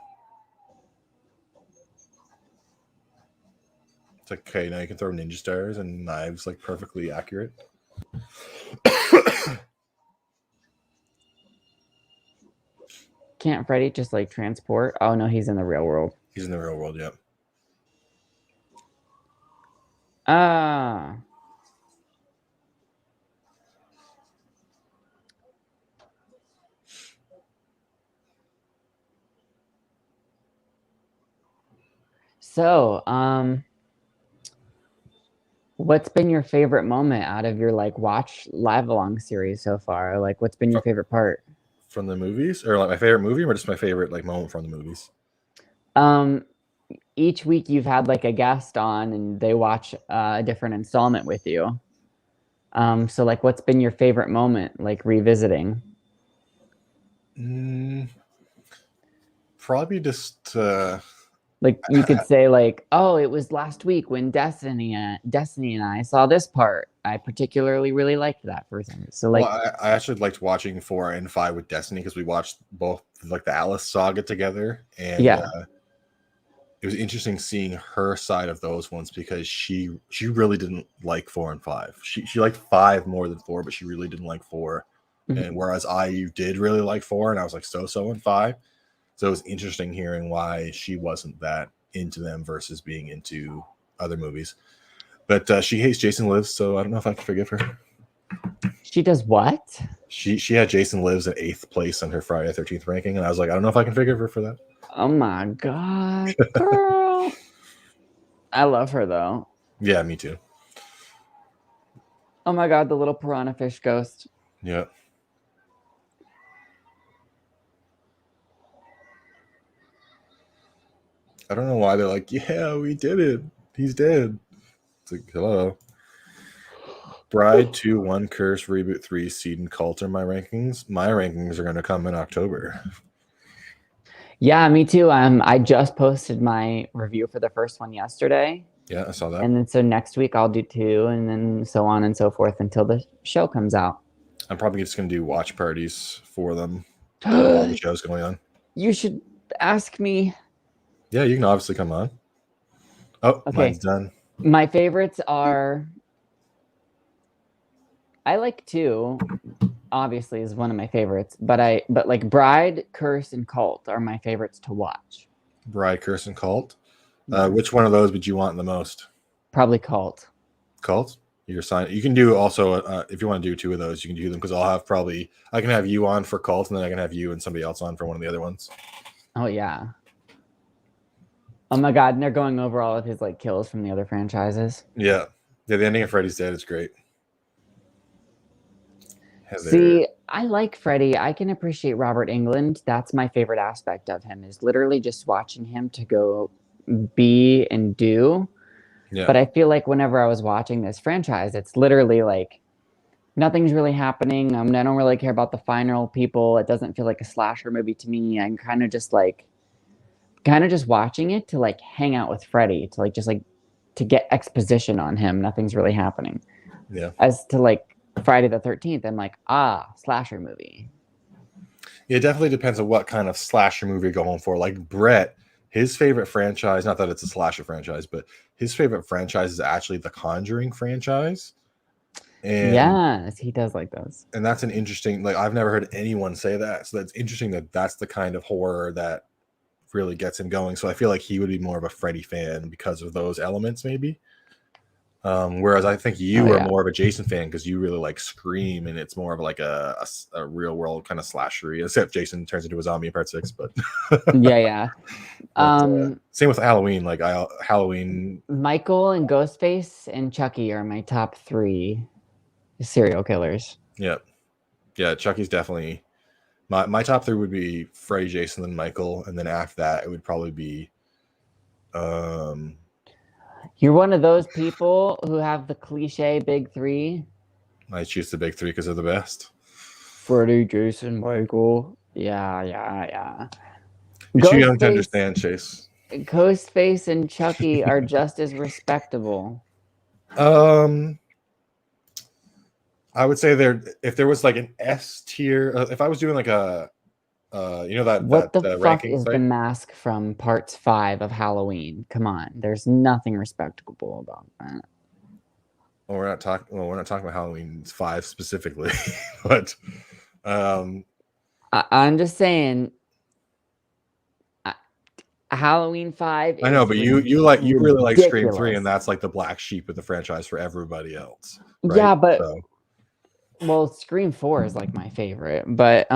It's like, okay, now you can throw ninja stars and knives like perfectly accurate. Can't Freddy just like transport? Oh no, he's in the real world. He's in the real world, yeah. Ah. So, what's been your favorite moment out of your like watch live along series so far? Like, what's been your favorite part from the movies, or like my favorite movie, or just my favorite like moment from the movies? Each week you've had like a guest on, and they watch a different installment with you. So like, what's been your favorite moment, like revisiting? Probably just like you could say like, oh, it was last week when Destiny and I saw this part. I particularly really liked that for some. So like, well, I actually liked watching 4 and 5 with Destiny because we watched both like the Alice saga together, and it was interesting seeing her side of those ones because she really didn't like 4 and 5. She liked 5 more than 4, but she really didn't like 4. Mm-hmm. And whereas I did really like 4, and I was like so in 5. So it was interesting hearing why she wasn't that into them versus being into other movies. But she hates Jason Lives, so I don't know if I can forgive her. She does what? She had Jason Lives at 8th place on her Friday 13th ranking, and I was like, I don't know if I can forgive her for that. Oh my god, girl. I love her though. Yeah, me too. Oh my god, the little piranha fish ghost. Yeah. I don't know why they're like, yeah, we did it. He's dead. It's like, hello. Bride 2, 1, Curse, Reboot 3, Seed, and Cult are my rankings. My rankings are going to come in October. Yeah, me too. I just posted my review for the first one yesterday. Yeah, I saw that. And then so next week I'll do 2, and then so on and so forth until the show comes out. I'm probably just going to do watch parties for them. All the shows going on. You should ask me. Yeah, you can obviously come on. Oh, okay. Mine's done. My favorites are... I like 2, obviously, is one of my favorites, but like Bride, Curse, and Cult are my favorites to watch. Bride, Curse, and Cult. Which one of those would you want the most? Probably Cult. Cult? You're signed. You can do also if you want to do 2 of those, you can do them because I can have you on for Cult, and then I can have you and somebody else on for one of the other ones. Oh yeah. Oh my god, and they're going over all of his like kills from the other franchises. Yeah, the ending of Freddy's Dead is great. See, I like Freddy. I can appreciate Robert Englund. That's my favorite aspect of him, is literally just watching him to go be and do. Yeah. But I feel like whenever I was watching this franchise, it's literally like nothing's really happening. I don't really care about the final people. It doesn't feel like a slasher movie to me. I'm kind of just watching it to like hang out with Freddy, to like just like to get exposition on him. Nothing's really happening. Yeah. As to like Friday the 13th, I'm like, slasher movie. It definitely depends on what kind of slasher movie you're going for. Like Brett, his favorite franchise, not that it's a slasher franchise, but his favorite franchise is actually the Conjuring franchise. And yes, he does like those. And that's an interesting, like I've never heard anyone say that. So that's interesting that that's the kind of horror that really gets him going. So I feel like he would be more of a Freddy fan because of those elements, maybe. Whereas I think you are yeah. more of a Jason fan because you really like Scream, and it's more of like a real world kind of slashery. Except Jason turns into a zombie in part 6, but Yeah. but, same with Halloween. Like Halloween, Michael and Ghostface and Chucky are my top 3 serial killers. yeah, Chucky's definitely my top 3 would be Freddy, Jason, and Michael, and then after that it would probably be You're one of those people who have the cliche big 3. I choose the big 3 because they're the best. Freddy, Jason, Michael. Yeah. You're too young to understand, Chase. Ghostface and Chucky are just as respectable. I would say if there was like an S tier, if I was doing like a What the fuck ranking is site? the mask from parts 5 of Halloween? Come on, there's nothing respectable about that. Well, we're not talking about Halloween 5 specifically, but I'm just saying, Halloween 5. I know, but you really like Scream 3, and that's like the black sheep of the franchise for everybody else. Right? Yeah, but well, Scream 4 is like my favorite, but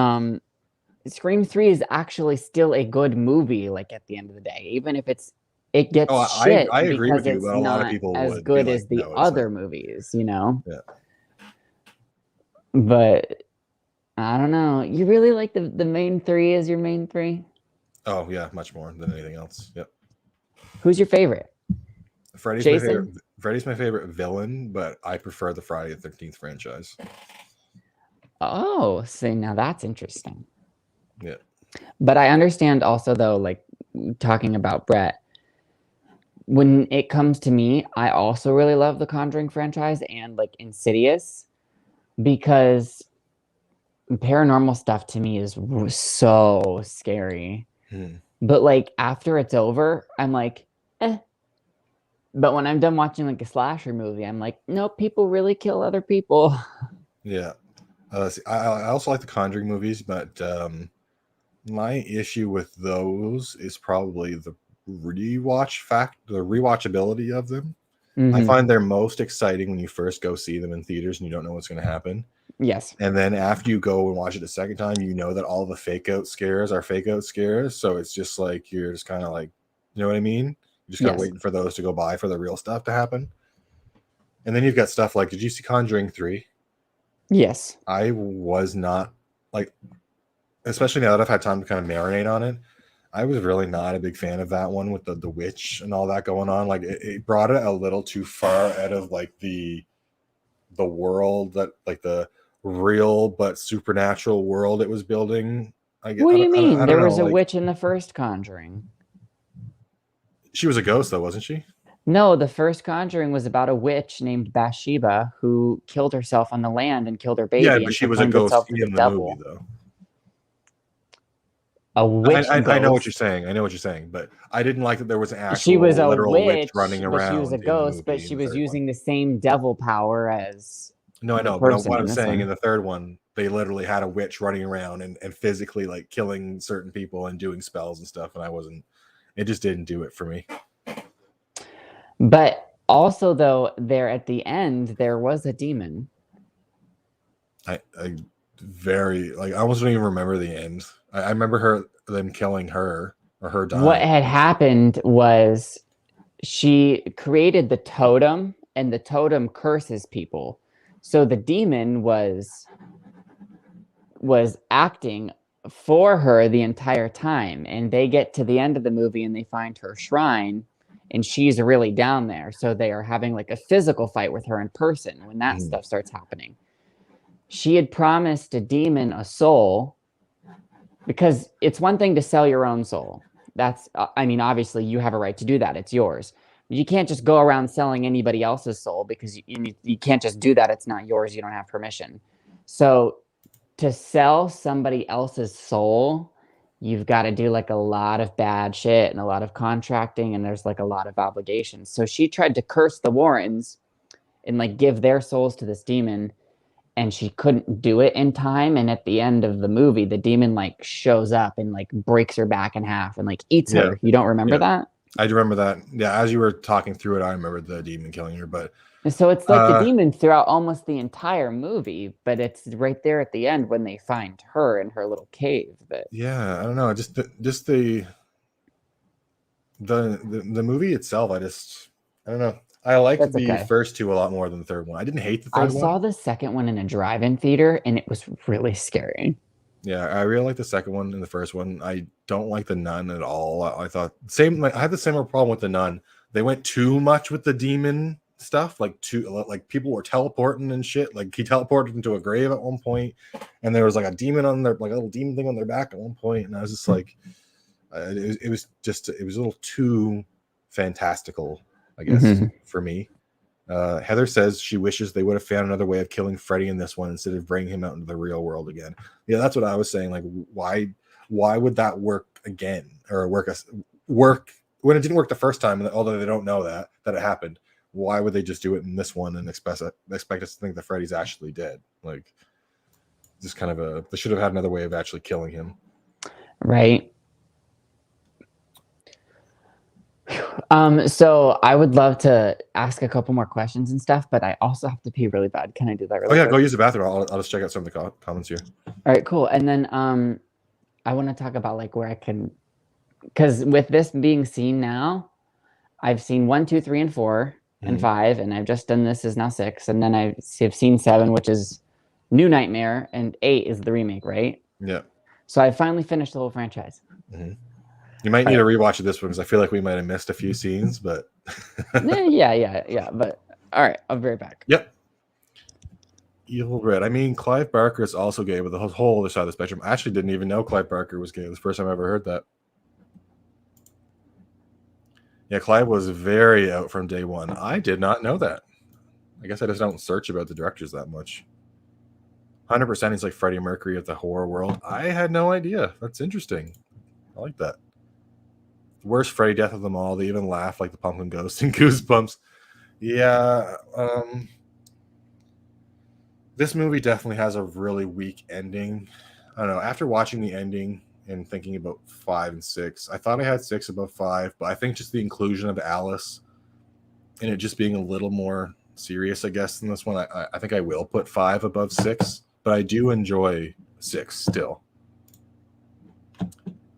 Scream 3 is actually still a good movie. Like at the end of the day, even if it gets shit, I agree because with you, it's but a lot of not people as would good be as like, the no, other movies, you know. Yeah. But I don't know. You really like the main 3 as your main 3? Oh yeah, much more than anything else. Yep. Who's your favorite? Freddy's Jason? my favorite. Freddy's my favorite villain, but I prefer the Friday the 13th franchise. Oh, see, now that's interesting. Yeah. But I understand also, though, like talking about Brett, when it comes to me, I also really love the Conjuring franchise and like Insidious, because paranormal stuff to me is so scary. But like after it's over, I'm like, eh. But when I'm done watching like a slasher movie, I'm like, no, people really kill other people. Yeah. I also like the Conjuring movies, but my issue with those is probably the rewatchability of them. Mm-hmm. I find they're most exciting when you first go see them in theaters and you don't know what's going to happen. Yes. And then after you go and watch it a second time, you know that all the fake out scares are fake out scares. So it's just like, you're just kind of like, you know what I mean? You just kind of waiting for those to go by for the real stuff to happen. And then you've got stuff like, did you see Conjuring 3? Yes. I was not like, especially now that I've had time to kind of marinate on it, I was really not a big fan of that one with the witch and all that going on. Like it brought it a little too far out of like the world, that like the real but supernatural world it was building. What do you mean? There was a witch in the first Conjuring. She was a ghost though, wasn't she? No, the first Conjuring was about a witch named Bathsheba who killed herself on the land and killed her baby. Yeah, but she was a ghost in the movie, though. A witch. I know what you're saying. I know what you're saying, but I didn't like that there was an actual she was a literal witch running but around. She was a ghost, but she was using the same devil power as. No, I know. But what I'm saying, in the third one, they literally had a witch running around and physically like killing certain people and doing spells and stuff, and it just didn't do it for me. But also, though, there at the end, there was a demon. I almost don't even remember the end. I remember them killing her or her dying. What had happened was she created the totem, and the totem curses people. So the demon was acting for her the entire time, and they get to the end of the movie and they find her shrine. And she's really down there. So they are having like a physical fight with her in person when that stuff starts happening. She had promised a demon a soul, because it's one thing to sell your own soul. That's, I mean, obviously you have a right to do that. It's yours. You can't just go around selling anybody else's soul, because you can't just do that. It's not yours. You don't have permission. So to sell somebody else's soul, you've got to do like a lot of bad shit and a lot of contracting, and there's like a lot of obligations. So she tried to curse the Warrens and like give their souls to this demon, and she couldn't do it in time. And at the end of the movie, the demon like shows up and like breaks her back in half and like eats her. You don't remember that? I do remember that. Yeah, as you were talking through it, I remember the demon killing her. But So it's like the demon throughout almost the entire movie, but it's right there at the end when they find her in her little cave. But yeah, I don't know. Just the movie itself. I don't know. I liked the first two a lot more than the third one. I didn't hate the third one. I saw the second one in a drive-in theater, and it was really scary. Yeah, I really like the second one and the first one. I don't like the nun at all. I thought I had the similar problem with the nun. They went too much with the demon stuff, like people were teleporting and shit. Like he teleported into a grave at one point, and there was like a demon on their, like a little demon thing on their back at one point, and I was just like, it was a little too fantastical, I guess, for me. Heather says she wishes they would have found another way of killing Freddy in this one instead of bringing him out into the real world again. Yeah, that's what I was saying. Like, why would that work again, or work when it didn't work the first time? Although they don't know that it happened, why would they just do it in this one and expect us to think that Freddy's actually dead? Like, just kind of they should have had another way of actually killing him, right? So I would love to ask a couple more questions and stuff, but I also have to pee really bad. Can I do that really quick? Go use the bathroom. I'll just check out some of the comments here. All right, cool. And then I want to talk about like where I can, because with this being seen now, I've seen 1, 2, 3, and 4 and 5, and I've just done this is now 6, and then I've seen 7, which is New Nightmare, and 8 is the remake, right? Yeah. So I finally finished the whole franchise. You might need to rewatch this one because I feel like we might have missed a few scenes, but yeah. But all right, I'll be right back. Yep. Evil Red. I mean, Clive Barker is also gay, but the whole other side of the spectrum. I actually didn't even know Clive Barker was gay. It was the first time I ever heard that. Yeah, Clive was very out from day one. I did not know that. I guess I just don't search about the directors that much. 100% he's like Freddie Mercury of the horror world. I had no idea. That's interesting. I like that. Worst Freddy death of them all. They even laugh like the pumpkin ghost in Goosebumps. Yeah. This movie definitely has a really weak ending. I don't know. After watching the ending and thinking about 5 and 6, I thought I had 6 above 5, but I think just the inclusion of Alice and it just being a little more serious, I guess, than this one, I think I will put 5 above 6, but I do enjoy 6 still.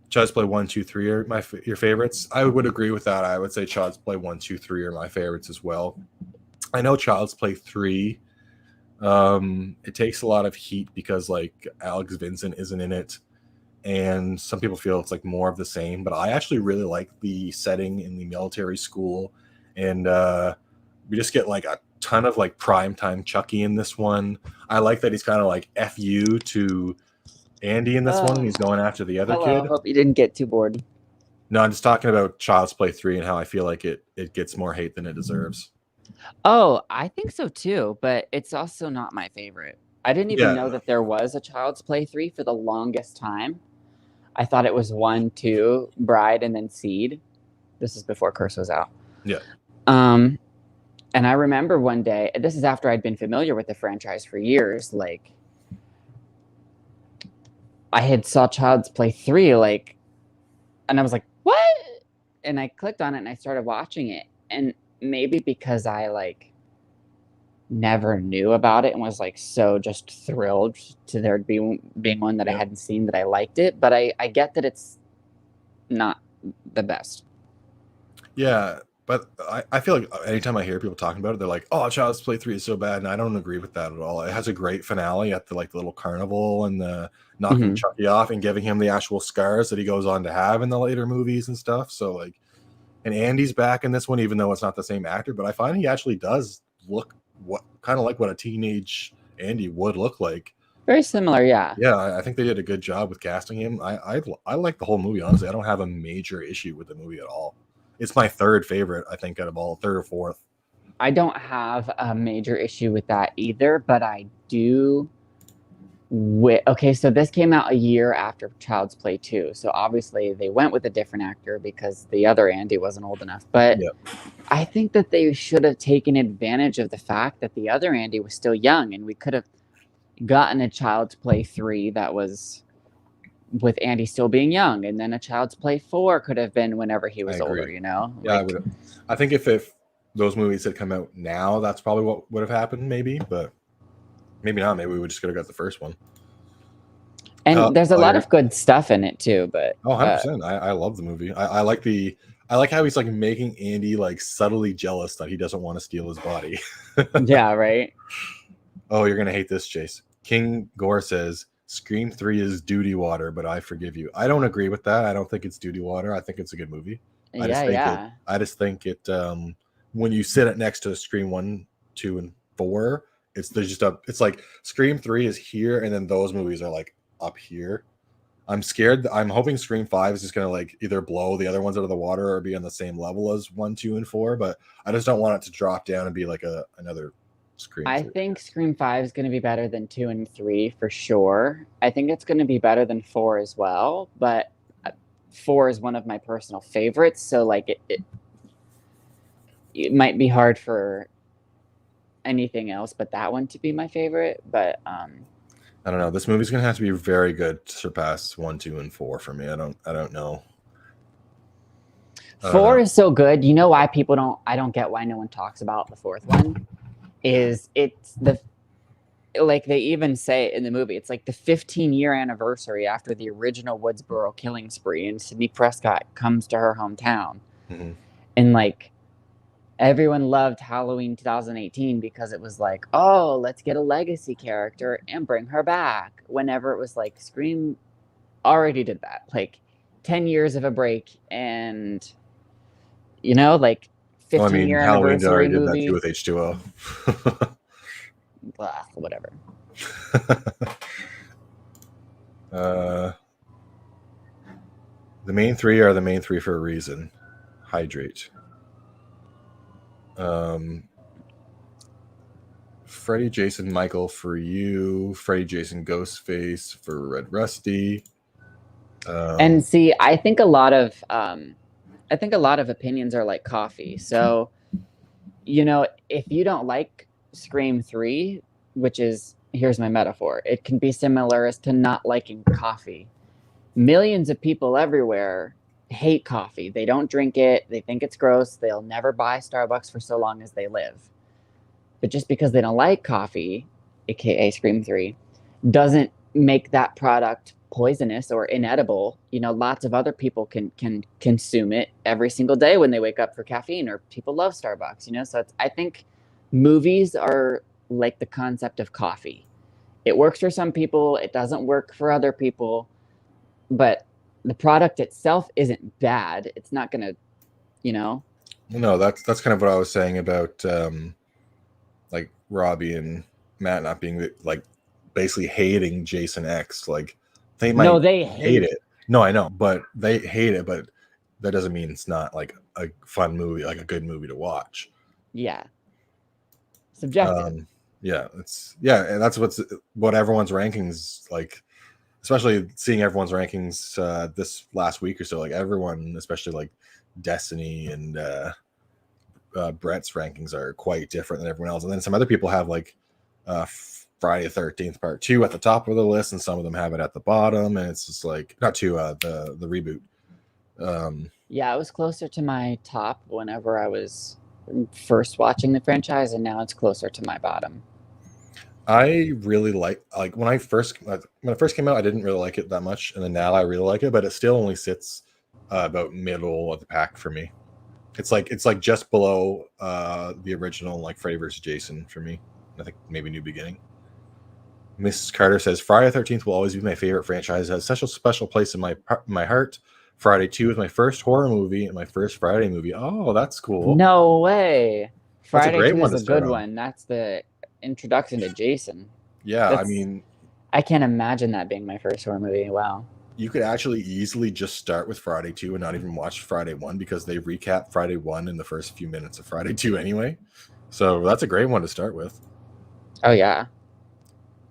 Child's Play 1, 2, 3 are your favorites. I would agree with that. I would say Child's Play 1, 2, 3 are my favorites as well. I know Child's Play 3, it takes a lot of heat because like Alex Vincent isn't in it, and some people feel it's like more of the same. But I actually really like the setting in the military school, and we just get like a ton of like primetime Chucky in this one. I like that he's kind of like F you to Andy in this one, and he's going after the other kid. I hope you didn't get too bored. No, I'm just talking about Child's Play 3 and how I feel like it gets more hate than it deserves. Oh, I think so too, but it's also not my favorite. I didn't even know that there was a Child's Play 3 for the longest time. I thought it was 1, 2, Bride, and then Seed. This is before Curse was out. Yeah. And I remember one day, and this is after I'd been familiar with the franchise for years, like I had saw Child's Play 3, like, and I was like, what? And I clicked on it and I started watching it. And maybe because I like never knew about it and was like so just thrilled to there being one that I hadn't seen, that I liked it. But I get that it's not the best. Yeah, but I feel like anytime I hear people talking about it, they're like, oh, Child's Play 3 is so bad. And I don't agree with that at all. It has a great finale at the little carnival and the knocking Chucky off and giving him the actual scars that he goes on to have in the later movies and stuff. So like, and Andy's back in this one, even though it's not the same actor, but I find he actually does look kind of like what a teenage Andy would look like. Very similar, yeah. Yeah, I think they did a good job with casting him. I like the whole movie, honestly. I don't have a major issue with the movie at all. It's my third favorite, I think, out of all, third or fourth. I don't have a major issue with that either, but I do. Okay, so this came out a year after Child's Play 2, so obviously they went with a different actor because the other Andy wasn't old enough. But I think that they should have taken advantage of the fact that the other Andy was still young, and we could have gotten a Child's Play 3 that was with Andy still being young, and then a Child's Play 4 could have been whenever he was older, you know? Yeah, I think if those movies had come out now, that's probably what would have happened, maybe, but maybe not. Maybe we would just could have got the first one. And there's a lot of good stuff in it too, but 100%. I love the movie. I like how he's like making Andy like subtly jealous that he doesn't want to steal his body. yeah, right. Oh, you're gonna hate this, Chase. King Gore says Scream 3 is duty water, but I forgive you. I don't agree with that. I don't think it's duty water. I think it's a good movie. I just think it when you sit it next to Scream 1, 2, and 4, it's like Scream 3 is here, and then those movies are like up here. I'm scared. I'm hoping Scream 5 is just gonna like either blow the other ones out of the water or be on the same level as 1, 2, and 4. But I just don't want it to drop down and be like another Scream. I think Scream 5 is going to be better than 2 and 3 for sure. I think it's going to be better than 4 as well, but 4 is one of my personal favorites, so like it might be hard for anything else but that one to be my favorite. But I don't know. This movie's gonna have to be very good to surpass 1, 2, and 4 for me. I don't know. 4 is so good. You know why I don't get why no one talks about the fourth one. It's like they even say in the movie, it's like the 15-year anniversary after the original Woodsboro killing spree, and Sidney Prescott comes to her hometown. Mm-hmm. And like everyone loved Halloween 2018 because it was like, oh, let's get a legacy character and bring her back. Whenever it was like Scream already did that, like 10 years of a break, and like 15-year Halloween anniversary already movie. did that too with H2O. Blah, whatever. The main three are the main three for a reason. Hydrate. Freddy, Jason, Michael for you. Freddy, Jason, Ghostface for Red Rusty. And see, I think a lot of opinions are like coffee. So, if you don't like Scream 3, which is, here's my metaphor, it can be similar as to not liking coffee. Millions of people everywhere hate coffee. They don't drink it. They think it's gross. They'll never buy Starbucks for so long as they live. But just because they don't like coffee, aka Scream 3, doesn't make that product poisonous or inedible. Lots of other people can consume it every single day when they wake up for caffeine, or people love Starbucks, So I think movies are like the concept of coffee. It works for some people. It doesn't work for other people. But the product itself isn't bad. It's not going to, No, that's kind of what I was saying about like Robbie and Matt not being like basically hating Jason X. Like they might they hate it. No, I know, but they hate it, but that doesn't mean it's not like a fun movie, like a good movie to watch. Yeah. Subjective. And that's what everyone's rankings like, especially seeing everyone's rankings this last week or so. Like everyone, especially like Destiny and Brett's rankings are quite different than everyone else. And then some other people have like Friday the 13th Part 2 at the top of the list, and some of them have it at the bottom. And it's just like not two the reboot. Yeah, it was closer to my top whenever I was first watching the franchise, and now it's closer to my bottom. I really like when it first came out, I didn't really like it that much, and then now I really like it, but it still only sits about middle of the pack for me. It's like just below the original, like Freddy vs. Jason for me. I think maybe New Beginning. Mrs. Carter says Friday the 13th will always be my favorite franchise. It has such a special place in my heart. Friday 2 is my first horror movie and my first Friday movie. Oh, that's cool. No way. Friday 2 is a good one. That's the introduction to Jason. Yeah, I can't imagine that being my first horror movie. Wow. You could actually easily just start with Friday 2 and not even watch Friday 1 because they recap Friday 1 in the first few minutes of Friday 2 anyway. So that's a great one to start with. Oh, yeah.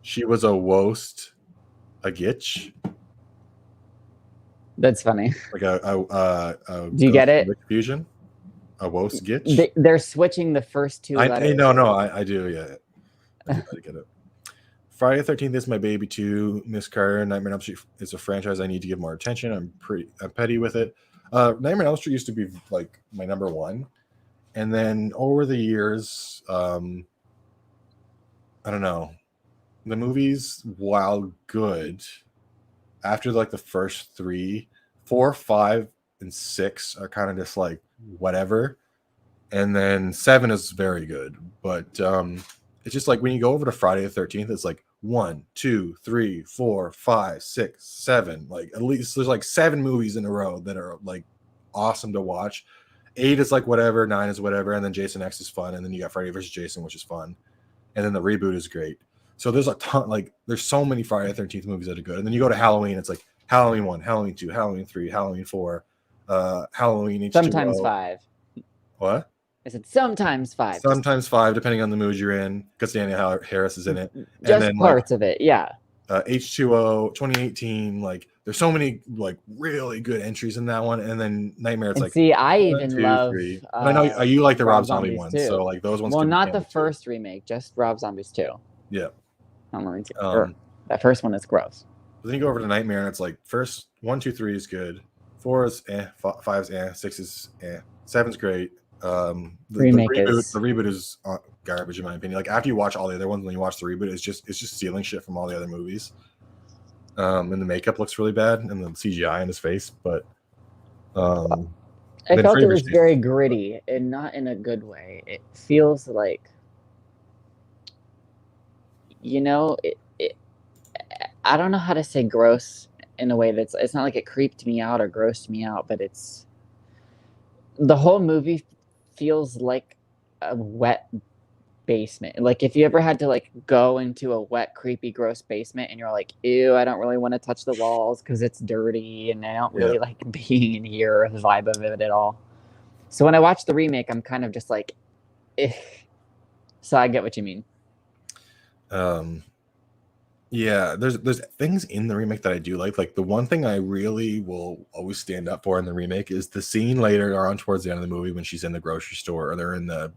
She was a woast, a gitch. That's funny. Like a do you get it? Fusion? A woast gitch? They're switching the first two letters. I do, yeah. I get it. Friday the 13th is my baby too. Miss Carter, Nightmare on Elm Street is a franchise I need to give more attention. I'm petty with it. Nightmare on Elm Street used to be like my number one. And then over the years, I don't know, the movies, while good, after like the first 3, 4, 5, and 6 are kind of just like whatever. And then 7 is very good. But it's just like when you go over to Friday the 13th, it's like 1, 2, 3, 4, 5, 6, 7. Like at least there's like 7 movies in a row that are like awesome to watch. 8 is like whatever, 9 is whatever, and then Jason X is fun, and then you got Freddy vs. Jason, which is fun. And then the reboot is great. So there's a ton, like there's so many Friday the 13th movies that are good. And then you go to Halloween, it's like Halloween 1, Halloween 2, Halloween 3, Halloween 4, Halloween H2O. Sometimes 5. What? I said sometimes 5. Sometimes 5, depending on the mood you're in, because Daniel Harris is in it. Just and then, parts of it, yeah. H2O, 2018, like there's so many like really good entries in that one. And then Nightmare, it's and like see, I 1, even 2, love. 3. I know you like the Rob Zombie ones, too. so like those ones. Well, not the first remake, just Rob Zombies 2. Yeah. That first one is gross. But then you go over to Nightmare, and it's like first 1, 2, 3 is good, 4 is 5 is 6 is 7's great. The reboot is garbage in my opinion. Like after you watch all the other ones, when you watch the reboot, it's just stealing shit from all the other movies. And the makeup looks really bad, and the CGI in his face. But I felt it was very gritty and not in a good way. It feels like, I don't know how to say gross in a way that's. It's not like it creeped me out or grossed me out, but it's the whole movie feels like a wet basement. Like if you ever had to like go into a wet, creepy, gross basement and you're like, ew, I don't really want to touch the walls because it's dirty and I don't really like being in here or the vibe of it at all. So when I watch the remake, I'm kind of just like, so I get what you mean. Yeah, there's things in the remake that I do like. Like the one thing I really will always stand up for in the remake is the scene later on towards the end of the movie when she's in the grocery store or they're in the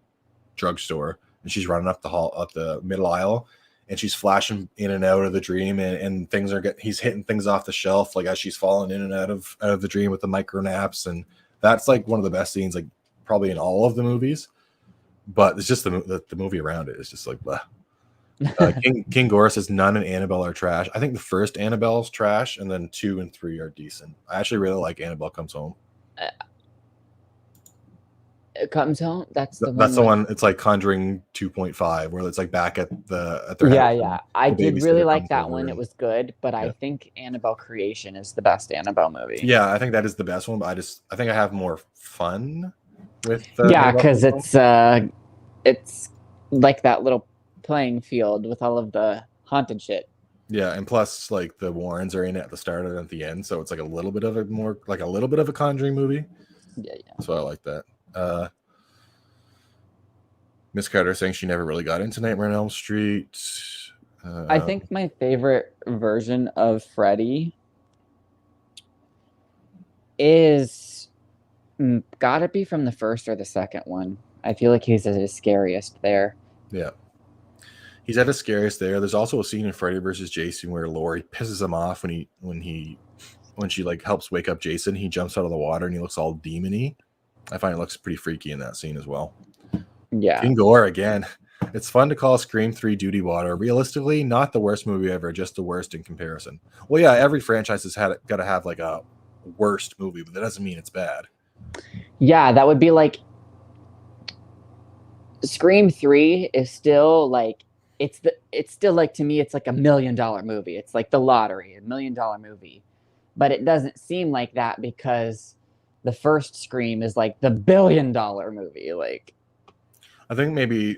drugstore and she's running up the middle aisle and she's flashing in and out of the dream and things he's hitting things off the shelf like as she's falling in and out of the dream with the micro naps, and that's like one of the best scenes like probably in all of the movies. But it's just the movie around it is just like blah. King Gore says none in Annabelle are trash. I think the first Annabelle's trash, and then 2 and 3 are decent. I actually really like Annabelle Comes Home. Comes Home. That's the one. It's like Conjuring 2.5, where it's like back at their yeah. I did really like that one. It was good, but I think Annabelle Creation is the best Annabelle movie. Yeah, I think that is the best one. But I think I have more fun with. Because it's like that little playing field with all of the haunted shit. Yeah, and plus like the Warrens are in it at the start and at the end, so it's like a little bit of a Conjuring movie. Yeah. So I like that. Miss Carter saying she never really got into Nightmare on Elm Street. I think my favorite version of Freddy is gotta be from the first or the second one. I feel like he's at his scariest there. Yeah. He's at his scariest there. There's also a scene in Freddy vs. Jason where Laurie pisses him off when she like helps wake up Jason. He jumps out of the water and he looks all demony. I find it looks pretty freaky in that scene as well. Yeah. King Gore again. It's fun to call Scream 3 Duty Water. Realistically, not the worst movie ever, just the worst in comparison. Well, yeah, every franchise has got to have like a worst movie, but that doesn't mean it's bad. Yeah, that would be like Scream 3 is still like it's still like, to me, it's like $1 million movie. It's like The Lottery, $1 million movie. But it doesn't seem like that because the first Scream is like the $1 billion movie. Like, I think maybe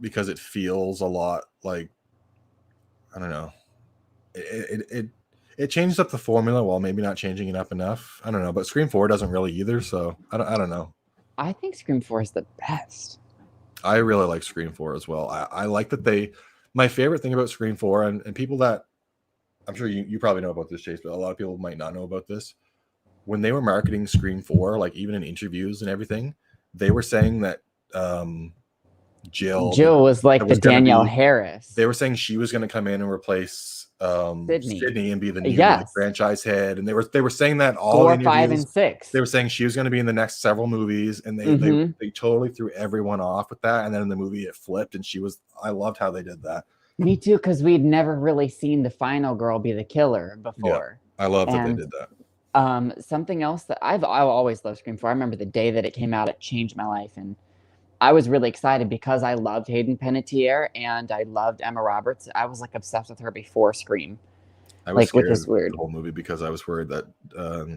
because it feels a lot like, I don't know. It changed up the formula while maybe not changing it up enough. I don't know, but Scream 4 doesn't really either, so I don't know. I think Scream 4 is the best. I really like Scream 4 as well. I like that my favorite thing about Scream 4, and people that, I'm sure you probably know about this, Chase, but a lot of people might not know about this. When they were marketing Scream 4, like even in interviews and everything, they were saying that Jill. Jill was like the Danielle be, Harris. They were saying she was going to come in and replace Sydney and be the new franchise head, and they were saying that all 4, 5, and 6. They were saying she was going to be in the next several movies, and they totally threw everyone off with that. And then in the movie, it flipped, and I loved how they did that. Me too, because we'd never really seen the final girl be the killer before. Yeah, I love that they did that. Something else that I've always loved Scream 4. I remember the day that it came out, it changed my life, and I was really excited because I loved Hayden Panettiere and I loved Emma Roberts. I was like obsessed with her before Scream. I was scared of the whole movie because I was worried that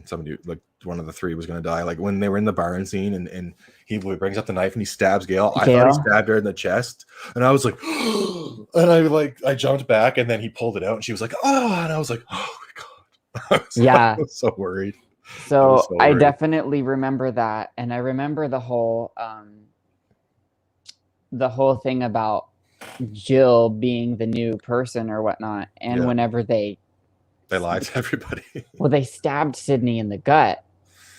somebody, like one of the three, was going to die. Like when they were in the barn scene and he brings up the knife and he stabs Gail. I thought he stabbed her in the chest, and I was like, and I jumped back, and then he pulled it out, and she was like, oh, and I was like, oh my god, I was so worried. So I definitely remember that, and I remember the whole thing about Jill being the new person or whatnot, and whenever they lied to everybody. Well, they stabbed Sydney in the gut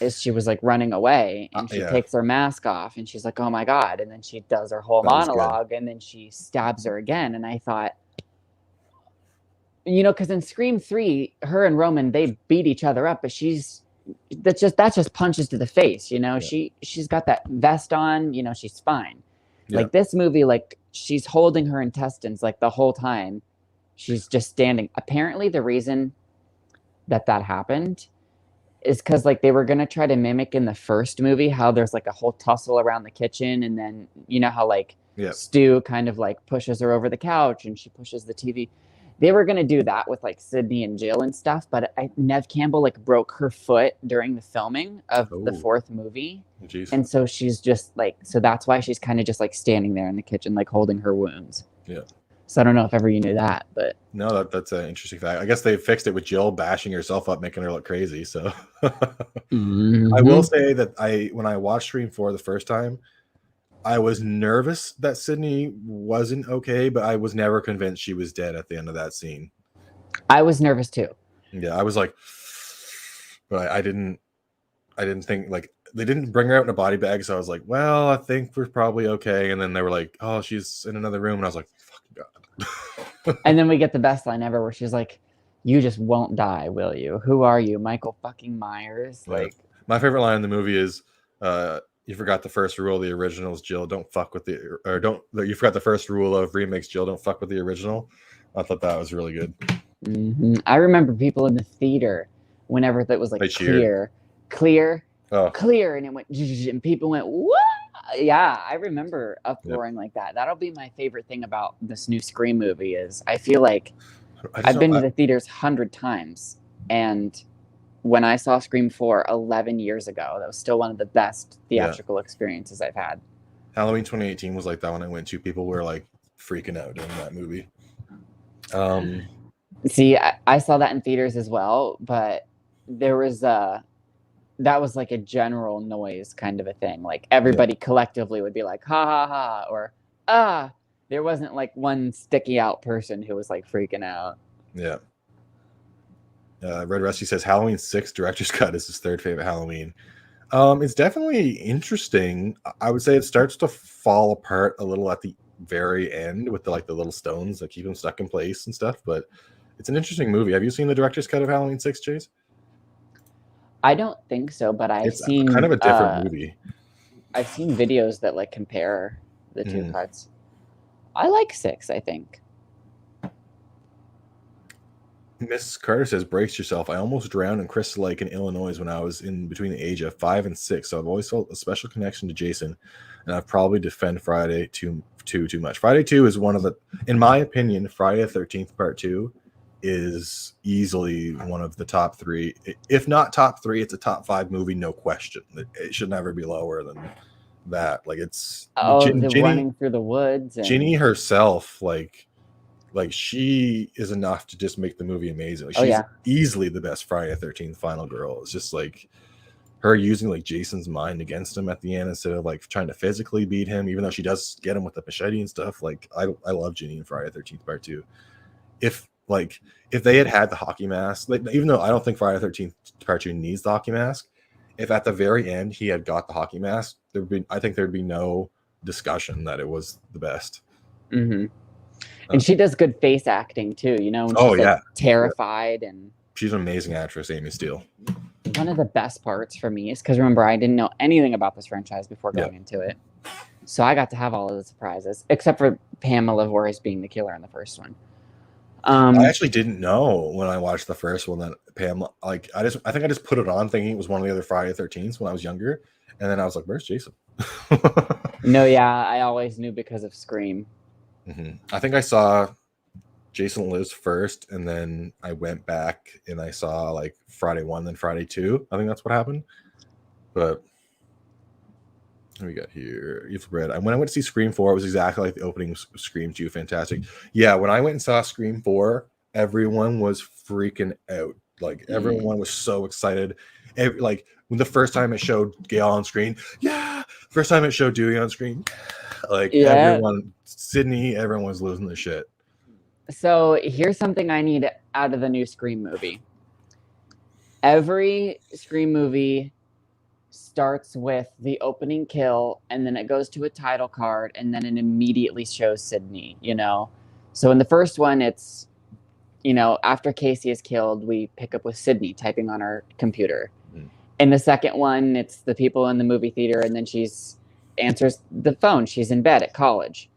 as she was like running away, and she takes her mask off, and she's like, "Oh my god!" And then she does her whole monologue, and then she stabs her again. And I thought, because in Scream 3, her and Roman, they beat each other up, but that's just punches to the face. She's got that vest on. She's fine. Yeah. Like this movie, like she's holding her intestines like the whole time. She's just standing. Apparently, the reason that happened is because like they were gonna try to mimic in the first movie how there's like a whole tussle around the kitchen, and then how like Stu kind of like pushes her over the couch and she pushes the TV. They were gonna do that with like Sydney and Jill and stuff, but Nev Campbell like broke her foot during the filming of the fourth movie. Jeez. And so she's just like, so that's why she's kind of just like standing there in the kitchen, like holding her wounds. Yeah. So I don't know if ever you knew that, but no, that's an interesting fact. I guess they fixed it with Jill bashing herself up, making her look crazy. So I will say that when I watched Scream 4 the first time, I was nervous that Sydney wasn't okay, but I was never convinced she was dead at the end of that scene. I was nervous too. Yeah, I was like, but I didn't think like they didn't bring her out in a body bag, so I was like, well, I think we're probably okay. And then they were like, oh, she's in another room, and I was like, fucking god. And then we get the best line ever, where she's like, "You just won't die, will you? Who are you, Michael fucking Myers?" Right. Like, my favorite line in the movie is, "You forgot the first rule of the originals, Jill. You forgot the first rule of remakes, Jill. Don't fuck with the original." I thought that was really good. Mm-hmm. I remember people in the theater whenever that was like clear, and it went, and people went, "What?" Yeah, I remember uproaring like that. That'll be my favorite thing about this new Scream movie is I feel like I've been to the theaters 100 times, and when I saw Scream 4 11 years ago, that was still one of the best theatrical experiences I've had. Halloween 2018 was like that one I went to. People were like freaking out during that movie. See, I saw that in theaters as well, but there was that was like a general noise kind of a thing. Like everybody collectively would be like, ha ha ha, or there wasn't like one sticky out person who was like freaking out. Yeah. Red Rusty says Halloween 6 director's cut is his third favorite Halloween. It's definitely interesting. I would say it starts to fall apart a little at the very end with the little stones that keep them stuck in place and stuff, but it's an interesting movie. Have you seen the director's cut of Halloween 6, Chase? I don't think so, but I've seen kind of a different movie. I've seen videos that like compare the two cuts. I like 6, I think. Miss Carter says, brace yourself. I almost drowned in Crystal Lake in Illinois when I was in between the age of 5 and 6. So I've always felt a special connection to Jason, and I've probably defend Friday too much. Friday 2 is one of the, in my opinion, Friday the 13th Part 2 is easily one of the top 3. If not top 3, it's a top 5 movie, no question. It should never be lower than that. Like it's Ginny running through the woods. Ginny herself, like she is enough to just make the movie amazing. Like, she's easily the best Friday the 13th final girl. It's just like her using like Jason's mind against him at the end instead of like trying to physically beat him, even though she does get him with the machete and stuff. Like I love Ginny in Friday the 13th Part 2. If they had the hockey mask, like, even though I don't think Friday the 13th Part 2 needs the hockey mask, if at the very end he had got the hockey mask, I think there'd be no discussion that it was the best. Mm-hmm. And she does good face acting too, you know, when she's like terrified. And she's an amazing actress, Amy Steele. One of the best parts for me is because remember, I didn't know anything about this franchise before going into it. So I got to have all of the surprises, except for Pamela Voorhees being the killer in the first one. I actually didn't know when I watched the first one that Pamela, like, I think I just put it on thinking it was one of the other Friday the 13th when I was younger. And then I was like, where's Jason? No, yeah, I always knew because of Scream. I think I saw Jason Lives first, and then I went back and I saw like Friday 1, then Friday 2. I think that's what happened. But what do we got here? Evil Bread. When I went to see Scream 4, it was exactly like the opening of Scream 2. Fantastic. Yeah, when I went and saw Scream 4, everyone was freaking out. Like, everyone was so excited. Like, when the first time it showed Gail on screen, first time it showed Dewey on screen, like, everyone, Sydney, everyone was losing the shit. So here's something I need out of the new Scream movie. Every Scream movie starts with the opening kill, and then it goes to a title card, and then it immediately shows Sydney, you know? So in the first one, it's, you know, after Casey is killed, we pick up with Sydney typing on her computer. In the second one, it's the people in the movie theater, and then answers the phone. She's in bed at college.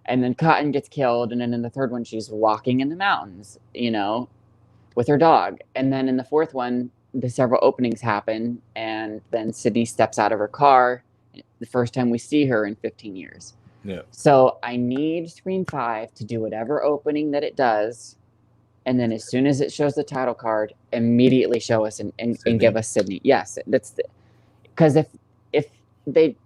And then Cotton gets killed, and then in the third one, she's walking in the mountains, you know, with her dog. And then in the fourth one, the several openings happen, and then Sydney steps out of her car, the first time we see her in 15 years. Yeah. So I need Scream 5 to do whatever opening that it does, and then as soon as it shows the title card, immediately show us and give us Sydney. Yes, that's because if they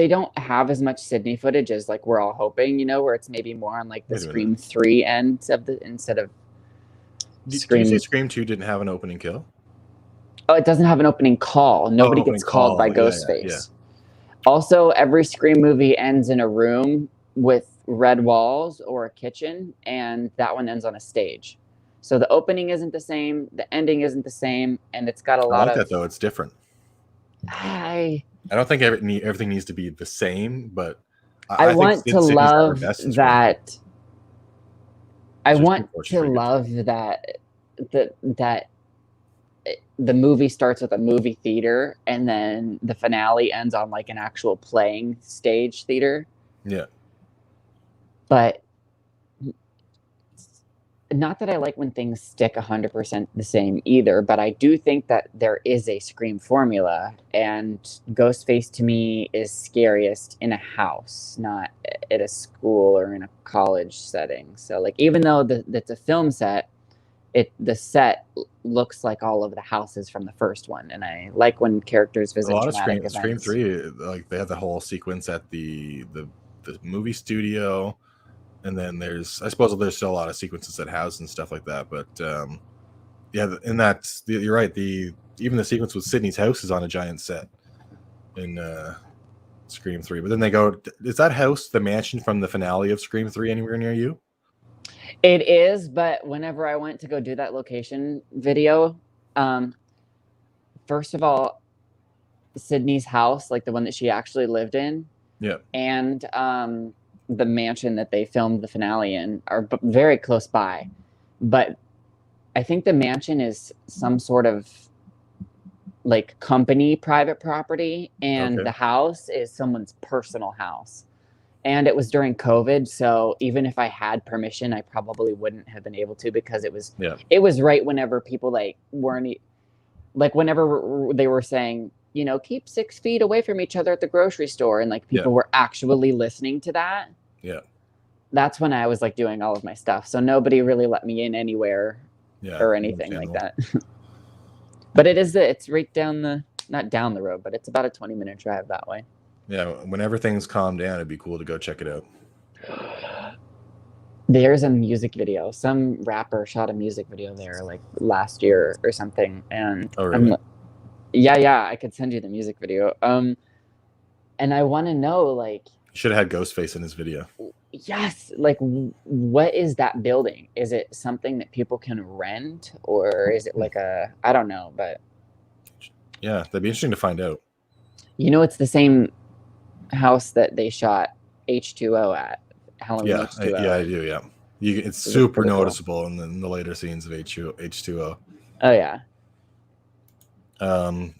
don't have as much Sydney footage as like we're all hoping, you know, where it's maybe more on like the Scream 3 end of the instead of Scream. Did you say Scream 2 didn't have an opening kill? Oh, it doesn't have an opening call. Nobody gets called by Ghostface. Also, every Scream movie ends in a room with red walls or a kitchen, and that one ends on a stage. So the opening isn't the same, the ending isn't the same, and it's got a lot of that though. It's different. I don't think everything needs to be the same, but I want to love that. I want to love that the movie starts with a movie theater, and then the finale ends on like an actual playing stage theater. Yeah. But not that I like when things stick 100% the same either, but I do think that there is a Scream formula, and Ghostface to me is scariest in a house, not at a school or in a college setting. So like, even though it's a film set, the set looks like all of the houses from the first one, and I like when characters visit a lot of events. Scream 3, like they have the whole sequence at the movie studio. And then I suppose there's still a lot of sequences at house and stuff like that. But and you're right. Even the sequence with Sydney's house is on a giant set in Scream 3. But then they go, is that house the mansion from the finale of Scream 3 anywhere near you? It is, but whenever I went to go do that location video, first of all, Sydney's house, like the one that she actually lived in, and the mansion that they filmed the finale in are very close by. But I think the mansion is some sort of like company private property, and the house is someone's personal house. And it was during COVID, so even if I had permission, I probably wouldn't have been able to, because it was right whenever people weren't whenever they were saying, you know, keep 6 feet away from each other at the grocery store, and like people were actually listening to that. Yeah. That's when I was like doing all of my stuff. So nobody really let me in anywhere or anything like that. But it's right not down the road, but it's about a 20-minute drive that way. Yeah, whenever things calm down, it'd be cool to go check it out. There's a music video. Some rapper shot a music video there like last year or something. And really? I could send you the music video. And I want to know, like, should have had Ghostface in his video. Yes, like, what is that building? Is it something that people can rent, or is it like I don't know, but yeah, that'd be interesting to find out. You know, it's the same house that they shot H2O at. Halloween Yeah, H2O. I do. Yeah, it's It was super pretty cool. noticeable in the later scenes of H2O. Oh yeah.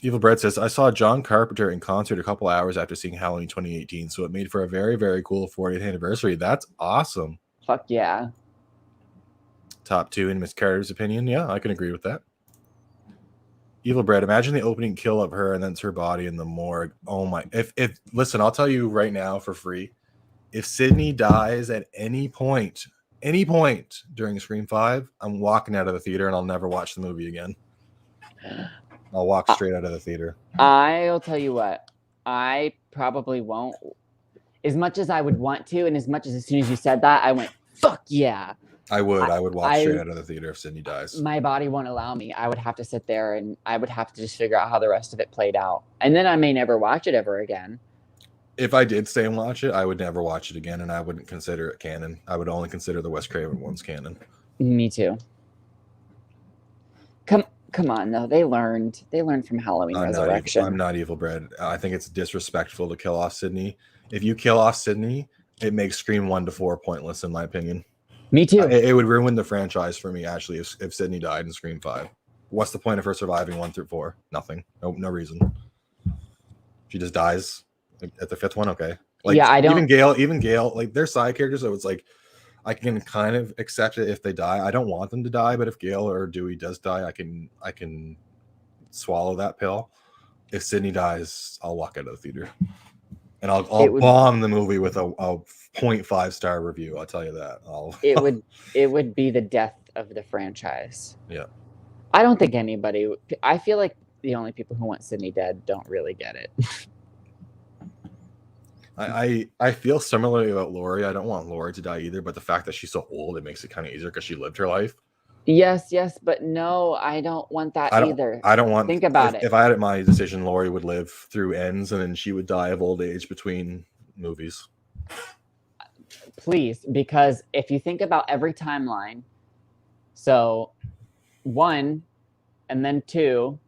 Evil Bread says, I saw John Carpenter in concert a couple hours after seeing Halloween 2018, so it made for a very, very cool 40th anniversary. That's awesome. Fuck yeah. Top 2 in Miss Carter's opinion. Yeah, I can agree with that. Evil Bread, imagine the opening kill of her and then it's her body in the morgue. Oh my. If listen, I'll tell you right now for free. If Sydney dies at any point during Scream 5, I'm walking out of the theater and I'll never watch the movie again. I'll walk straight out of the theater. I'll tell you what. I probably won't. As much as I would want to, and as much as soon as you said that, I went, fuck yeah. I would walk straight out of the theater if Sydney dies. My body won't allow me. I would have to sit there and I would have to just figure out how the rest of it played out. And then I may never watch it ever again. If I did stay and watch it, I would never watch it again, and I wouldn't consider it canon. I would only consider the Wes Craven ones canon. Me too. Come on, though. They learned from Halloween Resurrection. I'm not Evil Bread. I think it's disrespectful to kill off Sydney. If you kill off Sydney, it makes Scream 1 to 4 pointless, in my opinion. Me too. It would ruin the franchise for me, actually, if Sydney died in Scream 5. What's the point of her surviving 1 through 4? Nothing. No reason. She just dies at the 5th one. Okay. Like, yeah, I don't. Even Gale, like, they're side characters, so it's like I can kind of accept it if they die. I don't want them to die, but if Gale or Dewey does die, I can swallow that pill. If Sydney dies, I'll walk out of the theater, and I'll bomb the movie with a 0.5 star review. I'll tell you that. It would be the death of the franchise. Yeah. I don't think anybody. I feel like the only people who want Sydney dead don't really get it. I feel similarly about Laurie. I don't want Laurie to die either, but the fact that she's so old, it makes it kind of easier because she lived her life. Yes, but no, I don't want that either. I don't want. Think about it. If I had it my decision, Laurie would live through ends, and then she would die of old age between movies. Please, because if you think about every timeline, so 1, and then 2,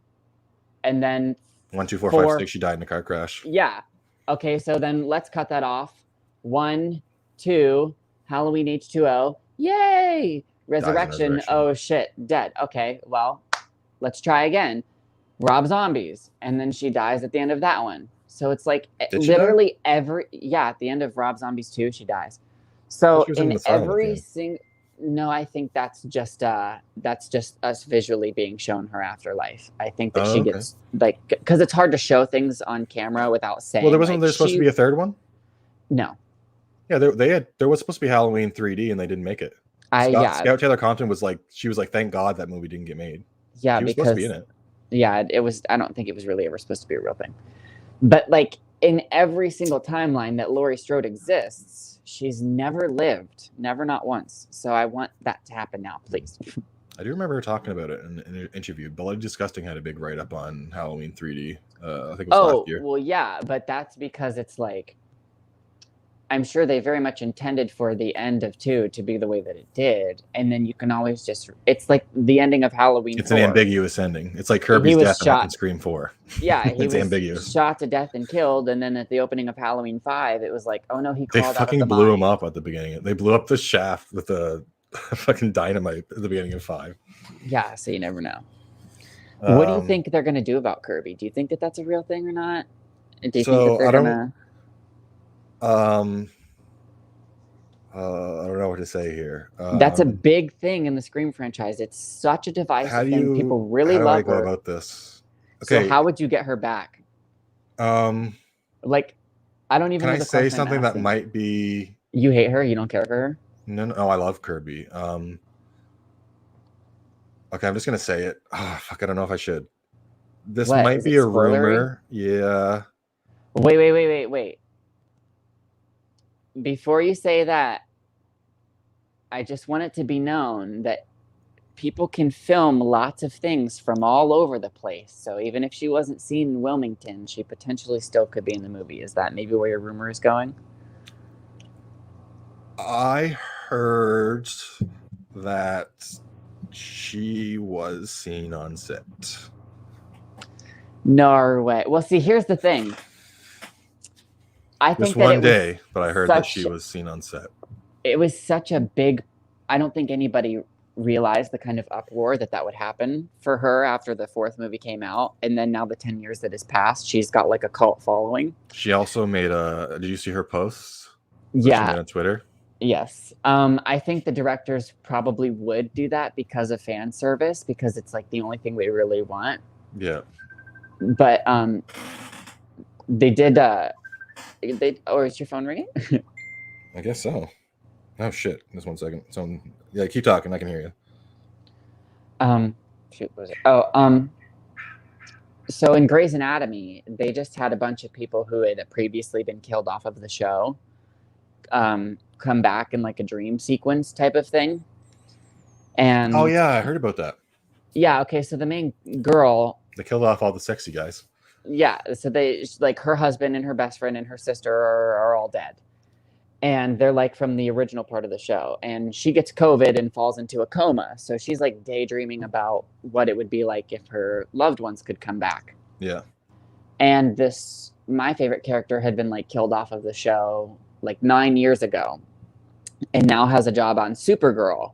and then 1, 2, 4, 5, 6. She died in a car crash. Yeah. Okay, so then let's cut that off. 1, 2, Halloween H2O. Yay! Resurrection. Oh shit, dead. Okay, well, let's try again. Rob Zombies, and then she dies at the end of that one. So it's like literally at the end of Rob Zombies 2, she dies. So in every single, no, I think that's just us visually being shown her afterlife. I think that she gets because it's hard to show things on camera without saying. Well, there supposed to be a third one. No. Yeah, there was supposed to be Halloween 3D, and they didn't make it. Scout Taylor Compton was like, thank God that movie didn't get made. Yeah, she was supposed to be in it. Yeah, it was. I don't think it was really ever supposed to be a real thing. But like in every single timeline that Laurie Strode exists, she's never lived, not once. So I want that to happen now, please. I do remember her talking about it in an interview. Bloody Disgusting had a big write-up on Halloween 3D. I think it was last year. Well, yeah, but that's because it's like, I'm sure they very much intended for the end of 2 to be the way that it did. And then you can always it's like the ending of Halloween 4. It's an ambiguous ending. It's like Kirby's death in Scream 4. Yeah, he was ambiguous. Shot to death and killed. And then at the opening of Halloween 5, it was like, oh no, he crawled out of the fucking blew him up at the beginning. They blew up the shaft with the fucking dynamite at the beginning of 5. Yeah, so you never know. What do you think they're going to do about Kirby? Do you think that that's a real thing or not? Do you think that they're going to... I don't know what to say here. That's a big thing in the Scream franchise. It's such a divisive thing. People really love her. How do I go about this? Okay. So how would you get her back? Like, I don't even. Can I say something that might be? You hate her? You don't care for her? No, I love Kirby. Okay, I'm just gonna say it. Oh, fuck, I don't know if I should. This might be a rumor. Yeah. Wait. Before you say that, I just want it to be known that people can film lots of things from all over the place. So even if she wasn't seen in Wilmington, she potentially still could be in the movie. Is that maybe where your rumor is going? I heard that she was seen on set. No way. Well, see, here's the thing. I think Just that one day, but I heard that she such was seen on set. it was such a big. I don't think anybody realized the kind of uproar that would happen for her after the fourth movie came out, and then now the 10 years that has passed, she's got like a cult following. She also made a. Did you see her posts? That she Yeah. made on Twitter. Yes. I think the directors probably would do that because of fan service, because it's like the only thing we really want. Yeah. But they did. Or is your phone ringing? I guess so. Oh shit! Just 1 second. So yeah, keep talking. I can hear you. Shoot, what was it? Oh, so in Grey's Anatomy, they just had a bunch of people who had previously been killed off of the show, come back in like a dream sequence type of thing. And oh yeah, I heard about that. Yeah. Okay. So the main girl, they killed off all the sexy guys. Yeah. So they like her husband and her best friend and her sister are all dead. And they're like from the original part of the show. And she gets COVID and falls into a coma. So she's like daydreaming about what it would be like if her loved ones could come back. Yeah. And my favorite character had been like killed off of the show like 9 years ago and now has a job on Supergirl.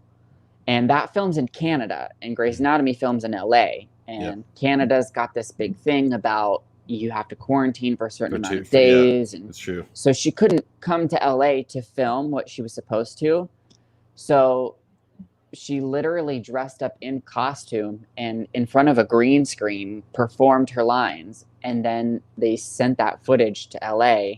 And that films in Canada and Grey's Anatomy films in LA. And Canada's got this big thing about you have to quarantine for a certain amount of days. Yeah, that's true. So she couldn't come to LA to film what she was supposed to. So she literally dressed up in costume and in front of a green screen performed her lines. And then they sent that footage to LA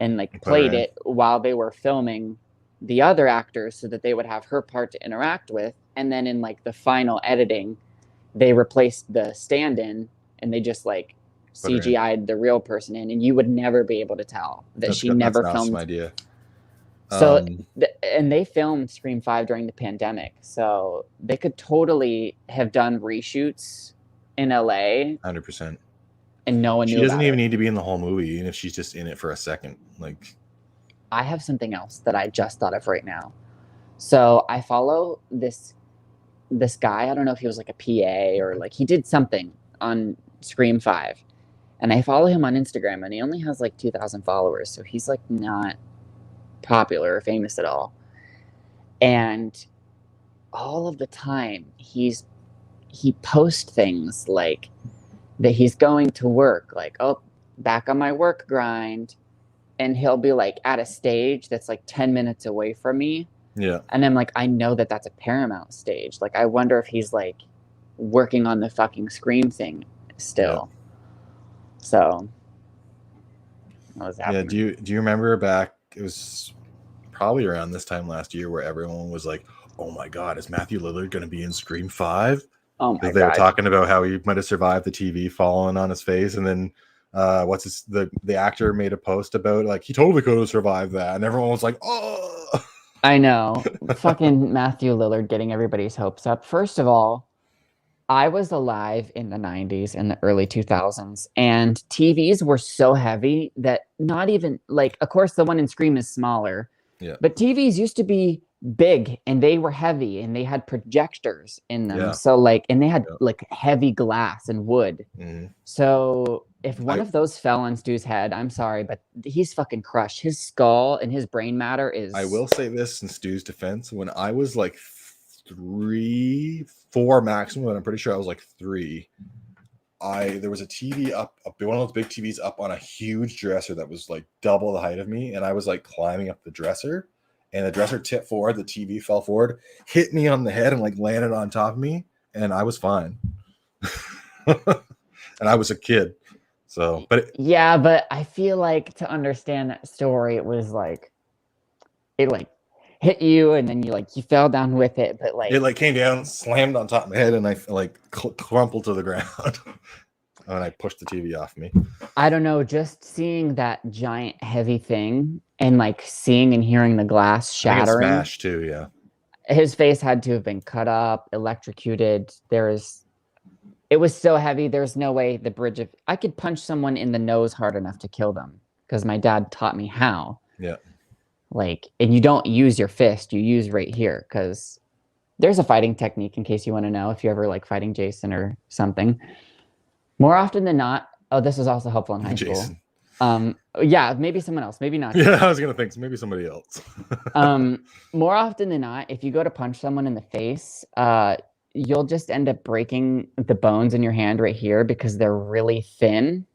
and like played it while they were filming the other actors so that they would have her part to interact with. And then in like the final editing, they replaced the stand-in and they just like CGI'd the real person in, and you would never be able to tell that she never filmed. That's an awesome idea. So, and they filmed Scream 5 during the pandemic, so they could totally have done reshoots in LA. 100%. And no one knew. She doesn't even need to be in the whole movie, even if she's just in it for a second. Like, I have something else that I just thought of right now. So I follow this guy. I don't know if he was like a PA or like he did something on Scream 5. And I follow him on Instagram, and he only has like 2,000 followers. So he's like not popular or famous at all. And all of the time he posts things like that he's going to work, like, oh, back on my work grind. And he'll be like at a stage that's like 10 minutes away from me. Yeah. And I'm like, I know that that's a Paramount stage. Like, I wonder if he's like working on the fucking Scream thing still. Yeah. So, what was happening? Yeah. Do you remember back? It was probably around this time last year where everyone was like, "Oh my God, is Matthew Lillard going to be in Scream 5?" Oh my God! They were talking about how he might have survived the TV falling on his face, and then the actor made a post about like he totally could have survived that, and everyone was like, "Oh." I know, fucking Matthew Lillard getting everybody's hopes up. First of all, I was alive in the 90s and the early 2000s, and TVs were so heavy that not even, like, of course, the one in Scream is smaller, but TVs used to be big, and they were heavy, and they had projectors in them. Yeah. So, like, and they had, like, heavy glass and wood. Mm-hmm. So if one of those fell on Stu's head, I'm sorry, but he's fucking crushed. His skull and his brain matter is... I will say this in Stu's defense. When I was, like, 4 maximum, and I'm pretty sure I was like 3. There was a TV up, one of those big TVs up on a huge dresser that was like double the height of me, and I was like climbing up the dresser, and the dresser tipped forward, the TV fell forward, hit me on the head, and like landed on top of me, and I was fine. And I was a kid, so but I feel like to understand that story, it was like it like hit you, and then you fell down with it, but like it like came down, slammed on top of my head, and I like crumpled to the ground. And I pushed the TV off me. I don't know, just seeing that giant heavy thing and like seeing and hearing the glass shattering. Smashed too, yeah. His face had to have been cut up, electrocuted. It was so heavy. There's no way I could punch someone in the nose hard enough to kill them because my dad taught me how. Yeah. Like, and you don't use your fist, you use right here, because there's a fighting technique in case you want to know if you ever like fighting Jason or something. More often than not, this is also helpful in high school. Yeah, maybe someone else, maybe not. Yeah, I was gonna think maybe somebody else. More often than not, if you go to punch someone in the face, you'll just end up breaking the bones in your hand right here because they're really thin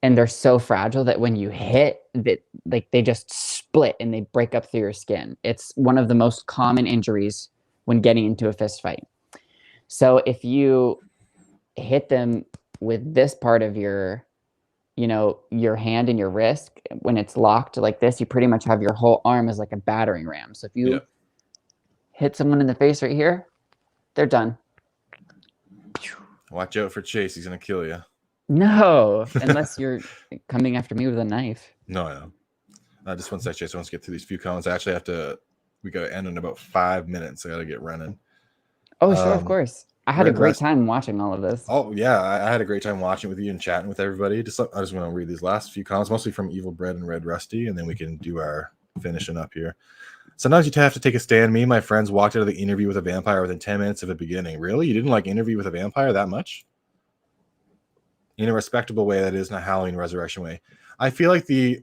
and they're so fragile that when you hit that, like, they just split and they break up through your skin. It's one of the most common injuries when getting into a fist fight. So if you hit them with this part of your your hand and your wrist, when it's locked like this, you pretty much have your whole arm as like a battering ram. So if you hit someone in the face right here, they're done. Watch out for Chase. He's going to kill you. No, unless you're coming after me with a knife. No, I know. Just one sec, Chase. I want to get through these few comments. I actually have to, we got to end in about 5 minutes. I got to get running. Oh, sure, of course. I had a great time watching all of this. Oh, yeah. I had a great time watching with you and chatting with everybody. I just want to read these last few comments, mostly from Evil Bread and Red Rusty, and then we can do our finishing up here. Sometimes you have to take a stand. Me and my friends walked out of the interview with a vampire within 10 minutes of the beginning. Really? You didn't like Interview with a Vampire that much? In a respectable way, that is, in a Halloween Resurrection way. I feel like the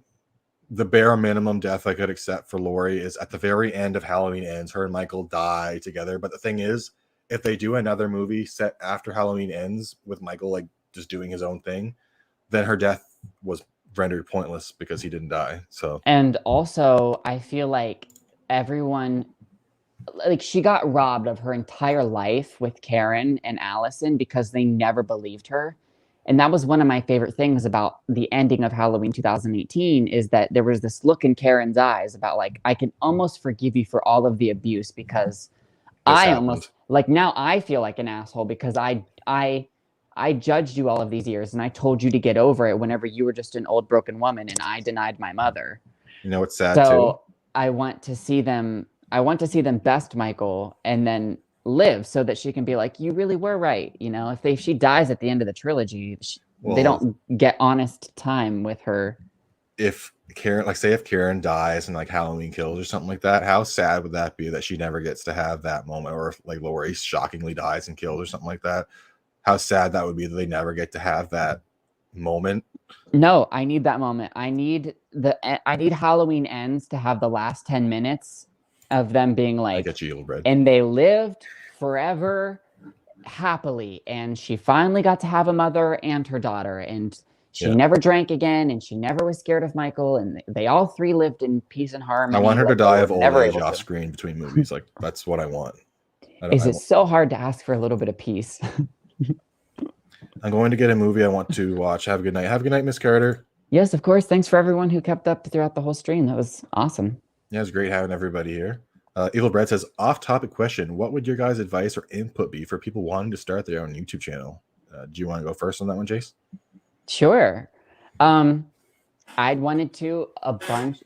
bare minimum death I could accept for Laurie is at the very end of Halloween Ends. Her and Michael die together. But the thing is, if they do another movie set after Halloween Ends with Michael like just doing his own thing, then her death was rendered pointless because he didn't die. So, and also I feel like everyone, like, she got robbed of her entire life with Karen and Allison because they never believed her. And that was one of my favorite things about the ending of Halloween 2018, is that there was this look in Karen's eyes about like, I can almost forgive you for all of the abuse because almost like, now I feel like an asshole because I judged you all of these years and I told you to get over it whenever you were just an old broken woman and I denied my mother. You know what's sad so too? I want to see them best Michael and then live so that she can be like, you really were right. If she dies at the end of the trilogy, they don't get honest time with her. If Karen dies and like Halloween Kills or something like that, how sad would that be that she never gets to have that moment? Or if like Laurie shockingly dies and kills or something like that, how sad that would be that they never get to have that moment. No, I need that moment. I need Halloween Ends to have the last 10 minutes of them being like, I get you, Evil Bread. And they lived forever happily. And she finally got to have a mother and her daughter. And she never drank again. And she never was scared of Michael. And they all three lived in peace and harmony. I want her to die of old age off screen between movies. Like, that's what I want. It's so hard to ask for a little bit of peace. I'm going to get a movie I want to watch. Have a good night. Have a good night, Miss Carter. Yes, of course. Thanks for everyone who kept up throughout the whole stream. That was awesome. Yeah, it was great having everybody here. Evil Bread says, off-topic question. What would your guys' advice or input be for people wanting to start their own YouTube channel? Do you want to go first on that one, Jace? Sure. I'd wanted to a bunch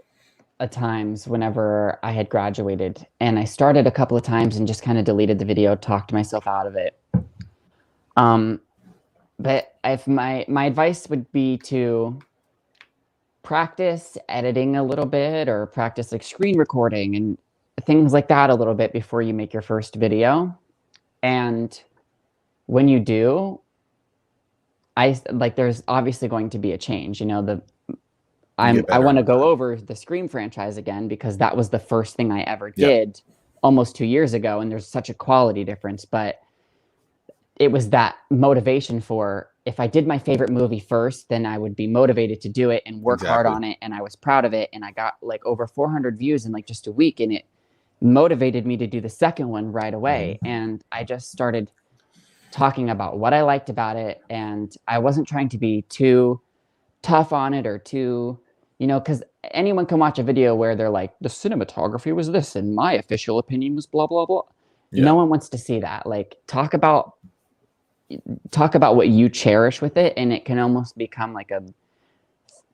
of times whenever I had graduated. And I started a couple of times and just kind of deleted the video, talked myself out of it. But if my advice would be to practice editing a little bit or practice like screen recording and things like that a little bit before you make your first video. And when you do, there's obviously going to be a change. I want to go over the Scream franchise again because that was the first thing I ever did almost 2 years ago. And there's such a quality difference, but it was that motivation for, if I did my favorite movie first, then I would be motivated to do it and work hard on it. And I was proud of it. And I got like over 400 views in like just a week. And it motivated me to do the second one right away. And I just started talking about what I liked about it. And I wasn't trying to be too tough on it or too, because anyone can watch a video where they're like, the cinematography was this and my official opinion was blah, blah, blah. Yeah. No one wants to see that. Like, talk about what you cherish with it, and it can almost become like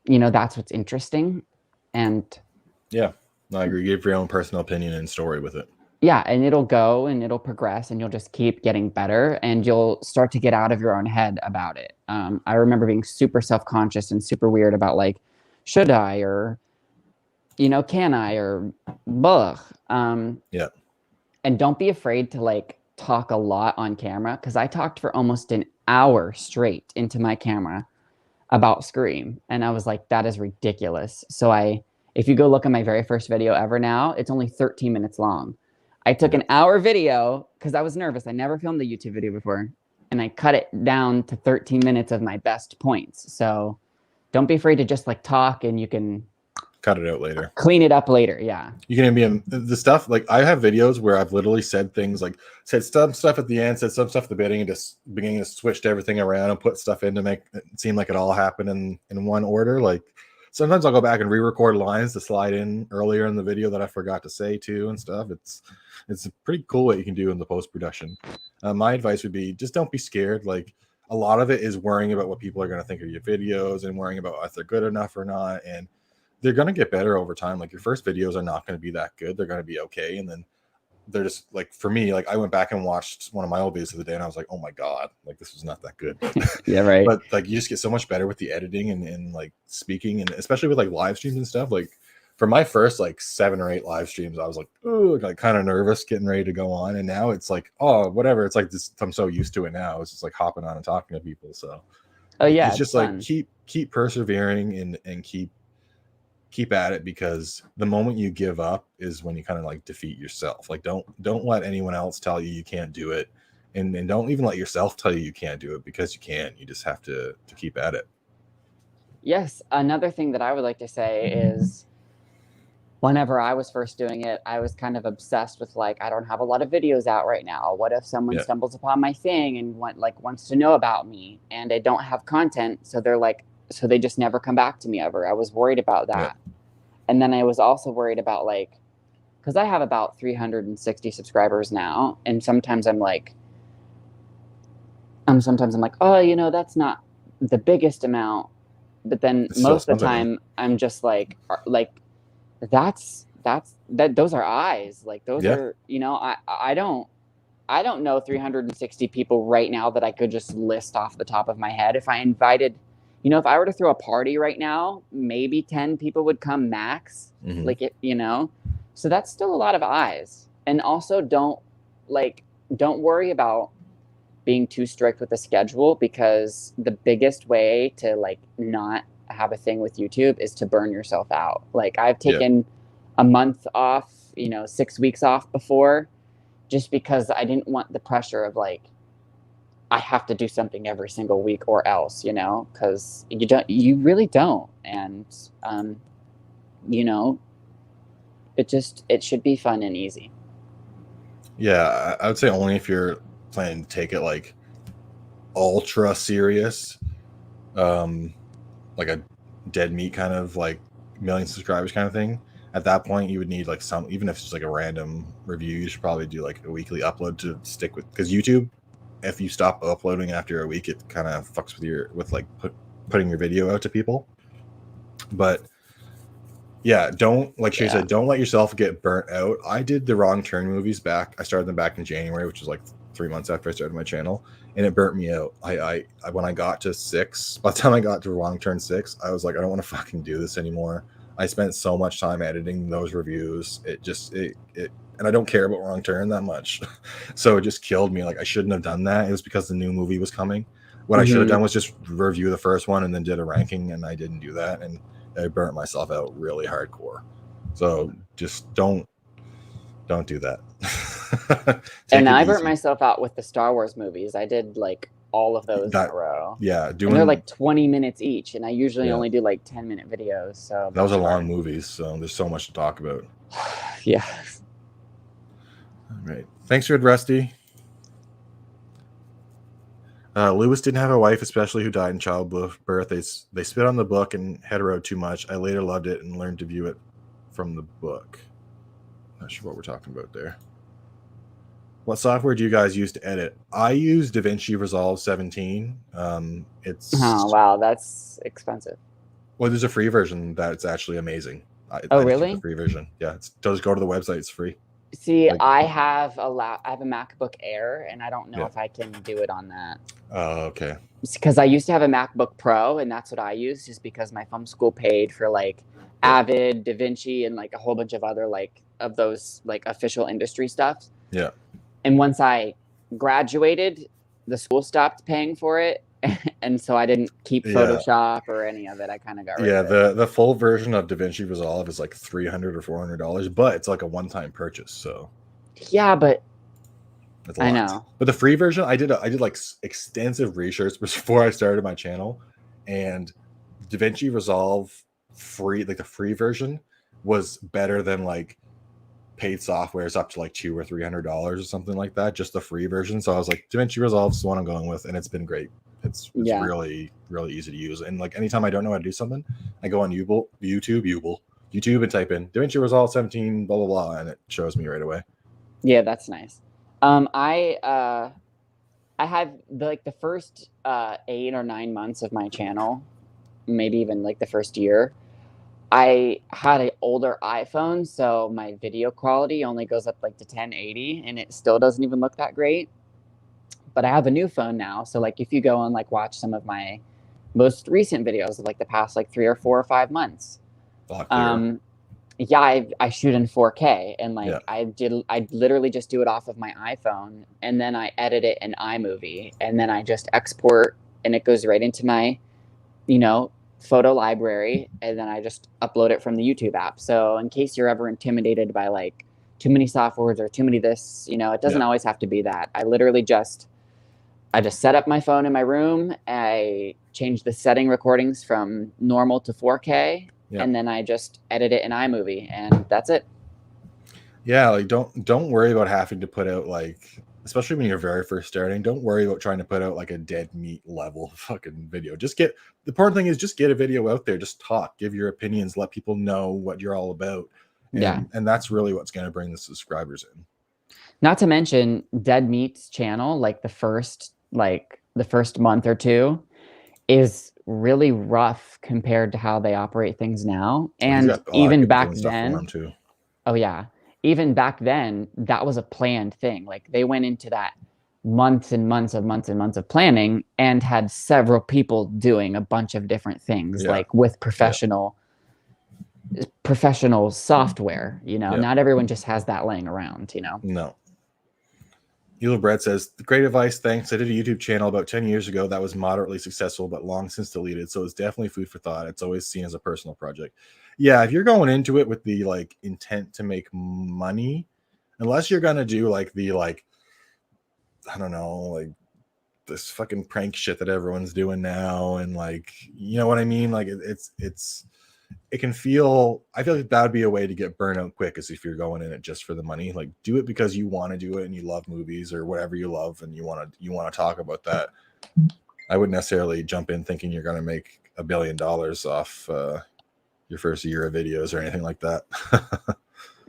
that's what's interesting. And yeah, I agree. Give your own personal opinion and story with it. Yeah, and it'll go and it'll progress and you'll just keep getting better and you'll start to get out of your own head about it. I remember being super self-conscious and super weird about like, should I, or can I, or blah. Yeah. And don't be afraid to like talk a lot on camera, because I talked for almost an hour straight into my camera about Scream. And I was like, that is ridiculous. So if you go look at my very first video ever now, it's only 13 minutes long. I took an hour video because I was nervous. I never filmed a YouTube video before. And I cut it down to 13 minutes of my best points. So don't be afraid to just like talk, and you can cut it out later. Clean it up later. Yeah. You can be in the stuff. Like I have videos where I've literally said things like said some stuff at the end, said some stuff at the beginning, and just beginning to switch everything around and put stuff in to make it seem like it all happened in one order. Like sometimes I'll go back and re-record lines to slide in earlier in the video that I forgot to say too and stuff. It's a pretty cool what you can do in the post-production. My advice would be just don't be scared. Like a lot of it is worrying about what people are going to think of your videos and worrying about if they're good enough or not. And they're going to get better over time. Like your first videos are not going to be that good. They're going to be okay. And then they're just like, for me, like I went back and watched one of my old videos of the day and I was like, oh my God, like this was not that good. Yeah, right. But like you just get so much better with the editing and like speaking, and especially with like live streams and stuff. Like for my first like 7 or 8 live streams, I was like, oh, like kind of nervous getting ready to go on. And now it's like, oh, whatever. It's like this, I'm so used to it now. It's just like hopping on and talking to people. So oh yeah, it's just fun. Like keep persevering and keep at it, because the moment you give up is when you kind of like defeat yourself. Like don't let anyone else tell you can't do it, and don't even let yourself tell you can't do it, because you can. You just have to keep at it. Yes. Another thing that I would like to say is whenever I was first doing it, I was kind of obsessed with like, I don't have a lot of videos out right now. What if someone stumbles upon my thing and wants to know about me, and I don't have content? So so they just never come back to me ever. I was worried about that. Yeah. And then I was also worried about like, because I have about 360 subscribers now. And sometimes I'm like, oh, that's not the biggest amount. But then most of the time I'm just like those are eyes. Like those are, I don't know 360 people right now that I could just list off the top of my head. If I invited, if I were to throw a party right now, maybe 10 people would come max. Mm-hmm. Like it, so that's still a lot of eyes. And also don't worry about being too strict with the schedule, because the biggest way to like not have a thing with YouTube is to burn yourself out. Like I've taken a month off, 6 weeks off before, just because I didn't want the pressure of like, I have to do something every single week or else, because you really don't. And, it should be fun and easy. Yeah. I would say only if you're planning to take it like ultra serious, like a dead meat kind of like million subscribers kind of thing. At that point, you would need like even if it's just like a random review, you should probably do like a weekly upload to stick with, because YouTube, if you stop uploading after a week, it kind of fucks with putting your video out to people. But yeah, don't, like Shay said, don't let yourself get burnt out. I did the Wrong Turn movies back. I started them back in January, which was like 3 months after I started my channel, and it burnt me out. I when I got to 6, by the time I got to Wrong Turn 6, I was like, I don't want to fucking do this anymore. I spent so much time editing those reviews. And I don't care about Wrong Turn that much. So it just killed me. Like I shouldn't have done that. It was because the new movie was coming. What I should have done was just review the first one and then did a ranking, and I didn't do that, and I burnt myself out really hardcore. So just don't do that. And I burnt myself out with the Star Wars movies. I did like all of those in a row. Yeah. And they're like 20 minutes each, and I usually only do like 10-minute videos. So those are long movies, so there's so much to talk about. Yeah. All right. Thanks, Red Rusty. Lewis didn't have a wife, especially who died in childbirth. They spit on the book and hetero too much. I later loved it and learned to view it from the book. Not sure what we're talking about there. What software do you guys use to edit? I use DaVinci Resolve 17. It's wow, that's expensive. Well, there's a free version that's actually amazing. Really? The free version. Yeah, just go to the website. It's free. See, I have a MacBook Air, and I don't know if I can do it on that. Oh, okay. Because I used to have a MacBook Pro, and that's what I used, just because my film school paid for like Avid, DaVinci, and like a whole bunch of other of those like official industry stuff. Yeah. And once I graduated, the school stopped paying for it, and so I didn't keep Photoshop or any of it. I kind of got rid of it. The full version of DaVinci Resolve is like $300 or $400, but it's like a one-time purchase. So yeah, but it's a lot. I know. But the free version, I did like extensive research before I started my channel, and DaVinci Resolve free, like the free version, was better than like paid software is up to like $200 or $300 or something like that, just the free version. So I was like, DaVinci Resolve is the one I'm going with, and it's been great. It's really easy to use, and like anytime I don't know how to do something, I go on YouTube and type in DaVinci Resolve 17 blah blah blah, and it shows me right away. Yeah, that's nice. I had like the first 8 or 9 months of my channel, maybe even like the first year, I had an older iPhone, so my video quality only goes up like to 1080, and it still doesn't even look that great. But I have a new phone now, so like if you go and like watch some of my most recent videos of like the past like 3 or 4 or 5 months, I shoot in 4K, and like I literally just do it off of my iPhone, and then I edit it in iMovie, and then I just export, and it goes right into my, photo library, and then I just upload it from the YouTube app. So in case you're ever intimidated by like too many softwares or too many this, it doesn't always have to be that. I literally just set up my phone in my room. I change the setting recordings from normal to 4K, and then I just edit it in iMovie, and that's it. Yeah, like don't worry about having to put out like, especially when you're very first starting, don't worry about trying to put out like a dead meat level fucking video. The important thing is just get a video out there, just talk, give your opinions, let people know what you're all about. And that's really what's going to bring the subscribers in. Not to mention Dead Meat's channel, like the first month or two is really rough compared to how they operate things now. And even back then, even back then, that was a planned thing. Like they went into that months and months of planning and had several people doing a bunch of different things, like with professional software. Not everyone just has that laying around. No. Yellow Bread says, great advice, thanks. I did a YouTube channel about 10 years ago that was moderately successful, but long since deleted. So it's definitely food for thought. It's always seen as a personal project. Yeah, if you're going into it with the like intent to make money, unless you're gonna do like the like, I don't know, like this fucking prank shit that everyone's doing now, and like, you know what I mean? Like it can feel, I feel like that would be a way to get burnout quick, is if you're going in it just for the money. Like do it because you want to do it and you love movies or whatever you love, and you want to talk about that. I wouldn't necessarily jump in thinking you're going to make $1 billion off your first year of videos or anything like that.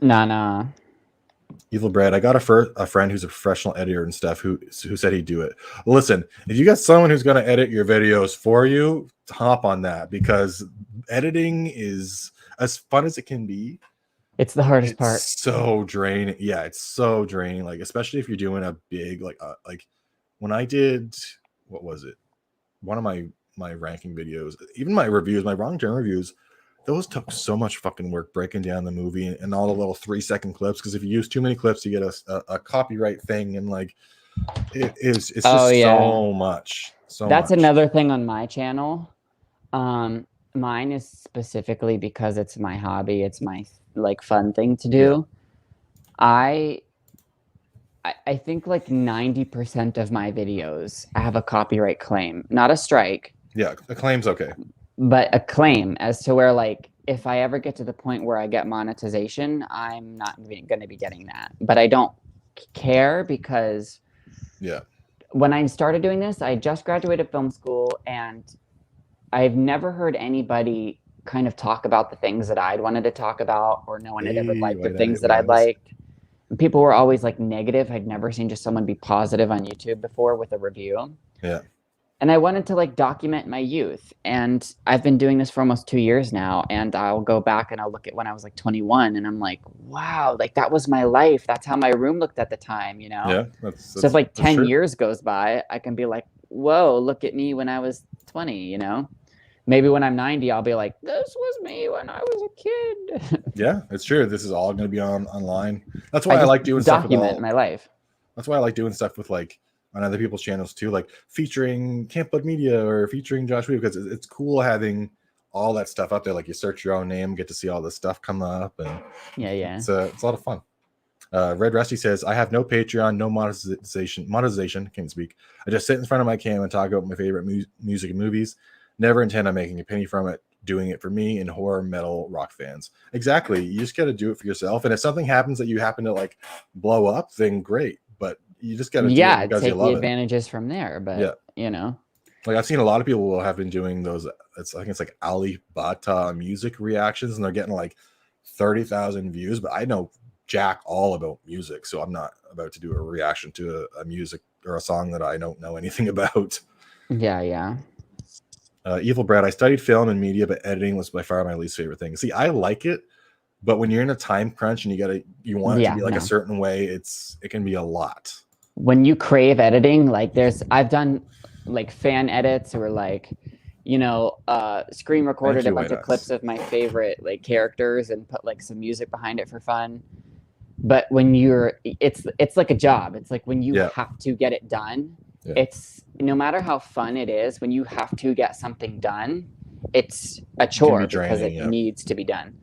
No. Evil Bread, I got a friend who's a professional editor and stuff who said he'd do it. Listen, if you got someone who's going to edit your videos for you, hop on that, because editing is as fun as it can be. It's the hardest part. So draining. Yeah, it's so draining. Like especially if you're doing a big like when I did, what was it? One of my ranking videos, even my reviews, my wrong turn reviews, those took so much fucking work breaking down the movie and all the little 3-second clips, because if you use too many clips you get a copyright thing, and like it's just so much. That's another thing on my channel. Mine is specifically because it's my hobby, it's my like fun thing to do. I think like 90% of my videos have a copyright claim, not a strike. Yeah, a claim's okay. But a claim, as to where like if I ever get to the point where I get monetization, I'm not going to be getting that. But I don't care, because when I started doing this, I just graduated film school, and I've never heard anybody kind of talk about the things that I'd wanted to talk about, or no one had ever liked the things that I'd liked. And people were always like negative. I'd never seen just someone be positive on YouTube before with a review. Yeah. And I wanted to like document my youth, and I've been doing this for almost 2 years now, and I'll go back and I'll look at when I was like 21, and I'm like, wow, like that was my life. That's how my room looked at the time, Yeah. So if like 10 years goes by, I can be like, whoa, look at me when I was 20, Maybe when I'm 90, I'll be like, this was me when I was a kid. Yeah, it's true. This is all going to be online. That's why I like doing stuff. Document my life. That's why I like doing stuff with like on other people's channels too, like featuring Camp Blood Media or featuring Josh Weave, because it's cool having all that stuff up there. Like you search your own name, get to see all this stuff come up, and it's a lot of fun. Red Rusty says, I have no Patreon, no monetization, can't speak. I just sit in front of my cam and talk about my favorite music and movies. Never intend on making a penny from it. Doing it for me and horror, metal, rock fans. Exactly. You just got to do it for yourself. And if something happens that you happen to like blow up, then great. But you just got to do it because take you love the advantages from there. But like I've seen a lot of people have been doing those. I think it's like Alibaba music reactions, and they're getting like 30,000 views. But I know jack all about music, so I'm not about to do a reaction to a music or a song that I don't know anything about. Yeah. Evil Brad, I studied film and media, but editing was by far my least favorite thing. See, I like it, but when you're in a time crunch and you want it to be like a certain way, it can be a lot. When you crave editing, like I've done like fan edits or like, screen recorded a bunch of clips of my favorite like characters and put like some music behind it for fun. But when it's like a job. It's like when you have to get it done. Yeah. It's no matter how fun it is, when you have to get something done, it's a chore because it needs to be done.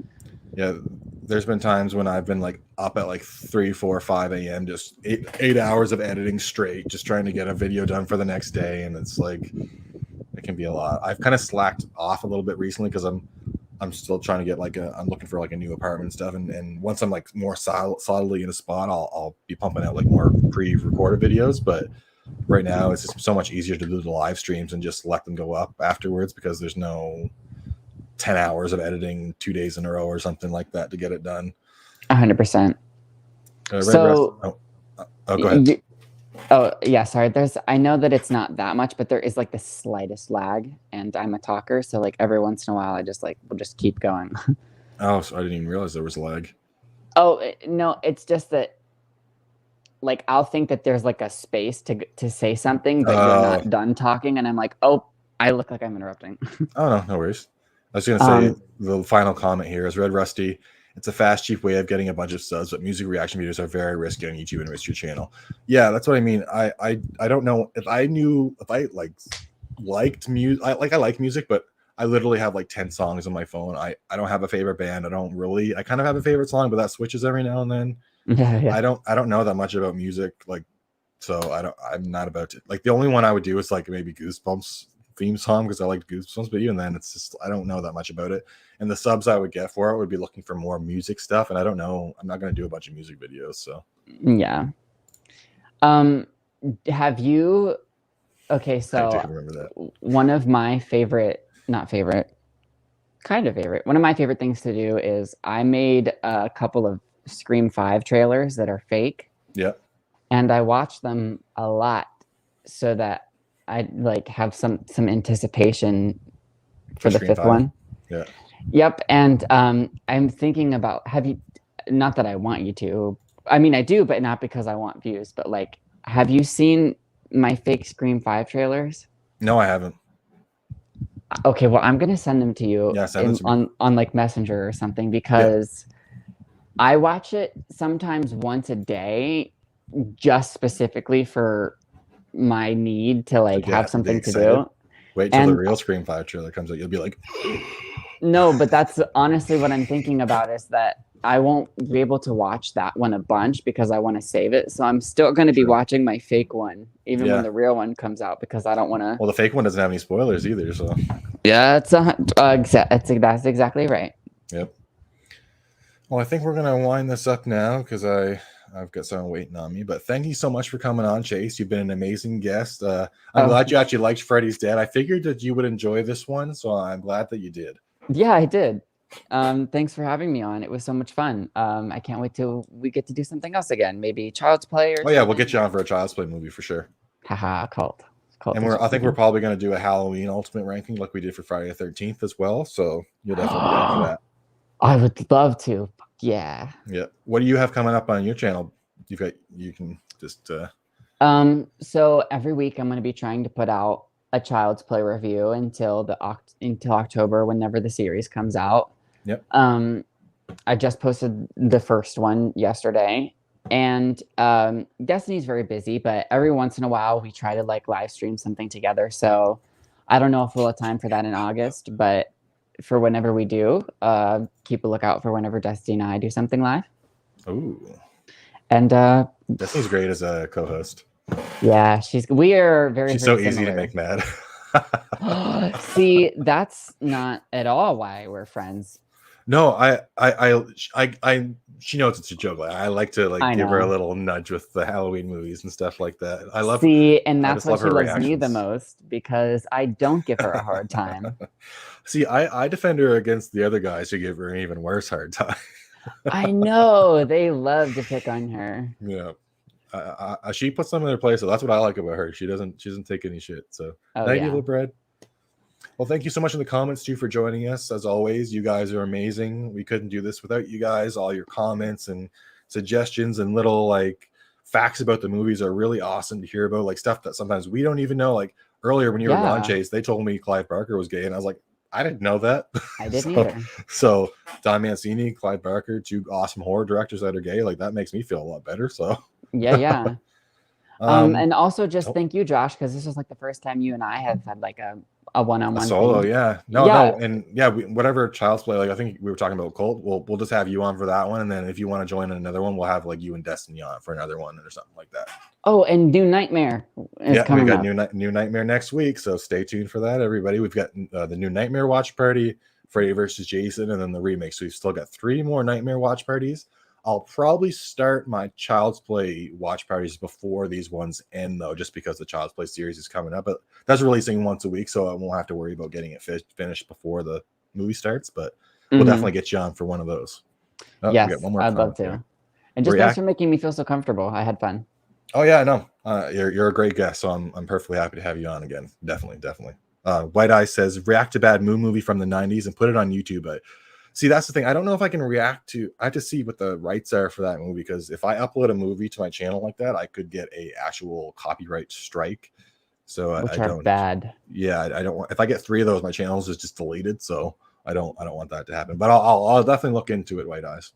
Yeah, there's been times when I've been like up at like 3, 4, 5 a.m. just 8 hours of editing straight, just trying to get a video done for the next day, and it's like it can be a lot. I've kind of slacked off a little bit recently because I'm still trying to get I'm looking for like a new apartment and stuff, and once I'm like more solidly in a spot, I'll be pumping out like more pre-recorded videos, but right now it's just so much easier to do the live streams and just let them go up afterwards because there's no 10 hours of editing 2 days in a row or something like that to get it done. 100%. Go ahead. Sorry. I know that it's not that much, but there is like the slightest lag, and I'm a talker, so like every once in a while I just we'll just keep going. Oh, so I didn't even realize there was lag. Oh no, it's just that like I'll think that there's like a space to say something, but you're not done talking, and I'm like, oh, I look like I'm interrupting. Oh no worries. I was gonna say the final comment here is Red Rusty. It's a fast, cheap way of getting a bunch of subs, but music reaction videos are very risky on YouTube and risk your channel. Yeah, that's what I mean. I don't know if I liked music. I like music, but I literally have like 10 songs on my phone. I don't have a favorite band. I kind of have a favorite song, but that switches every now and then. Yeah. I don't know that much about music, so I'm not about to like. The only one I would do is like maybe Goosebumps theme song because I like Goosebumps, but even then it's just I don't know that much about it. And the subs I would get for it would be looking for more music stuff, and I don't know. I'm not going to do a bunch of music videos, so yeah. Have you? Okay, so I do remember that. One of my favorite, not favorite, kind of favorite. One of my favorite things to do is I made a couple of Scream 5 trailers that are fake. Yeah. And I watch them a lot so that I like have some anticipation for the fifth one. Yeah. Yep. And I'm thinking about not that I want you to. I mean I do, but not because I want views, but like have you seen my fake Scream 5 trailers? No, I haven't. Okay, well I'm gonna send them to you on like Messenger or something because I watch it sometimes once a day, just specifically for my need to like have something to do. Wait till the real Scream 5 trailer comes out. You'll be like, no, but that's honestly what I'm thinking about is that I won't be able to watch that one a bunch because I want to save it. So I'm still going to be watching my fake one, even when the real one comes out, because I don't want to. Well, the fake one doesn't have any spoilers either. So yeah, that's exactly right. Yep. Well, I think we're going to wind this up now because I've got someone waiting on me. But thank you so much for coming on, Chase. You've been an amazing guest. I'm glad you actually liked Freddy's Dead. I figured that you would enjoy this one, so I'm glad that you did. Yeah, I did. Thanks for having me on. It was so much fun. I can't wait till we get to do something else again. Maybe Child's Play or something. Yeah, we'll get you on for a Child's Play movie for sure. Haha, cult. And I think we're probably going to do a Halloween Ultimate ranking like we did for Friday the 13th as well. So you'll definitely be on for that. I would love to. Yeah. Yeah. What do you have coming up on your channel? You can just. So every week I'm going to be trying to put out a Child's Play review until October, whenever the series comes out. Yep. I just posted the first one yesterday, And Destiny's very busy, but every once in a while we try to like live stream something together. So I don't know if we'll have time for that in August, but for whenever we do, keep a lookout for whenever Destiny and I do something live. Ooh. And Destiny's great as a co-host. Yeah, we are very. She's very so easy to make mad. See, that's not at all why we're friends. No, she knows it's a joke. I like to give her a little nudge with the Halloween movies and stuff like that. I love. See, and that's why she loves me the most, because I don't give her a hard time. See, I defend her against the other guys who give her an even worse hard time. I know, they love to pick on her. Yeah. She puts them in their place, so that's what I like about her. She doesn't take any shit. So thank you, little bread. Well, thank you so much in the comments too for joining us. As always, you guys are amazing. We couldn't do this without you guys. All your comments and suggestions and little like facts about the movies are really awesome to hear about. Like stuff that sometimes we don't even know. Like earlier when you were on Chase, they told me Clive Barker was gay, and I was like, I didn't know that. I didn't either. So Don Mancini, Clive Barker, two awesome horror directors that are gay. Like that makes me feel a lot better. So yeah. And also just thank you, Josh, because this is like the first time you and I have had like a one-on-one solo thing. no, and whatever Child's Play, like I think we were talking about Colt, we'll just have you on for that one, and then if you want to join another one, we'll have like you and Destiny on for another one or something like that. Oh, and New Nightmare is coming we got up. new Nightmare next week, so stay tuned for that, everybody. We've got the new Nightmare watch party, Freddy versus Jason, and then the remake. So we've still got 3 more Nightmare watch parties. I'll probably start my Child's Play watch parties before these ones end, though, just because the Child's Play series is coming up. But that's releasing once a week, so I won't have to worry about getting it finished before the movie starts. But we'll definitely get you on for one of those. Yes, I'd love to. And just thanks for making me feel so comfortable. I had fun. Oh yeah, no, you're a great guest, so I'm perfectly happy to have you on again. Definitely. White Eye says react to bad moon movie from the 90s and put it on YouTube. But see, that's the thing. I don't know if I can react to. I have to see what the rights are for that movie, because if I upload a movie to my channel like that, I could get a actual copyright strike. So I don't. Bad. Yeah, I don't want. If I get 3 of those, my channel is just deleted. So I don't want that to happen. But I'll definitely look into it, White Eyes.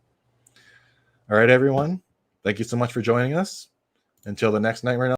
All right, everyone. Thank you so much for joining us. Until the next Nightmare.